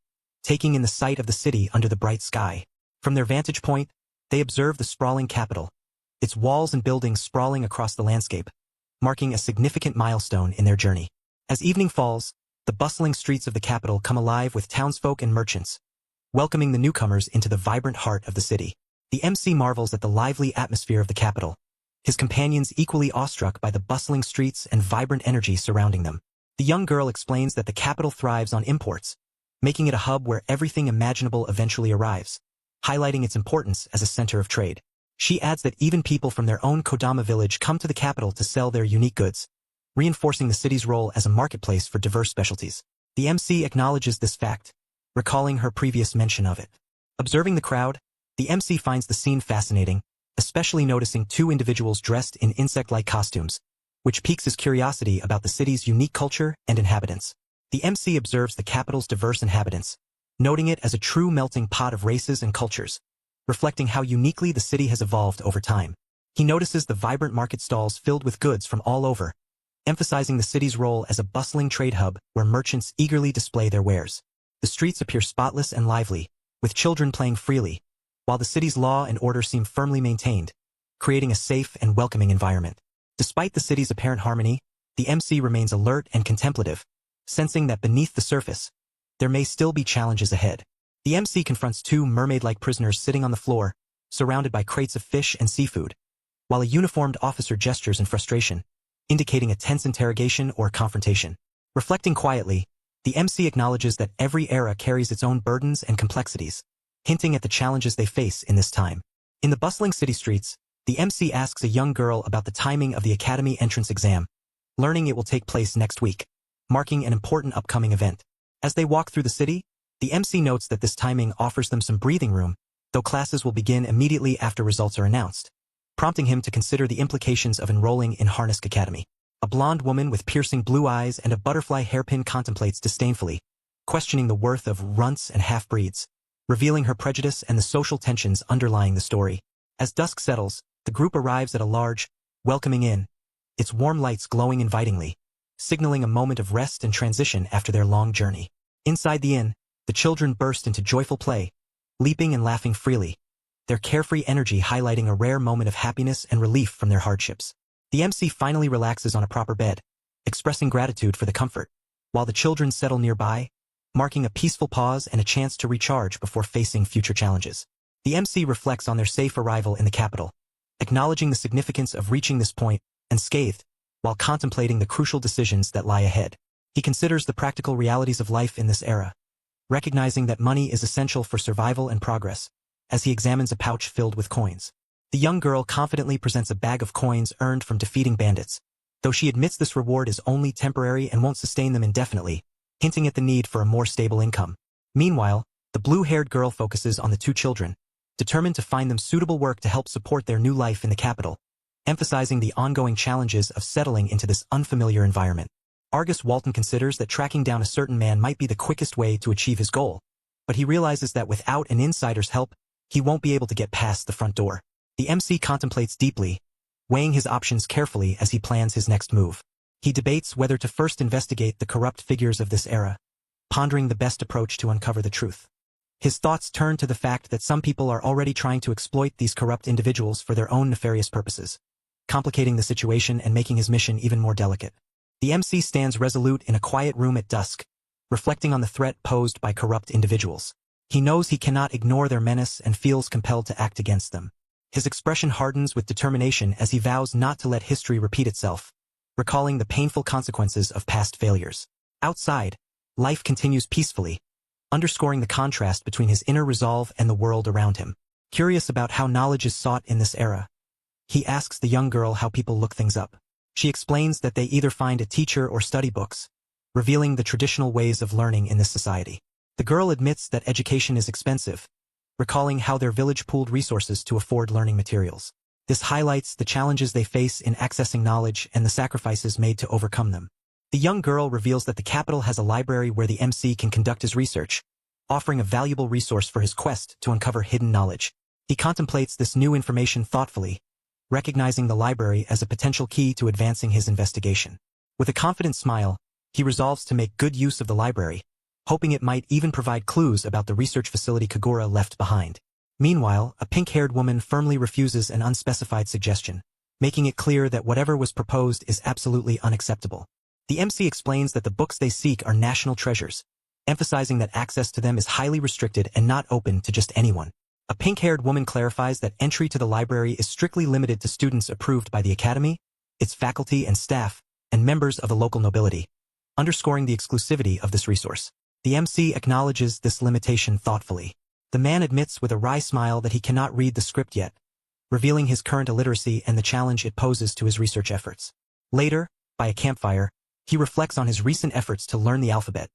taking in the sight of the city under the bright sky. From their vantage point, they observe the sprawling capital, its walls and buildings sprawling across the landscape, marking a significant milestone in their journey. As evening falls, the bustling streets of the capital come alive with townsfolk and merchants, welcoming the newcomers into the vibrant heart of the city. The MC marvels at the lively atmosphere of the capital, his companions equally awestruck by the bustling streets and vibrant energy surrounding them. The young girl explains that the capital thrives on imports, making it a hub where everything imaginable eventually arrives, highlighting its importance as a center of trade. She adds that even people from their own Kodama village come to the capital to sell their unique goods, reinforcing the city's role as a marketplace for diverse specialties. The MC acknowledges this fact, recalling her previous mention of it. Observing the crowd, the MC finds the scene fascinating, especially noticing two individuals dressed in insect-like costumes, which piques his curiosity about the city's unique culture and inhabitants. The MC observes the capital's diverse inhabitants, noting it as a true melting pot of races and cultures, reflecting how uniquely the city has evolved over time. He notices the vibrant market stalls filled with goods from all over, emphasizing the city's role as a bustling trade hub where merchants eagerly display their wares. The streets appear spotless and lively, with children playing freely, while the city's law and order seem firmly maintained, creating a safe and welcoming environment. Despite the city's apparent harmony, the MC remains alert and contemplative, sensing that beneath the surface, there may still be challenges ahead. The MC confronts two mermaid-like prisoners sitting on the floor, surrounded by crates of fish and seafood, while a uniformed officer gestures in frustration, indicating a tense interrogation or confrontation. Reflecting quietly, the MC acknowledges that every era carries its own burdens and complexities, hinting at the challenges they face in this time. In the bustling city streets, the MC asks a young girl about the timing of the Academy entrance exam, learning it will take place next week, marking an important upcoming event. As they walk through the city, the MC notes that this timing offers them some breathing room, though classes will begin immediately after results are announced, prompting him to consider the implications of enrolling in Harnisk Academy. A blonde woman with piercing blue eyes and a butterfly hairpin contemplates disdainfully, questioning the worth of runts and half-breeds, revealing her prejudice and the social tensions underlying the story. As dusk settles, the group arrives at a large, welcoming inn, its warm lights glowing invitingly, signaling a moment of rest and transition after their long journey. Inside the inn, the children burst into joyful play, leaping and laughing freely, their carefree energy highlighting a rare moment of happiness and relief from their hardships. The MC finally relaxes on a proper bed, expressing gratitude for the comfort, while the children settle nearby, marking a peaceful pause and a chance to recharge before facing future challenges. The MC reflects on their safe arrival in the capital, acknowledging the significance of reaching this point unscathed, while contemplating the crucial decisions that lie ahead. He considers the practical realities of life in this era, recognizing that money is essential for survival and progress, as he examines a pouch filled with coins. The young girl confidently presents a bag of coins earned from defeating bandits, though she admits this reward is only temporary and won't sustain them indefinitely, hinting at the need for a more stable income. Meanwhile, the blue-haired girl focuses on the two children, determined to find them suitable work to help support their new life in the capital, emphasizing the ongoing challenges of settling into this unfamiliar environment. Argus Walton considers that tracking down a certain man might be the quickest way to achieve his goal, but he realizes that without an insider's help, he won't be able to get past the front door. The MC contemplates deeply, weighing his options carefully as he plans his next move. He debates whether to first investigate the corrupt figures of this era, pondering the best approach to uncover the truth. His thoughts turn to the fact that some people are already trying to exploit these corrupt individuals for their own nefarious purposes, complicating the situation and making his mission even more delicate. The MC stands resolute in a quiet room at dusk, reflecting on the threat posed by corrupt individuals. He knows he cannot ignore their menace and feels compelled to act against them. His expression hardens with determination as he vows not to let history repeat itself, recalling the painful consequences of past failures. Outside, life continues peacefully, underscoring the contrast between his inner resolve and the world around him. Curious about how knowledge is sought in this era, he asks the young girl how people look things up. She explains that they either find a teacher or study books, revealing the traditional ways of learning in this society. The girl admits that education is expensive, recalling how their village pooled resources to afford learning materials. This highlights the challenges they face in accessing knowledge and the sacrifices made to overcome them. The young girl reveals that the capital has a library where the MC can conduct his research, offering a valuable resource for his quest to uncover hidden knowledge. He contemplates this new information thoughtfully, recognizing the library as a potential key to advancing his investigation. With a confident smile, he resolves to make good use of the library, hoping it might even provide clues about the research facility Kagura left behind. Meanwhile, a pink-haired woman firmly refuses an unspecified suggestion, making it clear that whatever was proposed is absolutely unacceptable. The MC explains that the books they seek are national treasures, emphasizing that access to them is highly restricted and not open to just anyone. A pink-haired woman clarifies that entry to the library is strictly limited to students approved by the academy, its faculty and staff, and members of the local nobility, underscoring the exclusivity of this resource. The MC acknowledges this limitation thoughtfully. The man admits with a wry smile that he cannot read the script yet, revealing his current illiteracy and the challenge it poses to his research efforts. Later, by a campfire, he reflects on his recent efforts to learn the alphabet,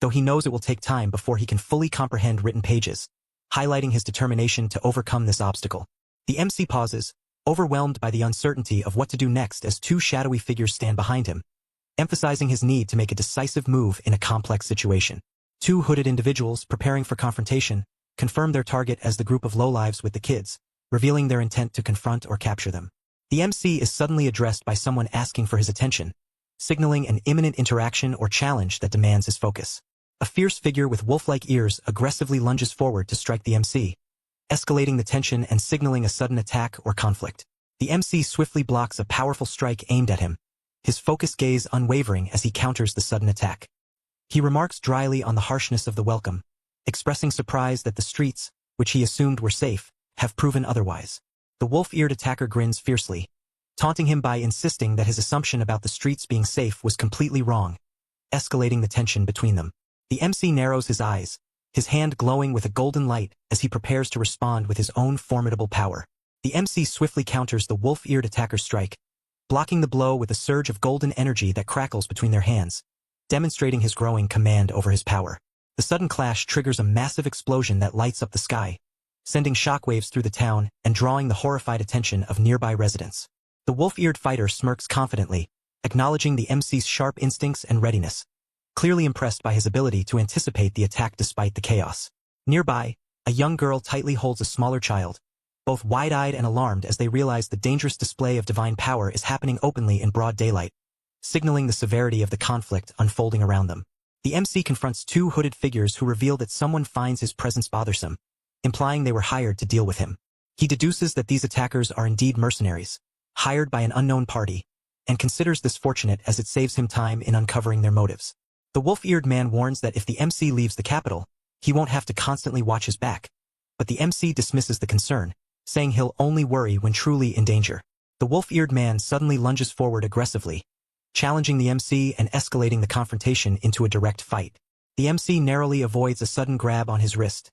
though he knows it will take time before he can fully comprehend written pages, highlighting his determination to overcome this obstacle. The MC pauses, overwhelmed by the uncertainty of what to do next as two shadowy figures stand behind him, emphasizing his need to make a decisive move in a complex situation. Two hooded individuals preparing for confrontation confirm their target as the group of lowlives with the kids, revealing their intent to confront or capture them. The MC is suddenly addressed by someone asking for his attention, signaling an imminent interaction or challenge that demands his focus. A fierce figure with wolf-like ears aggressively lunges forward to strike the MC, escalating the tension and signaling a sudden attack or conflict. The MC swiftly blocks a powerful strike aimed at him, his focused gaze unwavering as he counters the sudden attack. He remarks dryly on the harshness of the welcome, expressing surprise that the streets, which he assumed were safe, have proven otherwise. The wolf-eared attacker grins fiercely, taunting him by insisting that his assumption about the streets being safe was completely wrong, escalating the tension between them. The MC narrows his eyes, his hand glowing with a golden light as he prepares to respond with his own formidable power. The MC swiftly counters the wolf-eared attacker's strike, blocking the blow with a surge of golden energy that crackles between their hands, demonstrating his growing command over his power. The sudden clash triggers a massive explosion that lights up the sky, sending shockwaves through the town and drawing the horrified attention of nearby residents. The wolf-eared fighter smirks confidently, acknowledging the MC's sharp instincts and readiness, clearly impressed by his ability to anticipate the attack despite the chaos. Nearby, a young girl tightly holds a smaller child, both wide-eyed and alarmed as they realize the dangerous display of divine power is happening openly in broad daylight, signaling the severity of the conflict unfolding around them. The MC confronts two hooded figures who reveal that someone finds his presence bothersome, implying they were hired to deal with him. He deduces that these attackers are indeed mercenaries, hired by an unknown party, and considers this fortunate as it saves him time in uncovering their motives. The wolf-eared man warns that if the MC leaves the capital, he won't have to constantly watch his back, but the MC dismisses the concern, saying he'll only worry when truly in danger. The wolf-eared man suddenly lunges forward aggressively, challenging the MC and escalating the confrontation into a direct fight. The MC narrowly avoids a sudden grab on his wrist,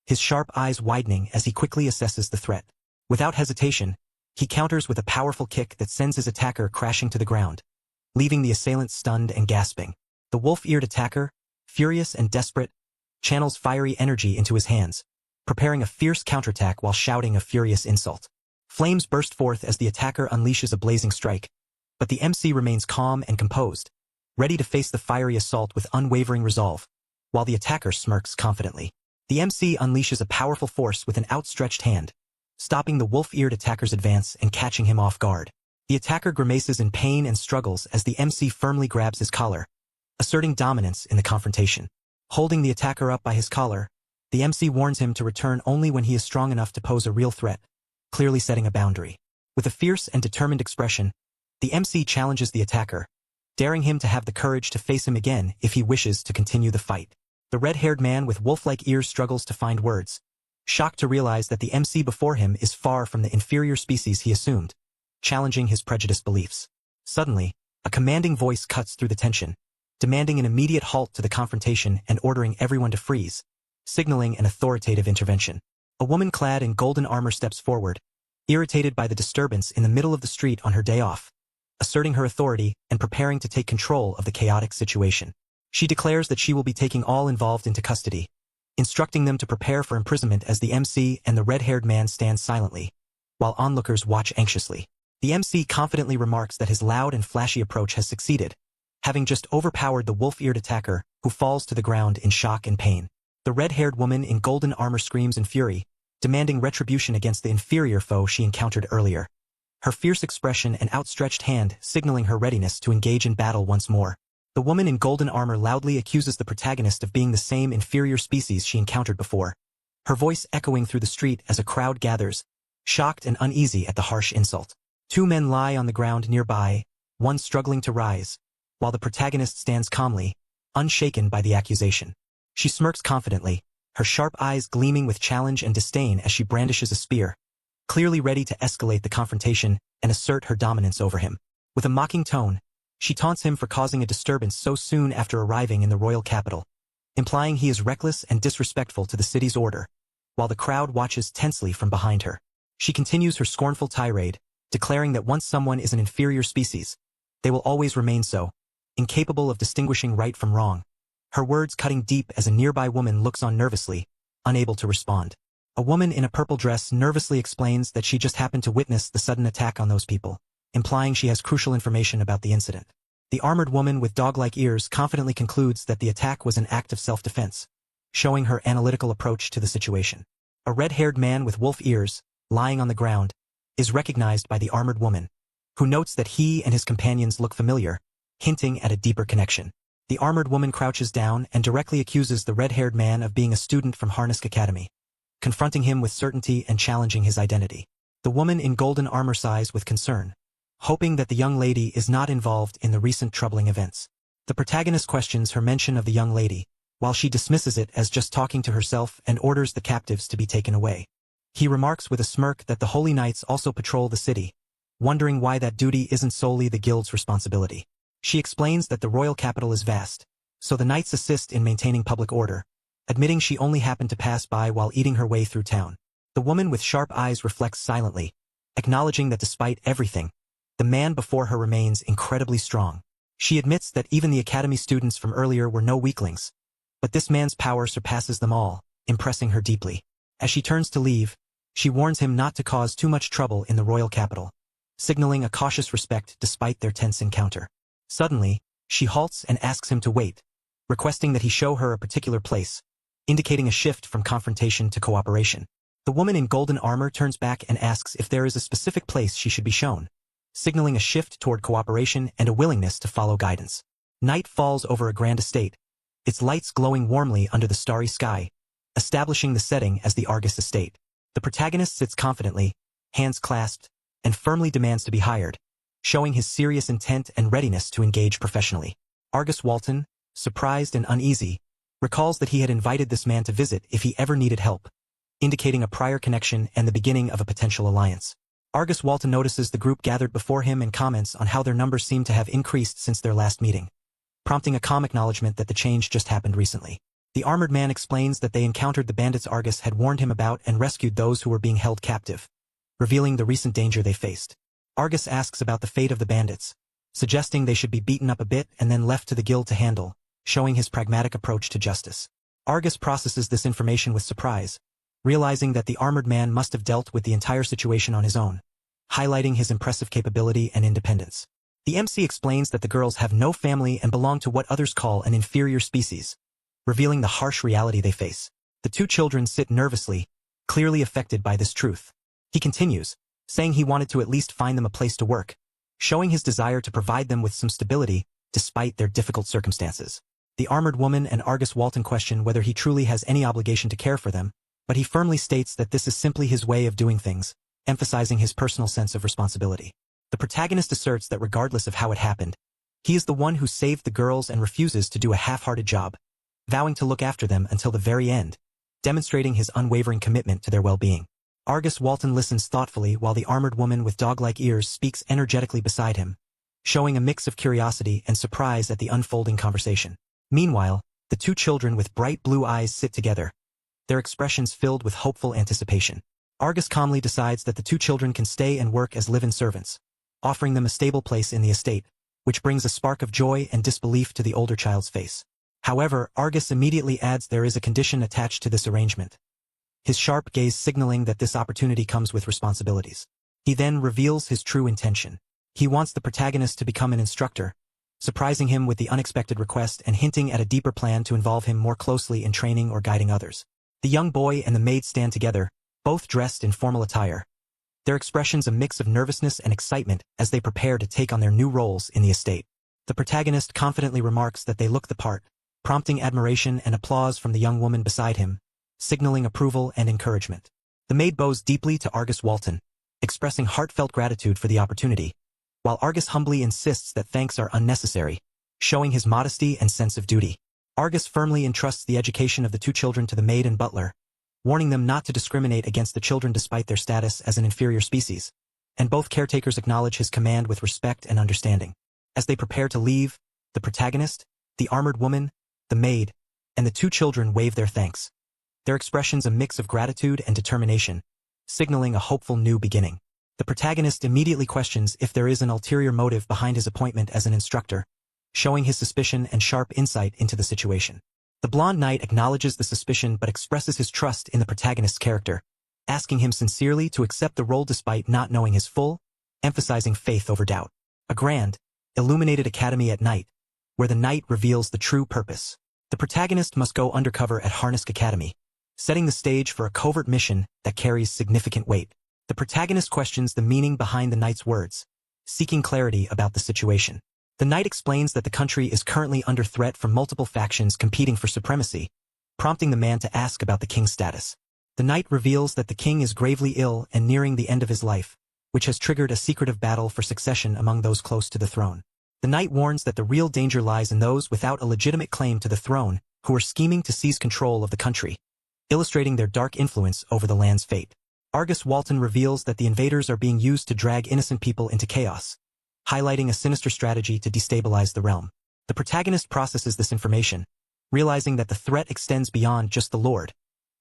his sharp eyes widening as he quickly assesses the threat. Without hesitation, he counters with a powerful kick that sends his attacker crashing to the ground, leaving the assailant stunned and gasping. The wolf-eared attacker, furious and desperate, channels fiery energy into his hands, preparing a fierce counterattack while shouting a furious insult. Flames burst forth as the attacker unleashes a blazing strike, but the MC remains calm and composed, ready to face the fiery assault with unwavering resolve, while the attacker smirks confidently. The MC unleashes a powerful force with an outstretched hand, stopping the wolf-eared attacker's advance and catching him off guard. The attacker grimaces in pain and struggles as the MC firmly grabs his collar, asserting dominance in the confrontation. Holding the attacker up by his collar, the MC warns him to return only when he is strong enough to pose a real threat, clearly setting a boundary. With a fierce and determined expression, the MC challenges the attacker, daring him to have the courage to face him again if he wishes to continue the fight. The red-haired man with wolf-like ears struggles to find words, shocked to realize that the MC before him is far from the inferior species he assumed, challenging his prejudiced beliefs. Suddenly, a commanding voice cuts through the tension, demanding an immediate halt to the confrontation and ordering everyone to freeze, signaling an authoritative intervention. A woman clad in golden armor steps forward, irritated by the disturbance in the middle of the street on her day off, asserting her authority and preparing to take control of the chaotic situation. She declares that she will be taking all involved into custody, instructing them to prepare for imprisonment as the MC and the red-haired man stand silently, while onlookers watch anxiously. The MC confidently remarks that his loud and flashy approach has succeeded, having just overpowered the wolf-eared attacker, who falls to the ground in shock and pain. The red-haired woman in golden armor screams in fury, demanding retribution against the inferior foe she encountered earlier, her fierce expression and outstretched hand signaling her readiness to engage in battle once more. The woman in golden armor loudly accuses the protagonist of being the same inferior species she encountered before, her voice echoing through the street as a crowd gathers, shocked and uneasy at the harsh insult. Two men lie on the ground nearby, one struggling to rise, while the protagonist stands calmly, unshaken by the accusation. She smirks confidently, her sharp eyes gleaming with challenge and disdain as she brandishes a spear, clearly ready to escalate the confrontation and assert her dominance over him. With a mocking tone, she taunts him for causing a disturbance so soon after arriving in the royal capital, implying he is reckless and disrespectful to the city's order, while the crowd watches tensely from behind her. She continues her scornful tirade, declaring that once someone is an inferior species, they will always remain so, incapable of distinguishing right from wrong, her words cutting deep as a nearby woman looks on nervously, unable to respond. A woman in a purple dress nervously explains that she just happened to witness the sudden attack on those people, implying she has crucial information about the incident. The armored woman with dog-like ears confidently concludes that the attack was an act of self-defense, showing her analytical approach to the situation. A red-haired man with wolf ears, lying on the ground, is recognized by the armored woman, who notes that he and his companions look familiar, hinting at a deeper connection. The armored woman crouches down and directly accuses the red-haired man of being a student from Harnisk Academy, confronting him with certainty and challenging his identity. The woman in golden armor sighs with concern, hoping that the young lady is not involved in the recent troubling events. The protagonist questions her mention of the young lady, while she dismisses it as just talking to herself and orders the captives to be taken away. He remarks with a smirk that the Holy Knights also patrol the city, wondering why that duty isn't solely the guild's responsibility. She explains that the royal capital is vast, so the knights assist in maintaining public order, admitting she only happened to pass by while eating her way through town. The woman with sharp eyes reflects silently, acknowledging that despite everything, the man before her remains incredibly strong. She admits that even the academy students from earlier were no weaklings, but this man's power surpasses them all, impressing her deeply. As she turns to leave, she warns him not to cause too much trouble in the royal capital, signaling a cautious respect despite their tense encounter. Suddenly, she halts and asks him to wait, requesting that he show her a particular place, indicating a shift from confrontation to cooperation. The woman in golden armor turns back and asks if there is a specific place she should be shown, signaling a shift toward cooperation and a willingness to follow guidance. Night falls over a grand estate, its lights glowing warmly under the starry sky, establishing the setting as the Argus estate. The protagonist sits confidently, hands clasped, and firmly demands to be hired, showing his serious intent and readiness to engage professionally. Argus Walton, surprised and uneasy, recalls that he had invited this man to visit if he ever needed help, indicating a prior connection and the beginning of a potential alliance. Argus Walton notices the group gathered before him and comments on how their numbers seem to have increased since their last meeting, prompting a calm acknowledgement that the change just happened recently. The armored man explains that they encountered the bandits Argus had warned him about and rescued those who were being held captive, revealing the recent danger they faced. Argus asks about the fate of the bandits, suggesting they should be beaten up a bit and then left to the guild to handle, showing his pragmatic approach to justice. Argus processes this information with surprise, realizing that the armored man must have dealt with the entire situation on his own, highlighting his impressive capability and independence. The MC explains that the girls have no family and belong to what others call an inferior species, revealing the harsh reality they face. The two children sit nervously, clearly affected by this truth. He continues, saying he wanted to at least find them a place to work, showing his desire to provide them with some stability despite their difficult circumstances. The armored woman and Argus Walton question whether he truly has any obligation to care for them, but he firmly states that this is simply his way of doing things, emphasizing his personal sense of responsibility. The protagonist asserts that regardless of how it happened, he is the one who saved the girls and refuses to do a half-hearted job, vowing to look after them until the very end, demonstrating his unwavering commitment to their well-being. Argus Walton listens thoughtfully while the armored woman with dog-like ears speaks energetically beside him, showing a mix of curiosity and surprise at the unfolding conversation. Meanwhile, the two children with bright blue eyes sit together, their expressions filled with hopeful anticipation. Argus calmly decides that the two children can stay and work as live-in servants, offering them a stable place in the estate, which brings a spark of joy and disbelief to the older child's face. However, Argus immediately adds there is a condition attached to this arrangement, his sharp gaze signaling that this opportunity comes with responsibilities. He then reveals his true intention. He wants the protagonist to become an instructor, surprising him with the unexpected request and hinting at a deeper plan to involve him more closely in training or guiding others. The young boy and the maid stand together, both dressed in formal attire, their expressions a mix of nervousness and excitement as they prepare to take on their new roles in the estate. The protagonist confidently remarks that they look the part, prompting admiration and applause from the young woman beside him, signaling approval and encouragement. The maid bows deeply to Argus Walton, expressing heartfelt gratitude for the opportunity, while Argus humbly insists that thanks are unnecessary, showing his modesty and sense of duty. Argus firmly entrusts the education of the two children to the maid and butler, warning them not to discriminate against the children despite their status as an inferior species, and both caretakers acknowledge his command with respect and understanding. As they prepare to leave, the protagonist, the armored woman, the maid, and the two children wave their thanks, their expressions a mix of gratitude and determination, signaling a hopeful new beginning. The protagonist immediately questions if there is an ulterior motive behind his appointment as an instructor, showing his suspicion and sharp insight into the situation. The blonde knight acknowledges the suspicion but expresses his trust in the protagonist's character, asking him sincerely to accept the role despite not knowing his full, emphasizing faith over doubt. A grand, illuminated academy at night, where the knight reveals the true purpose. The protagonist must go undercover at Harnisk Academy, setting the stage for a covert mission that carries significant weight. The protagonist questions the meaning behind the knight's words, seeking clarity about the situation. The knight explains that the country is currently under threat from multiple factions competing for supremacy, prompting the man to ask about the king's status. The knight reveals that the king is gravely ill and nearing the end of his life, which has triggered a secretive battle for succession among those close to the throne. The knight warns that the real danger lies in those without a legitimate claim to the throne, who are scheming to seize control of the country, illustrating their dark influence over the land's fate. Argus Walton reveals that the invaders are being used to drag innocent people into chaos, highlighting a sinister strategy to destabilize the realm. The protagonist processes this information, realizing that the threat extends beyond just the Lord,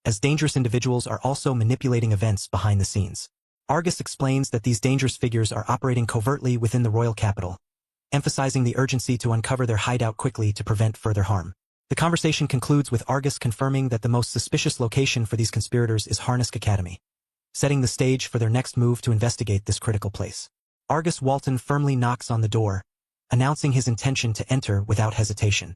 as dangerous individuals are also manipulating events behind the scenes. Argus explains that these dangerous figures are operating covertly within the royal capital, emphasizing the urgency to uncover their hideout quickly to prevent further harm. The conversation concludes with Argus confirming that the most suspicious location for these conspirators is Harnisk Academy, setting the stage for their next move to investigate this critical place. Argus Walton firmly knocks on the door, announcing his intention to enter without hesitation.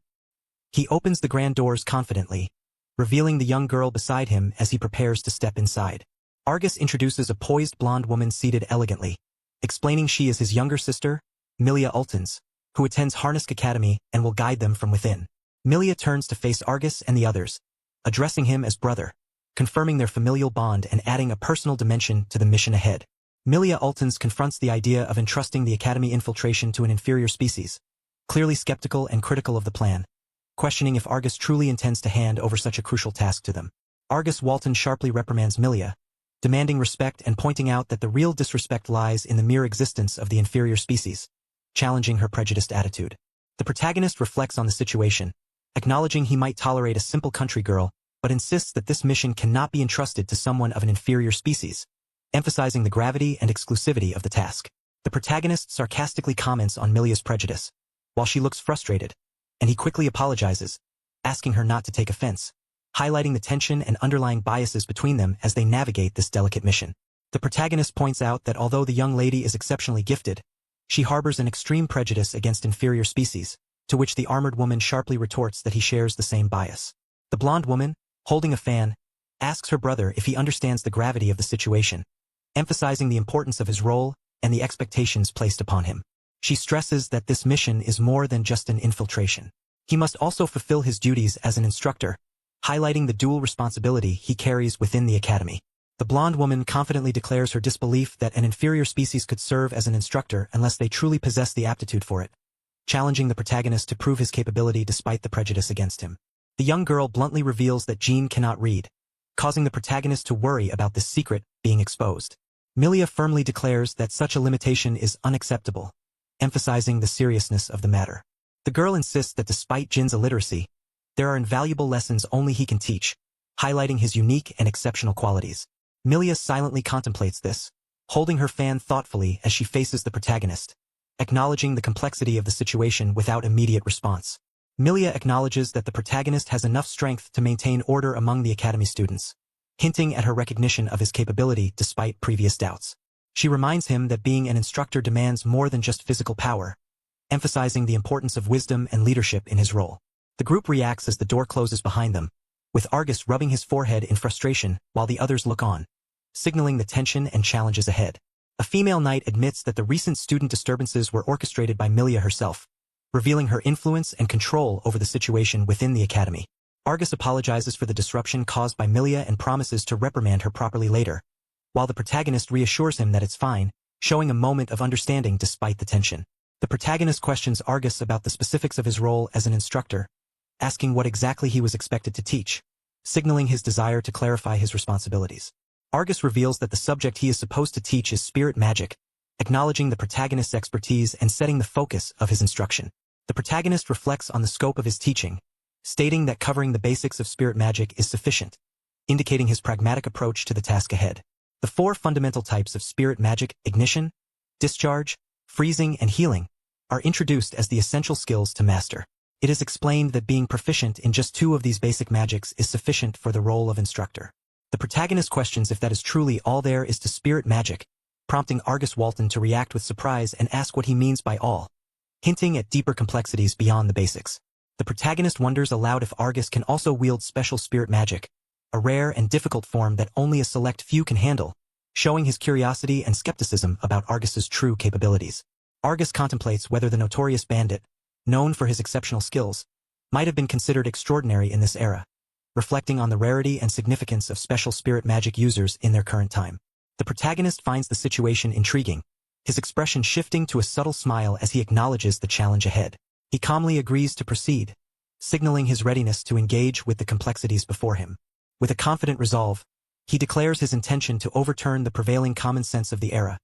He opens the grand doors confidently, revealing the young girl beside him as he prepares to step inside. Argus introduces a poised blonde woman seated elegantly, explaining she is his younger sister, Milia Ultons, who attends Harnisk Academy and will guide them from within. Milia turns to face Argus and the others, addressing him as brother, confirming their familial bond and adding a personal dimension to the mission ahead. Milia Ultons confronts the idea of entrusting the Academy infiltration to an inferior species, clearly skeptical and critical of the plan, questioning if Argus truly intends to hand over such a crucial task to them. Argus Walton sharply reprimands Milia, demanding respect and pointing out that the real disrespect lies in the mere existence of the inferior species, challenging her prejudiced attitude. The protagonist reflects on the situation, acknowledging he might tolerate a simple country girl, but insists that this mission cannot be entrusted to someone of an inferior species, emphasizing the gravity and exclusivity of the task. The protagonist sarcastically comments on Milia's prejudice, while she looks frustrated, and he quickly apologizes, asking her not to take offense, highlighting the tension and underlying biases between them as they navigate this delicate mission. The protagonist points out that although the young lady is exceptionally gifted, she harbors an extreme prejudice against inferior species, to which the armored woman sharply retorts that he shares the same bias. The blonde woman, holding a fan, asks her brother if he understands the gravity of the situation, emphasizing the importance of his role and the expectations placed upon him. She stresses that this mission is more than just an infiltration. He must also fulfill his duties as an instructor, highlighting the dual responsibility he carries within the academy. The blonde woman confidently declares her disbelief that an inferior species could serve as an instructor unless they truly possess the aptitude for it, challenging the protagonist to prove his capability despite the prejudice against him. The young girl bluntly reveals that Jean cannot read, causing the protagonist to worry about this secret being exposed. Milia firmly declares that such a limitation is unacceptable, emphasizing the seriousness of the matter. The girl insists that despite Jin's illiteracy, there are invaluable lessons only he can teach, highlighting his unique and exceptional qualities. Milia silently contemplates this, holding her fan thoughtfully as she faces the protagonist, acknowledging the complexity of the situation without immediate response. Milia acknowledges that the protagonist has enough strength to maintain order among the academy students, hinting at her recognition of his capability despite previous doubts. She reminds him that being an instructor demands more than just physical power, emphasizing the importance of wisdom and leadership in his role. The group reacts as the door closes behind them, with Argus rubbing his forehead in frustration while the others look on, signaling the tension and challenges ahead. A female knight admits that the recent student disturbances were orchestrated by Milia herself, revealing her influence and control over the situation within the academy. Argus apologizes for the disruption caused by Milia and promises to reprimand her properly later, while the protagonist reassures him that it's fine, showing a moment of understanding despite the tension. The protagonist questions Argus about the specifics of his role as an instructor, asking what exactly he was expected to teach, signaling his desire to clarify his responsibilities. Argus reveals that the subject he is supposed to teach is spirit magic, acknowledging the protagonist's expertise and setting the focus of his instruction. The protagonist reflects on the scope of his teaching, stating that covering the basics of spirit magic is sufficient, indicating his pragmatic approach to the task ahead. The four fundamental types of spirit magic, ignition, discharge, freezing, and healing, are introduced as the essential skills to master. It is explained that being proficient in just two of these basic magics is sufficient for the role of instructor. The protagonist questions if that is truly all there is to spirit magic, prompting Argus Walton to react with surprise and ask what he means by all, hinting at deeper complexities beyond the basics. The protagonist wonders aloud if Argus can also wield special spirit magic, a rare and difficult form that only a select few can handle, showing his curiosity and skepticism about Argus's true capabilities. Argus contemplates whether the notorious bandit, known for his exceptional skills, might have been considered extraordinary in this era, reflecting on the rarity and significance of special spirit magic users in their current time. The protagonist finds the situation intriguing, his expression shifting to a subtle smile as he acknowledges the challenge ahead. He calmly agrees to proceed, signaling his readiness to engage with the complexities before him. With a confident resolve, he declares his intention to overturn the prevailing common sense of the era,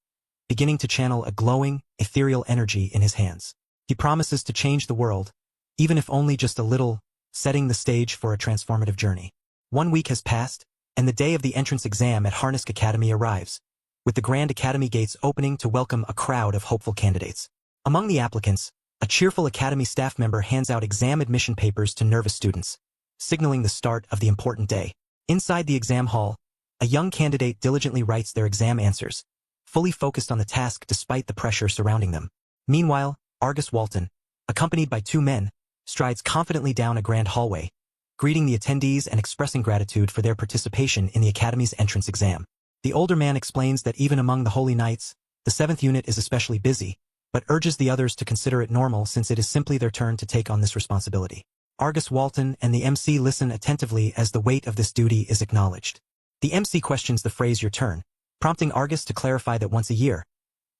beginning to channel a glowing, ethereal energy in his hands. He promises to change the world, even if only just a little, setting the stage for a transformative journey. 1 week has passed, and the day of the entrance exam at Harnisk Academy arrives, with the Grand Academy gates opening to welcome a crowd of hopeful candidates. Among the applicants, a cheerful Academy staff member hands out exam admission papers to nervous students, signaling the start of the important day. Inside the exam hall, a young candidate diligently writes their exam answers, fully focused on the task despite the pressure surrounding them. Meanwhile, Argus Walton, accompanied by 2 men, strides confidently down a grand hallway, greeting the attendees and expressing gratitude for their participation in the Academy's entrance exam. The older man explains that even among the Holy Knights, the 7th unit is especially busy, but urges the others to consider it normal since it is simply their turn to take on this responsibility. Argus Walton and the MC listen attentively as the weight of this duty is acknowledged. The MC questions the phrase "your turn," prompting Argus to clarify that once a year,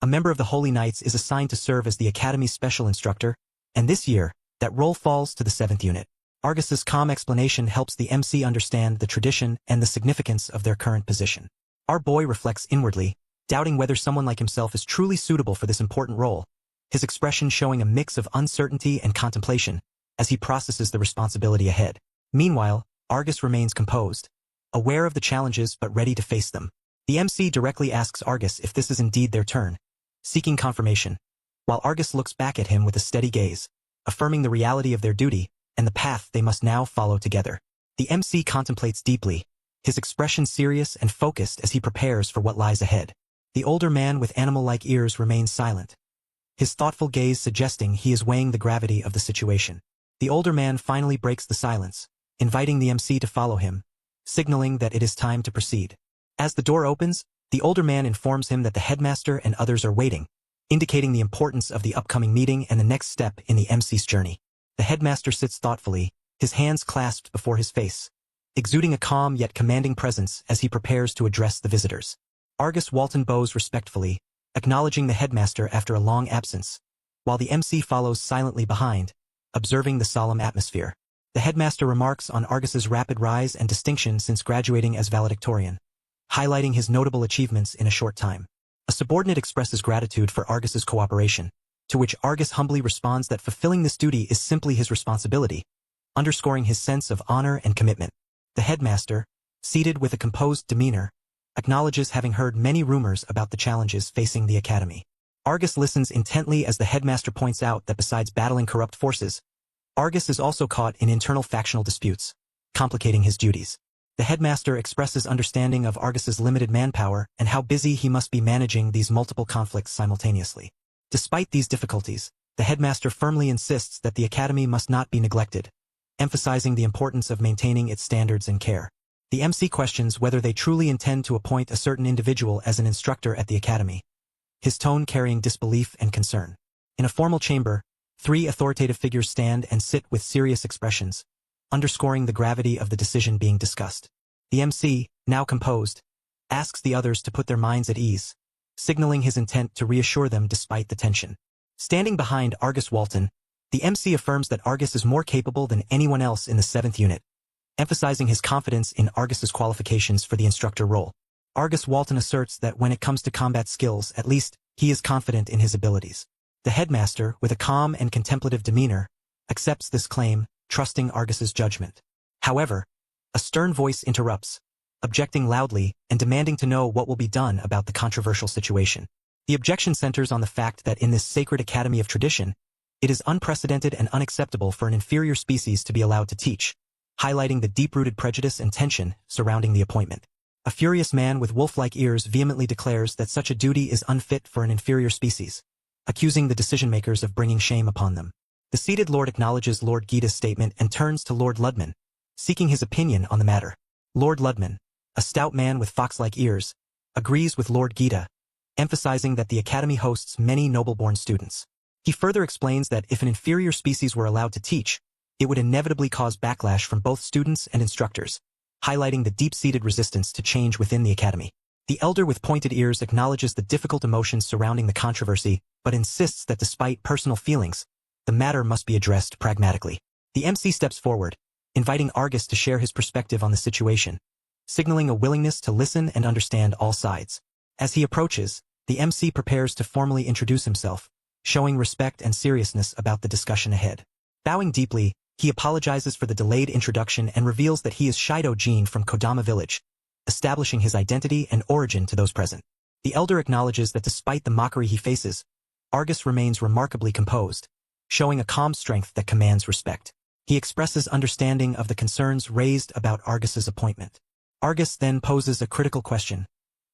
a member of the Holy Knights is assigned to serve as the Academy's special instructor, and this year, that role falls to the 7th unit. Argus's calm explanation helps the MC understand the tradition and the significance of their current position. Our boy reflects inwardly, doubting whether someone like himself is truly suitable for this important role, his expression showing a mix of uncertainty and contemplation as he processes the responsibility ahead. Meanwhile, Argus remains composed, aware of the challenges but ready to face them. The MC directly asks Argus if this is indeed their turn, seeking confirmation, while Argus looks back at him with a steady gaze, affirming the reality of their duty and the path they must now follow together. The MC contemplates deeply, his expression serious and focused as he prepares for what lies ahead. The older man with animal-like ears remains silent, his thoughtful gaze suggesting he is weighing the gravity of the situation. The older man finally breaks the silence, inviting the MC to follow him, signaling that it is time to proceed. As the door opens, the older man informs him that the headmaster and others are waiting, indicating the importance of the upcoming meeting and the next step in the MC's journey. The headmaster sits thoughtfully, his hands clasped before his face, exuding a calm yet commanding presence as he prepares to address the visitors. Argus Walton bows respectfully, acknowledging the headmaster after a long absence, while the MC follows silently behind, observing the solemn atmosphere. The headmaster remarks on Argus's rapid rise and distinction since graduating as valedictorian, highlighting his notable achievements in a short time. A subordinate expresses gratitude for Argus's cooperation, to which Argus humbly responds that fulfilling this duty is simply his responsibility, underscoring his sense of honor and commitment. The headmaster, seated with a composed demeanor, acknowledges having heard many rumors about the challenges facing the academy. Argus listens intently as the headmaster points out that besides battling corrupt forces, Argus is also caught in internal factional disputes, complicating his duties. The headmaster expresses understanding of Argus's limited manpower and how busy he must be managing these multiple conflicts simultaneously. Despite these difficulties, the headmaster firmly insists that the academy must not be neglected, emphasizing the importance of maintaining its standards and care. The MC questions whether they truly intend to appoint a certain individual as an instructor at the academy, his tone carrying disbelief and concern. In a formal chamber, 3 authoritative figures stand and sit with serious expressions, underscoring the gravity of the decision being discussed. The MC, now composed, asks the others to put their minds at ease, signaling his intent to reassure them despite the tension. Standing behind Argus Walton, the MC affirms that Argus is more capable than anyone else in the 7th unit, emphasizing his confidence in Argus's qualifications for the instructor role. Argus Walton asserts that when it comes to combat skills, at least, he is confident in his abilities. The headmaster, with a calm and contemplative demeanor, accepts this claim, trusting Argus's judgment. However, a stern voice interrupts, objecting loudly and demanding to know what will be done about the controversial situation. The objection centers on the fact that in this sacred academy of tradition, it is unprecedented and unacceptable for an inferior species to be allowed to teach, highlighting the deep-rooted prejudice and tension surrounding the appointment. A furious man with wolf-like ears vehemently declares that such a duty is unfit for an inferior species, accusing the decision-makers of bringing shame upon them. The seated lord acknowledges Lord Gita's statement and turns to Lord Ludman, seeking his opinion on the matter. Lord Ludman, a stout man with fox-like ears, agrees with Lord Gita, emphasizing that the academy hosts many noble-born students. He further explains that if an inferior species were allowed to teach, it would inevitably cause backlash from both students and instructors, highlighting the deep-seated resistance to change within the academy. The elder with pointed ears acknowledges the difficult emotions surrounding the controversy, but insists that despite personal feelings, the matter must be addressed pragmatically. The MC steps forward, inviting Argus to share his perspective on the situation, signaling a willingness to listen and understand all sides. As he approaches, the MC prepares to formally introduce himself, showing respect and seriousness about the discussion ahead. Bowing deeply, he apologizes for the delayed introduction and reveals that he is Shido Jin from Kodama village, establishing his identity and origin to those present. The elder acknowledges that despite the mockery he faces, Argus remains remarkably composed, showing a calm strength that commands respect. He expresses understanding of the concerns raised about Argus's appointment. Argus then poses a critical question,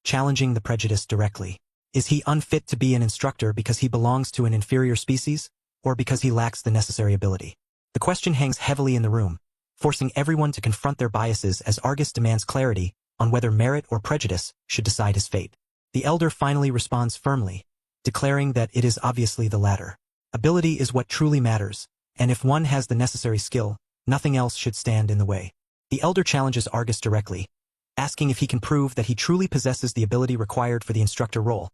challenging the prejudice directly. Is he unfit to be an instructor because he belongs to an inferior species, or because he lacks the necessary ability? The question hangs heavily in the room, forcing everyone to confront their biases as Argus demands clarity on whether merit or prejudice should decide his fate. The elder finally responds firmly, declaring that it is obviously the latter. Ability is what truly matters, and if one has the necessary skill, nothing else should stand in the way. The elder challenges Argus directly, asking if he can prove that he truly possesses the ability required for the instructor role,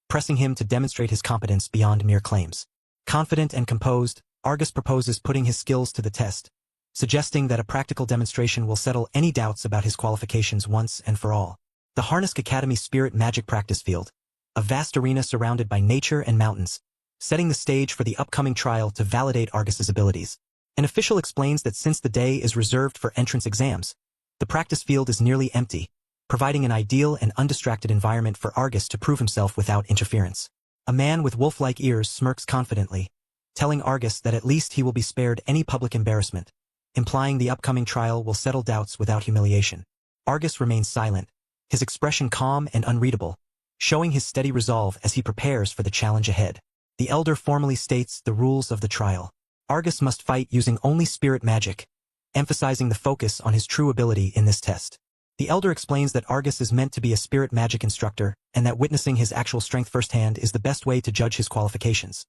pressing him to demonstrate his competence beyond mere claims. Confident and composed, Argus proposes putting his skills to the test, suggesting that a practical demonstration will settle any doubts about his qualifications once and for all. The Harnisk Academy Spirit Magic Practice Field, a vast arena surrounded by nature and mountains, setting the stage for the upcoming trial to validate Argus's abilities. An official explains that since the day is reserved for entrance exams, the practice field is nearly empty, providing an ideal and undistracted environment for Argus to prove himself without interference. A man with wolf-like ears smirks confidently, telling Argus that at least he will be spared any public embarrassment, implying the upcoming trial will settle doubts without humiliation. Argus remains silent, his expression calm and unreadable, showing his steady resolve as he prepares for the challenge ahead. The elder formally states the rules of the trial. Argus must fight using only spirit magic, emphasizing the focus on his true ability in this test. The elder explains that Argus is meant to be a spirit magic instructor and that witnessing his actual strength firsthand is the best way to judge his qualifications,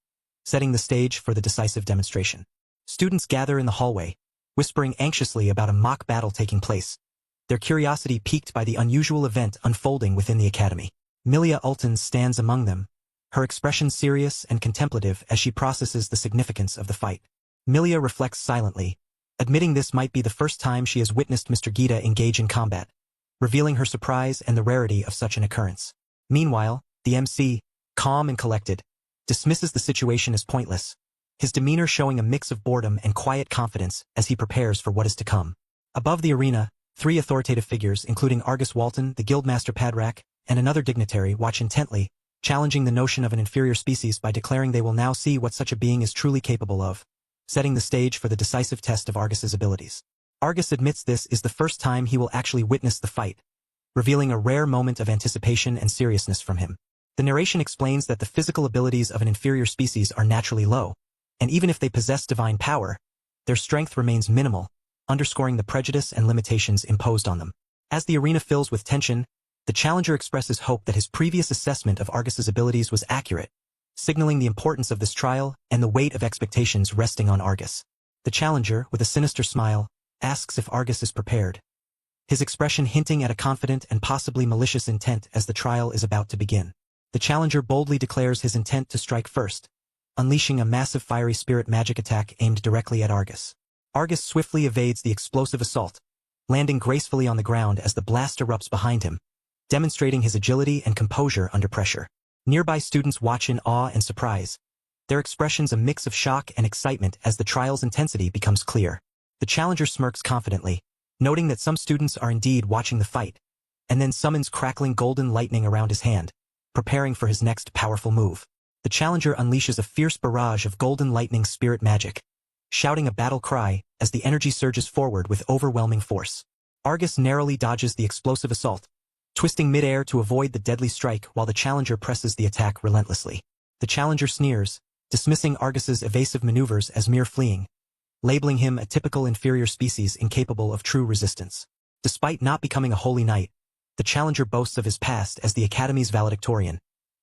setting the stage for the decisive demonstration. Students gather in the hallway, whispering anxiously about a mock battle taking place, their curiosity piqued by the unusual event unfolding within the academy. Milia Ulton stands among them, her expression serious and contemplative as she processes the significance of the fight. Milia reflects silently, admitting this might be the first time she has witnessed Mr. Gita engage in combat, revealing her surprise and the rarity of such an occurrence. Meanwhile, the MC, calm and collected, dismisses the situation as pointless, his demeanor showing a mix of boredom and quiet confidence as he prepares for what is to come. Above the arena, 3 authoritative figures, including Argus Walton, the Guildmaster Padrak, and another dignitary, watch intently, challenging the notion of an inferior species by declaring they will now see what such a being is truly capable of, setting the stage for the decisive test of Argus's abilities. Argus admits this is the first time he will actually witness the fight, revealing a rare moment of anticipation and seriousness from him. The narration explains that the physical abilities of an inferior species are naturally low, and even if they possess divine power, their strength remains minimal, underscoring the prejudice and limitations imposed on them. As the arena fills with tension, the challenger expresses hope that his previous assessment of Argus's abilities was accurate, signaling the importance of this trial and the weight of expectations resting on Argus. The challenger, with a sinister smile, asks if Argus is prepared, his expression hinting at a confident and possibly malicious intent as the trial is about to begin. The challenger boldly declares his intent to strike first, unleashing a massive fiery spirit magic attack aimed directly at Argus. Argus swiftly evades the explosive assault, landing gracefully on the ground as the blast erupts behind him, demonstrating his agility and composure under pressure. Nearby students watch in awe and surprise, their expressions a mix of shock and excitement as the trial's intensity becomes clear. The challenger smirks confidently, noting that some students are indeed watching the fight, and then summons crackling golden lightning around his hand, preparing for his next powerful move. The challenger unleashes a fierce barrage of golden lightning spirit magic, shouting a battle cry as the energy surges forward with overwhelming force. Argus narrowly dodges the explosive assault, twisting midair to avoid the deadly strike while the challenger presses the attack relentlessly. The challenger sneers, dismissing Argus's evasive maneuvers as mere fleeing, labeling him a typical inferior species incapable of true resistance. Despite not becoming a holy knight, the challenger boasts of his past as the Academy's valedictorian,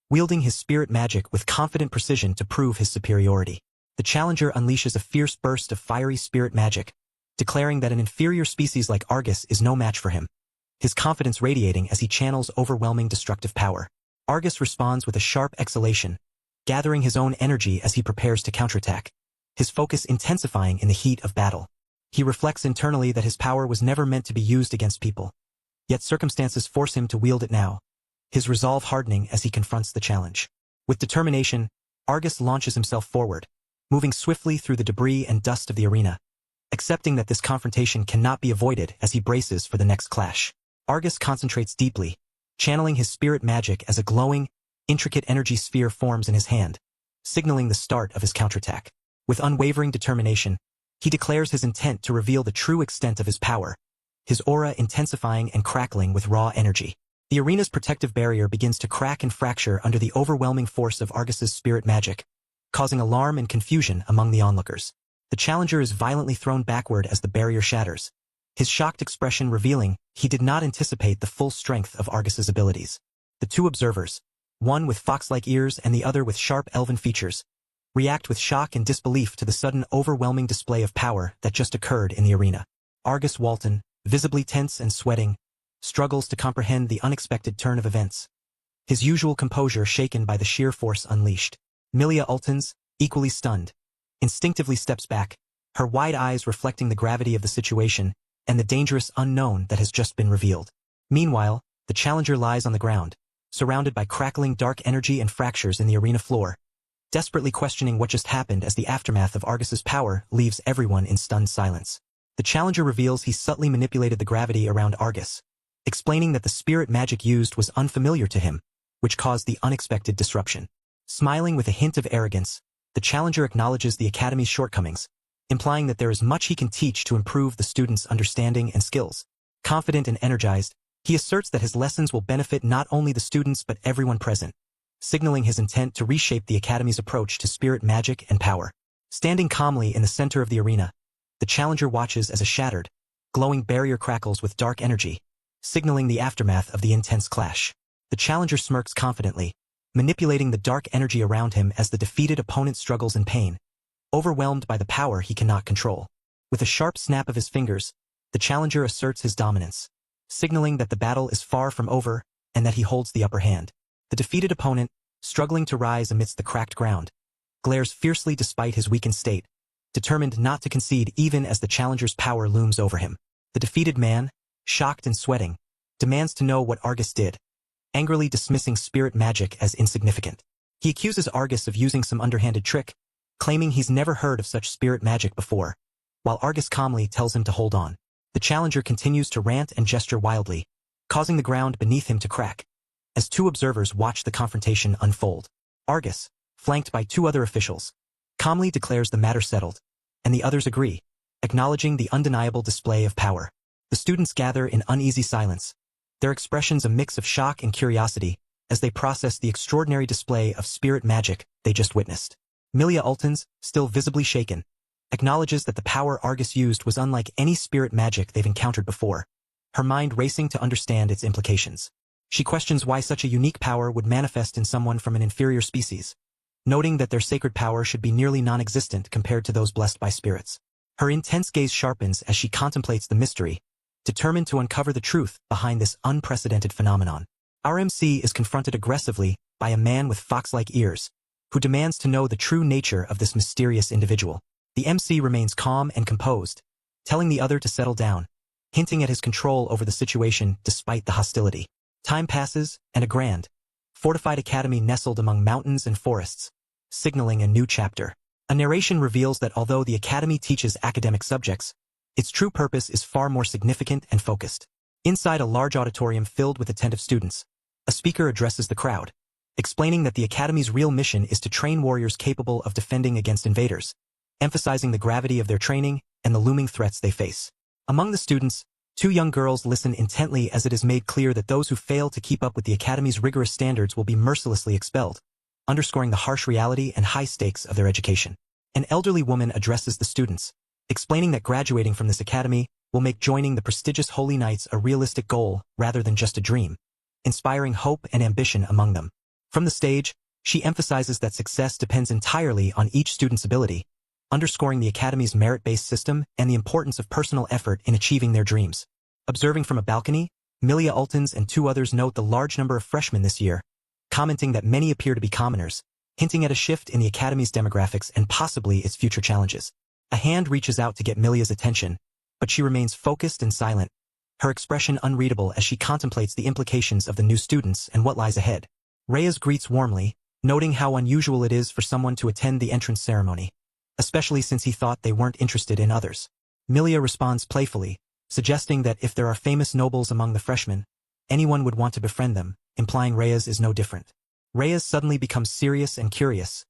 wielding his spirit magic with confident precision to prove his superiority. The challenger unleashes a fierce burst of fiery spirit magic, declaring that an inferior species like Argus is no match for him, his confidence radiating as he channels overwhelming destructive power. Argus responds with a sharp exhalation, gathering his own energy as he prepares to counterattack, his focus intensifying in the heat of battle. He reflects internally that his power was never meant to be used against people, yet circumstances force him to wield it now, his resolve hardening as he confronts the challenge. With determination, Argus launches himself forward, moving swiftly through the debris and dust of the arena, accepting that this confrontation cannot be avoided as he braces for the next clash. Argus concentrates deeply, channeling his spirit magic as a glowing, intricate energy sphere forms in his hand, signaling the start of his counterattack. With unwavering determination, he declares his intent to reveal the true extent of his power, his aura intensifying and crackling with raw energy. The arena's protective barrier begins to crack and fracture under the overwhelming force of Argus's spirit magic, causing alarm and confusion among the onlookers. The challenger is violently thrown backward as the barrier shatters, his shocked expression revealing he did not anticipate the full strength of Argus's abilities. The two observers, one with fox-like ears and the other with sharp elven features, react with shock and disbelief to the sudden overwhelming display of power that just occurred in the arena. Argus Walton, visibly tense and sweating, struggles to comprehend the unexpected turn of events, his usual composure shaken by the sheer force unleashed. Milia Ultons, equally stunned, instinctively steps back, her wide eyes reflecting the gravity of the situation and the dangerous unknown that has just been revealed. Meanwhile, the challenger lies on the ground, surrounded by crackling dark energy and fractures in the arena floor, desperately questioning what just happened as the aftermath of Argus's power leaves everyone in stunned silence. The challenger reveals he subtly manipulated the gravity around Argus, explaining that the spirit magic used was unfamiliar to him, which caused the unexpected disruption. Smiling with a hint of arrogance, the challenger acknowledges the Academy's shortcomings, implying that there is much he can teach to improve the students' understanding and skills. Confident and energized, he asserts that his lessons will benefit not only the students but everyone present, signaling his intent to reshape the Academy's approach to spirit magic and power. Standing calmly in the center of the arena, the challenger watches as a shattered, glowing barrier crackles with dark energy, signaling the aftermath of the intense clash. The challenger smirks confidently, manipulating the dark energy around him as the defeated opponent struggles in pain, overwhelmed by the power he cannot control. With a sharp snap of his fingers, the challenger asserts his dominance, signaling that the battle is far from over and that he holds the upper hand. The defeated opponent, struggling to rise amidst the cracked ground, glares fiercely despite his weakened state, determined not to concede even as the challenger's power looms over him. The defeated man, shocked and sweating, demands to know what Argus did, angrily dismissing spirit magic as insignificant. He accuses Argus of using some underhanded trick, claiming he's never heard of such spirit magic before, while Argus calmly tells him to hold on. The challenger continues to rant and gesture wildly, causing the ground beneath him to crack, as two observers watch the confrontation unfold. Argus, flanked by two other officials, calmly declares the matter settled, and the others agree, acknowledging the undeniable display of power. The students gather in uneasy silence, their expressions a mix of shock and curiosity as they process the extraordinary display of spirit magic they just witnessed. Milia Ultons, still visibly shaken, acknowledges that the power Argus used was unlike any spirit magic they've encountered before, her mind racing to understand its implications. She questions why such a unique power would manifest in someone from an inferior species, noting that their sacred power should be nearly non-existent compared to those blessed by spirits. Her intense gaze sharpens as she contemplates the mystery, determined to uncover the truth behind this unprecedented phenomenon. Our MC is confronted aggressively by a man with fox-like ears, who demands to know the true nature of this mysterious individual. The MC remains calm and composed, telling the other to settle down, hinting at his control over the situation despite the hostility. Time passes, and a grand, fortified academy nestled among mountains and forests, signaling a new chapter. A narration reveals that although the academy teaches academic subjects, its true purpose is far more significant and focused. Inside a large auditorium filled with attentive students, a speaker addresses the crowd, explaining that the academy's real mission is to train warriors capable of defending against invaders, emphasizing the gravity of their training and the looming threats they face. Among the students, two young girls listen intently as it is made clear that those who fail to keep up with the academy's rigorous standards will be mercilessly expelled, underscoring the harsh reality and high stakes of their education. An elderly woman addresses the students, explaining that graduating from this academy will make joining the prestigious Holy Knights a realistic goal rather than just a dream, inspiring hope and ambition among them. From the stage, she emphasizes that success depends entirely on each student's ability, underscoring the academy's merit-based system and the importance of personal effort in achieving their dreams. Observing from a balcony, Milia Ultons and two others note the large number of freshmen this year, commenting that many appear to be commoners, hinting at a shift in the academy's demographics and possibly its future challenges. A hand reaches out to get Milia's attention, but she remains focused and silent, her expression unreadable as she contemplates the implications of the new students and what lies ahead. Reyes greets warmly, noting how unusual it is for someone to attend the entrance ceremony, especially since he thought they weren't interested in others. Milia responds playfully, suggesting that if there are famous nobles among the freshmen, anyone would want to befriend them, implying Reyes is no different. Reyes suddenly becomes serious and curious,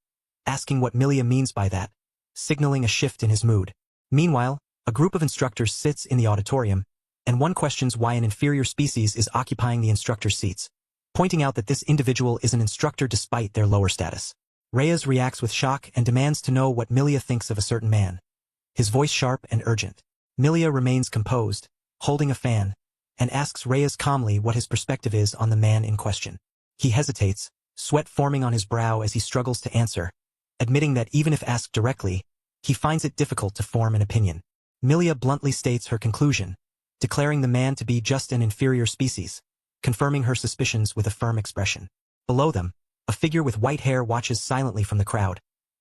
asking what Milia means by that, signaling a shift in his mood. Meanwhile, a group of instructors sits in the auditorium, and one questions why an inferior species is occupying the instructor's seats, pointing out that this individual is an instructor despite their lower status. Reyes reacts with shock and demands to know what Milia thinks of a certain man, his voice sharp and urgent. Milia remains composed, holding a fan, and asks Reyes calmly what his perspective is on the man in question. He hesitates, sweat forming on his brow as he struggles to answer, admitting that even if asked directly, he finds it difficult to form an opinion. Milia bluntly states her conclusion, declaring the man to be just an inferior species, confirming her suspicions with a firm expression. Below them, a figure with white hair watches silently from the crowd,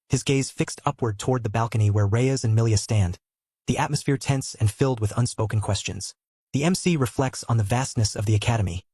his gaze fixed upward toward the balcony where Reyes and Milia stand, the atmosphere tense and filled with unspoken questions. The MC reflects on the vastness of the academy,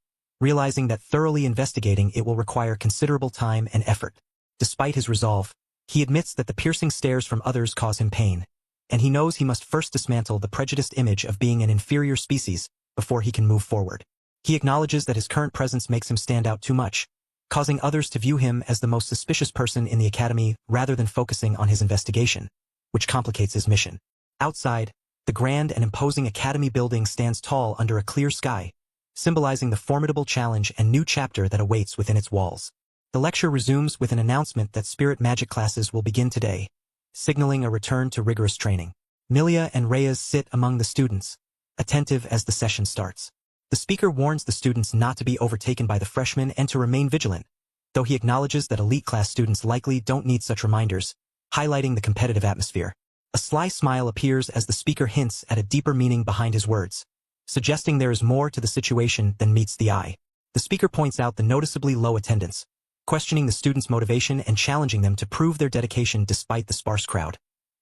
realizing that thoroughly investigating it will require considerable time and effort. Despite his resolve, he admits that the piercing stares from others cause him pain, and he knows he must first dismantle the prejudiced image of being an inferior species before he can move forward. He acknowledges that his current presence makes him stand out too much, causing others to view him as the most suspicious person in the academy rather than focusing on his investigation, which complicates his mission. Outside, the grand and imposing academy building stands tall under a clear sky, symbolizing the formidable challenge and new chapter that awaits within its walls. The lecture resumes with an announcement that spirit magic classes will begin today, signaling a return to rigorous training. Milia and Reyes sit among the students, attentive as the session starts. The speaker warns the students not to be overtaken by the freshmen and to remain vigilant, though he acknowledges that elite class students likely don't need such reminders, highlighting the competitive atmosphere. A sly smile appears as the speaker hints at a deeper meaning behind his words, suggesting there is more to the situation than meets the eye. The speaker points out the noticeably low attendance, questioning the students' motivation and challenging them to prove their dedication despite the sparse crowd,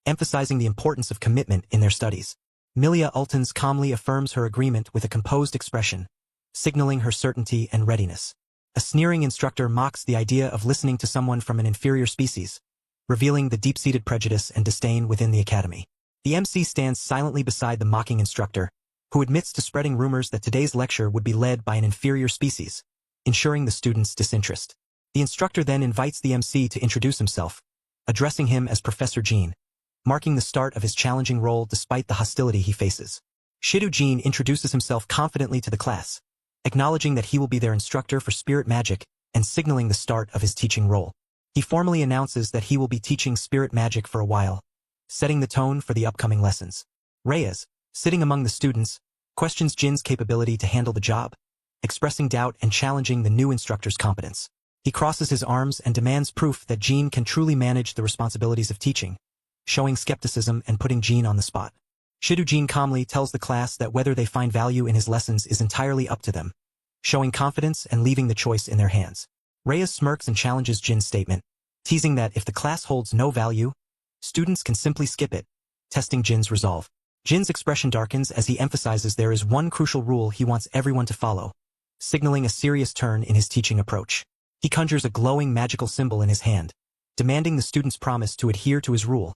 emphasizing the importance of commitment in their studies. Milia Ultons calmly affirms her agreement with a composed expression, signaling her certainty and readiness. A sneering instructor mocks the idea of listening to someone from an inferior species, revealing the deep-seated prejudice and disdain within the academy. The MC stands silently beside the mocking instructor, who admits to spreading rumors that today's lecture would be led by an inferior species, ensuring the students' disinterest. The instructor then invites the MC to introduce himself, addressing him as Professor Jean, marking the start of his challenging role despite the hostility he faces. Shidu Jean introduces himself confidently to the class, acknowledging that he will be their instructor for spirit magic and signaling the start of his teaching role. He formally announces that he will be teaching spirit magic for a while, setting the tone for the upcoming lessons. Reyes, sitting among the students, questions Jin's capability to handle the job, expressing doubt and challenging the new instructor's competence. He crosses his arms and demands proof that Jin can truly manage the responsibilities of teaching, showing skepticism and putting Jin on the spot. Shidu Jin calmly tells the class that whether they find value in his lessons is entirely up to them, showing confidence and leaving the choice in their hands. Reyes smirks and challenges Jin's statement, teasing that if the class holds no value, students can simply skip it, testing Jin's resolve. Jin's expression darkens as he emphasizes there is one crucial rule he wants everyone to follow, signaling a serious turn in his teaching approach. He conjures a glowing magical symbol in his hand, demanding the students promise to adhere to his rule,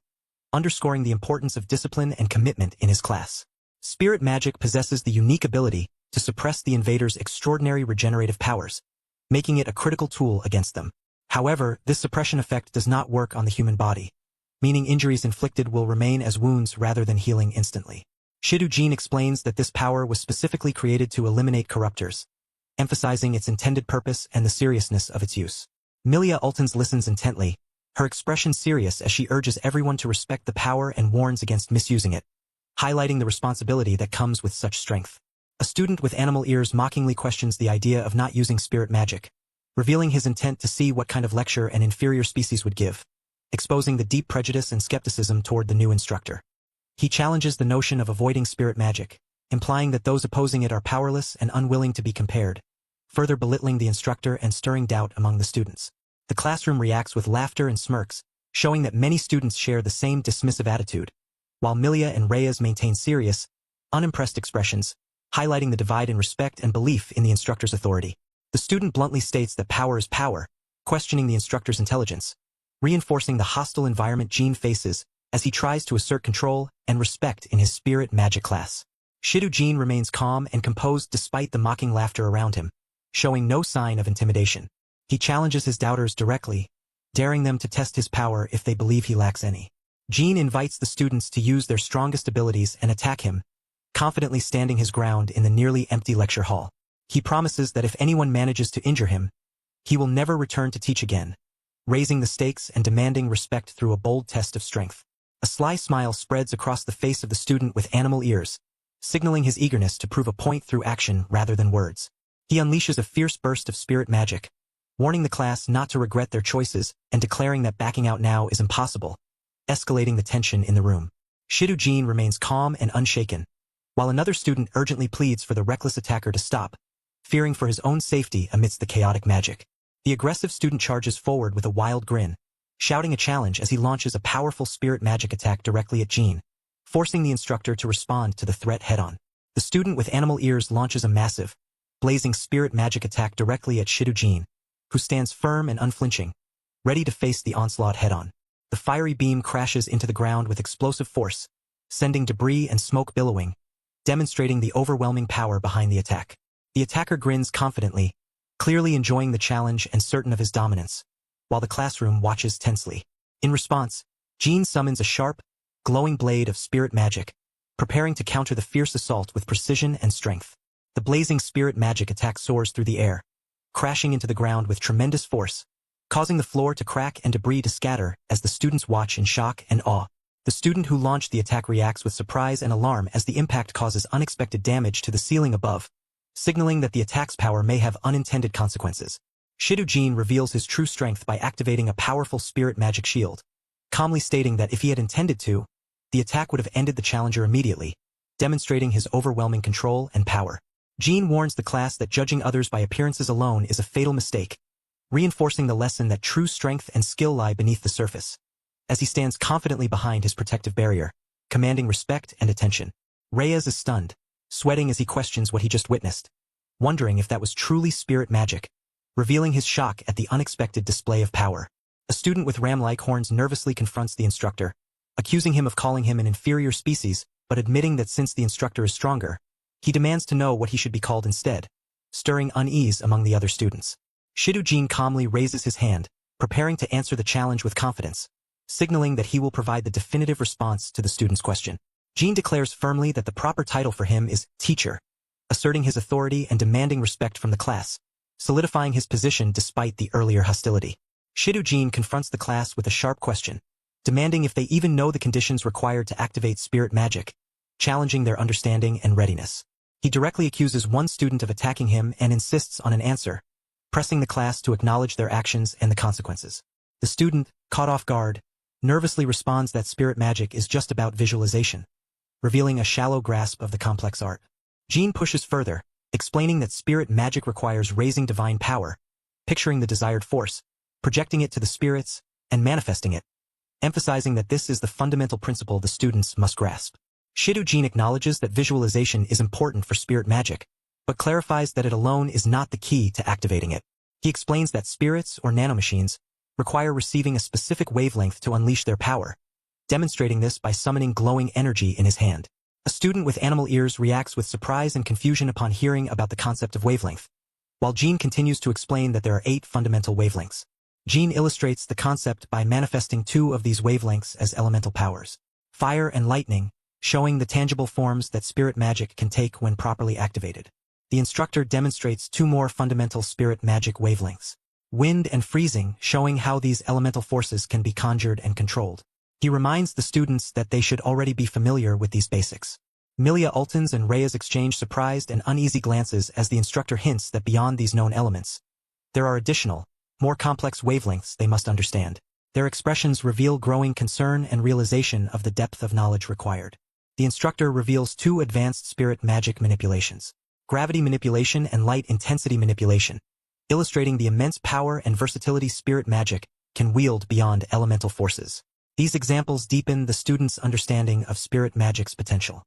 underscoring the importance of discipline and commitment in his class. Spirit magic possesses the unique ability to suppress the invader's extraordinary regenerative powers, making it a critical tool against them. However, this suppression effect does not work on the human body, meaning injuries inflicted will remain as wounds rather than healing instantly. Shidu Jin explains that this power was specifically created to eliminate corruptors, emphasizing its intended purpose and the seriousness of its use. Milia Ultons listens intently, her expression serious as she urges everyone to respect the power and warns against misusing it, highlighting the responsibility that comes with such strength. A student with animal ears mockingly questions the idea of not using spirit magic, revealing his intent to see what kind of lecture an inferior species would give, exposing the deep prejudice and skepticism toward the new instructor. He challenges the notion of avoiding spirit magic, implying that those opposing it are powerless and unwilling to be compared, further belittling the instructor and stirring doubt among the students. The classroom reacts with laughter and smirks, showing that many students share the same dismissive attitude, while Milia and Reyes maintain serious, unimpressed expressions, highlighting the divide in respect and belief in the instructor's authority. The student bluntly states that power is power, questioning the instructor's intelligence, reinforcing the hostile environment Jean faces as he tries to assert control and respect in his spirit magic class. Shidu Jin remains calm and composed despite the mocking laughter around him, showing no sign of intimidation. He challenges his doubters directly, daring them to test his power if they believe he lacks any. Jin invites the students to use their strongest abilities and attack him, confidently standing his ground in the nearly empty lecture hall. He promises that if anyone manages to injure him, he will never return to teach again, raising the stakes and demanding respect through a bold test of strength. A sly smile spreads across the face of the student with animal ears, signaling his eagerness to prove a point through action rather than words. He unleashes a fierce burst of spirit magic, warning the class not to regret their choices and declaring that backing out now is impossible, escalating the tension in the room. Shidu Jin remains calm and unshaken, while another student urgently pleads for the reckless attacker to stop, fearing for his own safety amidst the chaotic magic. The aggressive student charges forward with a wild grin, shouting a challenge as he launches a powerful spirit magic attack directly at Jin, forcing the instructor to respond to the threat head-on. The student with animal ears launches a massive, blazing spirit magic attack directly at Shidu Jin, who stands firm and unflinching, ready to face the onslaught head-on. The fiery beam crashes into the ground with explosive force, sending debris and smoke billowing, demonstrating the overwhelming power behind the attack. The attacker grins confidently, clearly enjoying the challenge and certain of his dominance, while the classroom watches tensely. In response, Jin summons a sharp, glowing blade of spirit magic, preparing to counter the fierce assault with precision and strength. The blazing spirit magic attack soars through the air, crashing into the ground with tremendous force, causing the floor to crack and debris to scatter as the students watch in shock and awe. The student who launched the attack reacts with surprise and alarm as the impact causes unexpected damage to the ceiling above, signaling that the attack's power may have unintended consequences. Shidu Jin reveals his true strength by activating a powerful spirit magic shield, calmly stating that if he had intended to, the attack would have ended the challenger immediately, demonstrating his overwhelming control and power. Jin warns the class that judging others by appearances alone is a fatal mistake, reinforcing the lesson that true strength and skill lie beneath the surface. As he stands confidently behind his protective barrier, commanding respect and attention, Reyes is stunned, sweating as he questions what he just witnessed, wondering if that was truly spirit magic, revealing his shock at the unexpected display of power. A student with ram-like horns nervously confronts the instructor, accusing him of calling him an inferior species, but admitting that since the instructor is stronger, he demands to know what he should be called instead, stirring unease among the other students. Shidu Jin calmly raises his hand, preparing to answer the challenge with confidence, signaling that he will provide the definitive response to the student's question. Jin declares firmly that the proper title for him is teacher, asserting his authority and demanding respect from the class, solidifying his position despite the earlier hostility. Shidu Jin confronts the class with a sharp question, demanding if they even know the conditions required to activate spirit magic, challenging their understanding and readiness. He directly accuses one student of attacking him and insists on an answer, pressing the class to acknowledge their actions and the consequences. The student, caught off guard, nervously responds that spirit magic is just about visualization, revealing a shallow grasp of the complex art. Jin pushes further, explaining that spirit magic requires raising divine power, picturing the desired force, projecting it to the spirits, and manifesting it, emphasizing that this is the fundamental principle the students must grasp. Shidu Jin acknowledges that visualization is important for spirit magic, but clarifies that it alone is not the key to activating it. He explains that spirits or nanomachines require receiving a specific wavelength to unleash their power, demonstrating this by summoning glowing energy in his hand. A student with animal ears reacts with surprise and confusion upon hearing about the concept of wavelength, while Jin continues to explain that there are 8 fundamental wavelengths. Jin illustrates the concept by manifesting 2 of these wavelengths as elemental powers, fire and lightning, showing the tangible forms that spirit magic can take when properly activated. The instructor demonstrates 2 more fundamental spirit magic wavelengths, wind and freezing, showing how these elemental forces can be conjured and controlled. He reminds the students that they should already be familiar with these basics. Milia Ultons and Reyes exchange surprised and uneasy glances as the instructor hints that beyond these known elements, there are additional, more complex wavelengths they must understand. Their expressions reveal growing concern and realization of the depth of knowledge required. The instructor reveals 2 advanced spirit magic manipulations, gravity manipulation and light intensity manipulation, illustrating the immense power and versatility spirit magic can wield beyond elemental forces. These examples deepen the student's understanding of spirit magic's potential.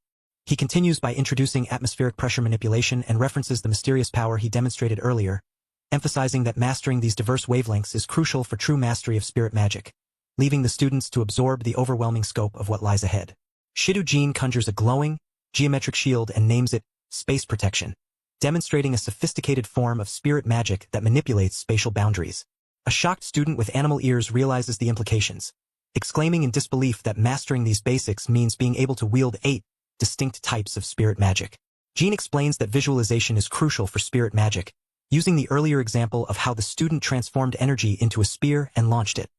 He continues by introducing atmospheric pressure manipulation and references the mysterious power he demonstrated earlier, emphasizing that mastering these diverse wavelengths is crucial for true mastery of spirit magic, leaving the students to absorb the overwhelming scope of what lies ahead. Shidu Jin conjures a glowing, geometric shield and names it space protection, demonstrating a sophisticated form of spirit magic that manipulates spatial boundaries. A shocked student with animal ears realizes the implications, exclaiming in disbelief that mastering these basics means being able to wield 8 distinct types of spirit magic. Jin explains that visualization is crucial for spirit magic, using the earlier example of how the student transformed energy into a spear and launched it,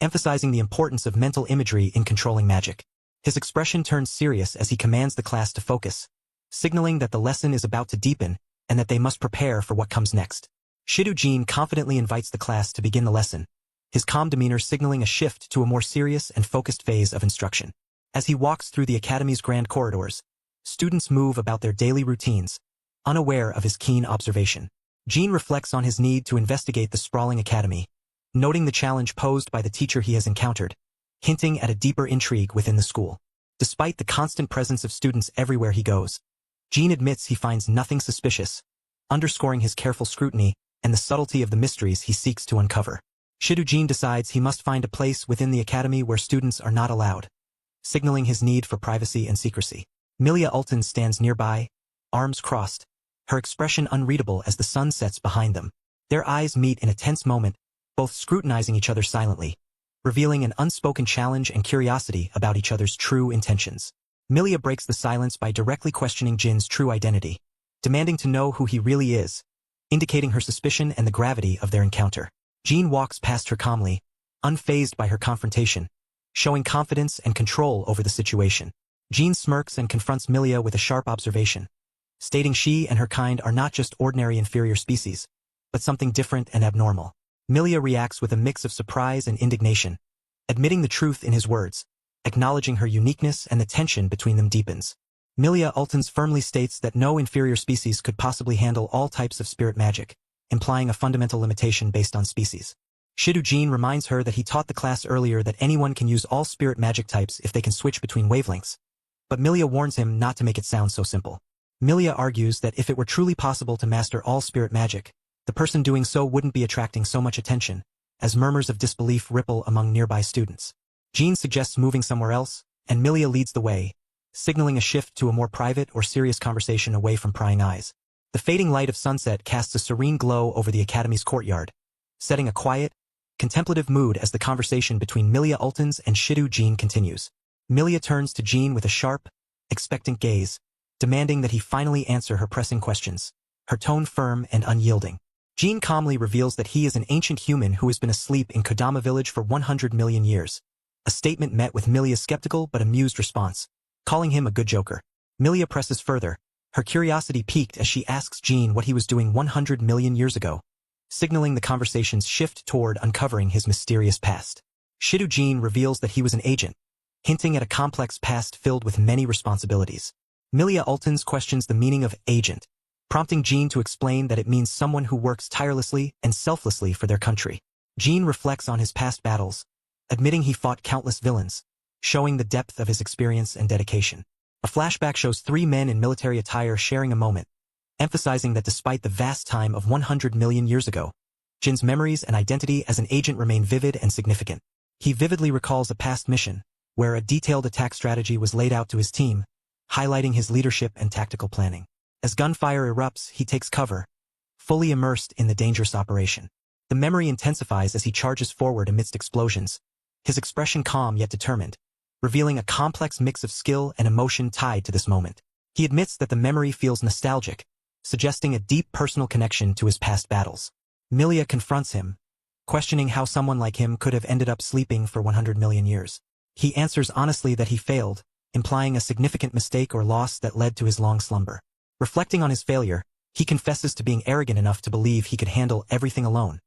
emphasizing the importance of mental imagery in controlling magic. His expression turns serious as he commands the class to focus, signaling that the lesson is about to deepen and that they must prepare for what comes next. Shidu-jin confidently invites the class to begin the lesson, his calm demeanor signaling a shift to a more serious and focused phase of instruction. As he walks through the academy's grand corridors, students move about their daily routines, unaware of his keen observation. Jin reflects on his need to investigate the sprawling academy, noting the challenge posed by the teacher he has encountered, hinting at a deeper intrigue within the school. Despite the constant presence of students everywhere he goes, Jin admits he finds nothing suspicious, underscoring his careful scrutiny and the subtlety of the mysteries he seeks to uncover. Shidu-jin decides he must find a place within the academy where students are not allowed, signaling his need for privacy and secrecy. Milia Ulton stands nearby, arms crossed, her expression unreadable as the sun sets behind them. Their eyes meet in a tense moment, both scrutinizing each other silently, revealing an unspoken challenge and curiosity about each other's true intentions. Milia breaks the silence by directly questioning Jin's true identity, demanding to know who he really is, indicating her suspicion and the gravity of their encounter. Jin walks past her calmly, unfazed by her confrontation, showing confidence and control over the situation. Jin smirks and confronts Milia with a sharp observation, stating she and her kind are not just ordinary inferior species, but something different and abnormal. Milia reacts with a mix of surprise and indignation, admitting the truth in his words, acknowledging her uniqueness, and the tension between them deepens. Milia Ultons firmly states that no inferior species could possibly handle all types of spirit magic, implying a fundamental limitation based on species. Shidu-jin reminds her that he taught the class earlier that anyone can use all spirit magic types if they can switch between wavelengths, but Milia warns him not to make it sound so simple. Milia argues that if it were truly possible to master all spirit magic, the person doing so wouldn't be attracting so much attention, as murmurs of disbelief ripple among nearby students. Jin suggests moving somewhere else, and Milia leads the way, signaling a shift to a more private or serious conversation away from prying eyes. The fading light of sunset casts a serene glow over the academy's courtyard, setting a quiet, contemplative mood as the conversation between Milia Ultons and Shidu-jin continues. Milia turns to Jin with a sharp, expectant gaze, demanding that he finally answer her pressing questions, her tone firm and unyielding. Jin calmly reveals that he is an ancient human who has been asleep in Kodama village for 100 million years, a statement met with Milia's skeptical but amused response, calling him a good joker. Milia presses further, her curiosity piqued as she asks Jin what he was doing 100 million years ago, signaling the conversation's shift toward uncovering his mysterious past. Shidu-jin reveals that he was an agent, hinting at a complex past filled with many responsibilities. Milia Ultons questions the meaning of agent, prompting Jin to explain that it means someone who works tirelessly and selflessly for their country. Jin reflects on his past battles, admitting he fought countless villains, showing the depth of his experience and dedication. A flashback shows three men in military attire sharing a moment, emphasizing that despite the vast time of 100 million years ago, Jin's memories and identity as an agent remain vivid and significant. He vividly recalls a past mission, where a detailed attack strategy was laid out to his team, highlighting his leadership and tactical planning. As gunfire erupts, he takes cover, fully immersed in the dangerous operation. The memory intensifies as he charges forward amidst explosions, his expression calm yet determined, revealing a complex mix of skill and emotion tied to this moment. He admits that the memory feels nostalgic, suggesting a deep personal connection to his past battles. Milia confronts him, questioning how someone like him could have ended up sleeping for 100 million years. He answers honestly that he failed, implying a significant mistake or loss that led to his long slumber. Reflecting on his failure, he confesses to being arrogant enough to believe he could handle everything alone,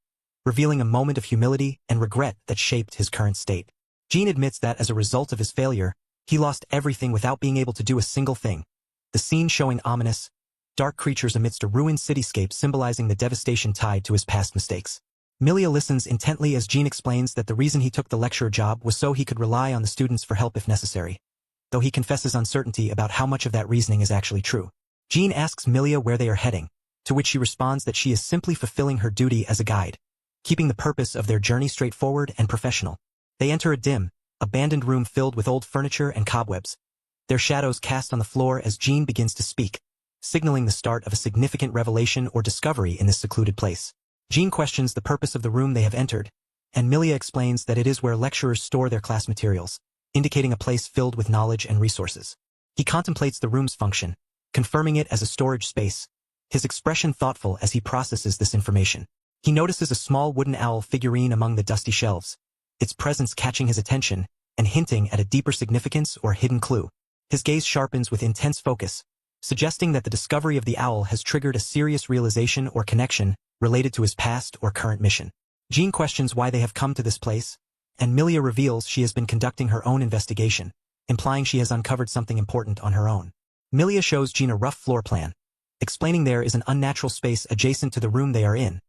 revealing a moment of humility and regret that shaped his current state. Jin admits that as a result of his failure, he lost everything without being able to do a single thing, the scene showing ominous, dark creatures amidst a ruined cityscape symbolizing the devastation tied to his past mistakes. Milia listens intently as Jin explains that the reason he took the lecturer job was so he could rely on the students for help if necessary, though he confesses uncertainty about how much of that reasoning is actually true. Jin asks Milia where they are heading, to which she responds that she is simply fulfilling her duty as a guide, keeping the purpose of their journey straightforward and professional. They enter a dim, abandoned room filled with old furniture and cobwebs, their shadows cast on the floor as Jin begins to speak, signaling the start of a significant revelation or discovery in this secluded place. Jin questions the purpose of the room they have entered, and Milia explains that it is where lecturers store their class materials, indicating a place filled with knowledge and resources. He contemplates the room's function, confirming it as a storage space, his expression thoughtful as he processes this information. He notices a small wooden owl figurine among the dusty shelves, its presence catching his attention and hinting at a deeper significance or hidden clue. His gaze sharpens with intense focus, suggesting that the discovery of the owl has triggered a serious realization or connection related to his past or current mission. Jean questions why they have come to this place, and Milia reveals she has been conducting her own investigation, implying she has uncovered something important on her own. Milia shows Jean a rough floor plan, explaining there is an unnatural space adjacent to the room they are in,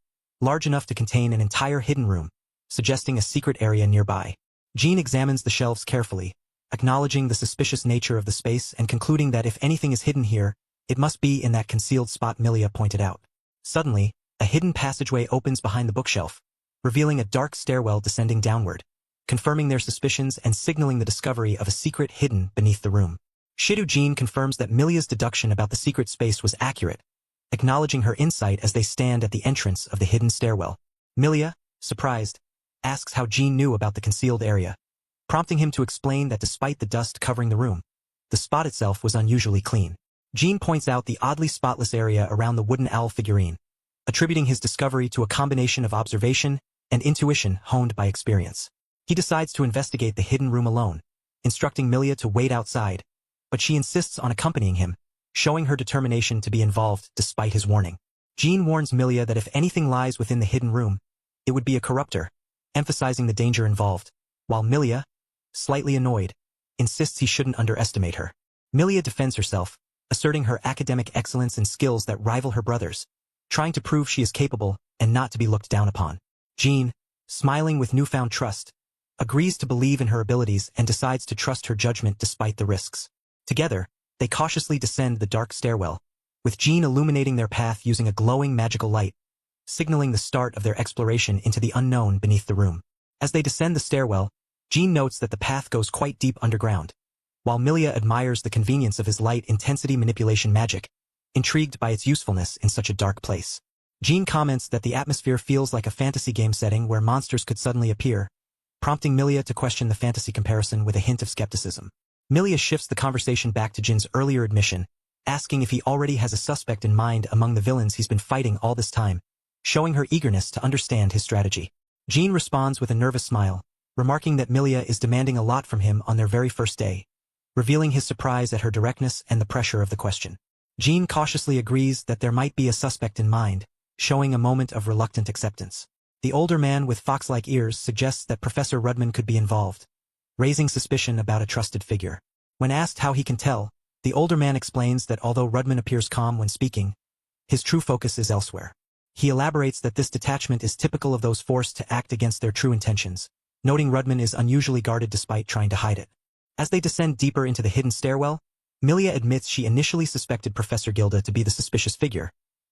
large enough to contain an entire hidden room, suggesting a secret area nearby. Jean examines the shelves carefully, acknowledging the suspicious nature of the space and concluding that if anything is hidden here, it must be in that concealed spot Milia pointed out. Suddenly, a hidden passageway opens behind the bookshelf, revealing a dark stairwell descending downward, confirming their suspicions and signaling the discovery of a secret hidden beneath the room. Shidu Jean confirms that Milia's deduction about the secret space was accurate, acknowledging her insight as they stand at the entrance of the hidden stairwell. Milia, surprised, asks how Jean knew about the concealed area, prompting him to explain that despite the dust covering the room, the spot itself was unusually clean. Jean points out the oddly spotless area around the wooden owl figurine, attributing his discovery to a combination of observation and intuition honed by experience. He decides to investigate the hidden room alone, instructing Milia to wait outside, but she insists on accompanying him, showing her determination to be involved despite his warning. Jean warns Milia that if anything lies within the hidden room, it would be a corruptor, emphasizing the danger involved, while Milia, slightly annoyed, insists he shouldn't underestimate her. Milia defends herself, asserting her academic excellence and skills that rival her brother's, trying to prove she is capable and not to be looked down upon. Jean, smiling with newfound trust, agrees to believe in her abilities and decides to trust her judgment despite the risks. Together, they cautiously descend the dark stairwell, with Jean illuminating their path using a glowing magical light, signaling the start of their exploration into the unknown beneath the room. As they descend the stairwell, Jean notes that the path goes quite deep underground, while Milia admires the convenience of his light-intensity manipulation magic, intrigued by its usefulness in such a dark place. Jean comments that the atmosphere feels like a fantasy game setting where monsters could suddenly appear, prompting Milia to question the fantasy comparison with a hint of skepticism. Milia shifts the conversation back to Jin's earlier admission, asking if he already has a suspect in mind among the villains he's been fighting all this time, showing her eagerness to understand his strategy. Jean responds with a nervous smile, remarking that Milia is demanding a lot from him on their very first day, revealing his surprise at her directness and the pressure of the question. Jean cautiously agrees that there might be a suspect in mind, showing a moment of reluctant acceptance. The older man with fox-like ears suggests that Professor Rudman could be involved, raising suspicion about a trusted figure. When asked how he can tell, the older man explains that although Rudman appears calm when speaking, his true focus is elsewhere. He elaborates that this detachment is typical of those forced to act against their true intentions, noting Rudman is unusually guarded despite trying to hide it. As they descend deeper into the hidden stairwell, Milia admits she initially suspected Professor Gilda to be the suspicious figure,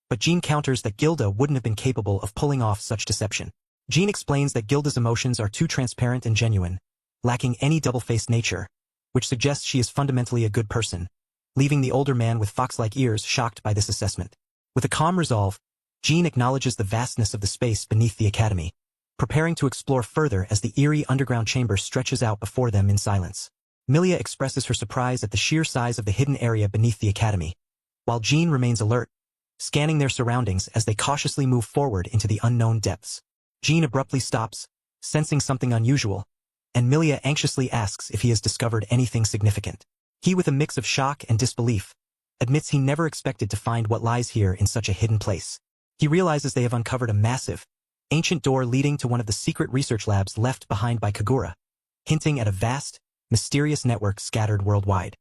but Jean counters that Gilda wouldn't have been capable of pulling off such deception. Jean explains that Gilda's emotions are too transparent and genuine, lacking any double-faced nature, which suggests she is fundamentally a good person, leaving the older man with fox-like ears shocked by this assessment. With a calm resolve, Jean acknowledges the vastness of the space beneath the academy, preparing to explore further as the eerie underground chamber stretches out before them in silence. Milia expresses her surprise at the sheer size of the hidden area beneath the academy, while Jean remains alert, scanning their surroundings as they cautiously move forward into the unknown depths. Jean abruptly stops, sensing something unusual, and Milia anxiously asks if he has discovered anything significant. He, with a mix of shock and disbelief, admits he never expected to find what lies here in such a hidden place. He realizes they have uncovered a massive, ancient door leading to one of the secret research labs left behind by Kagura, hinting at a vast, mysterious network scattered worldwide.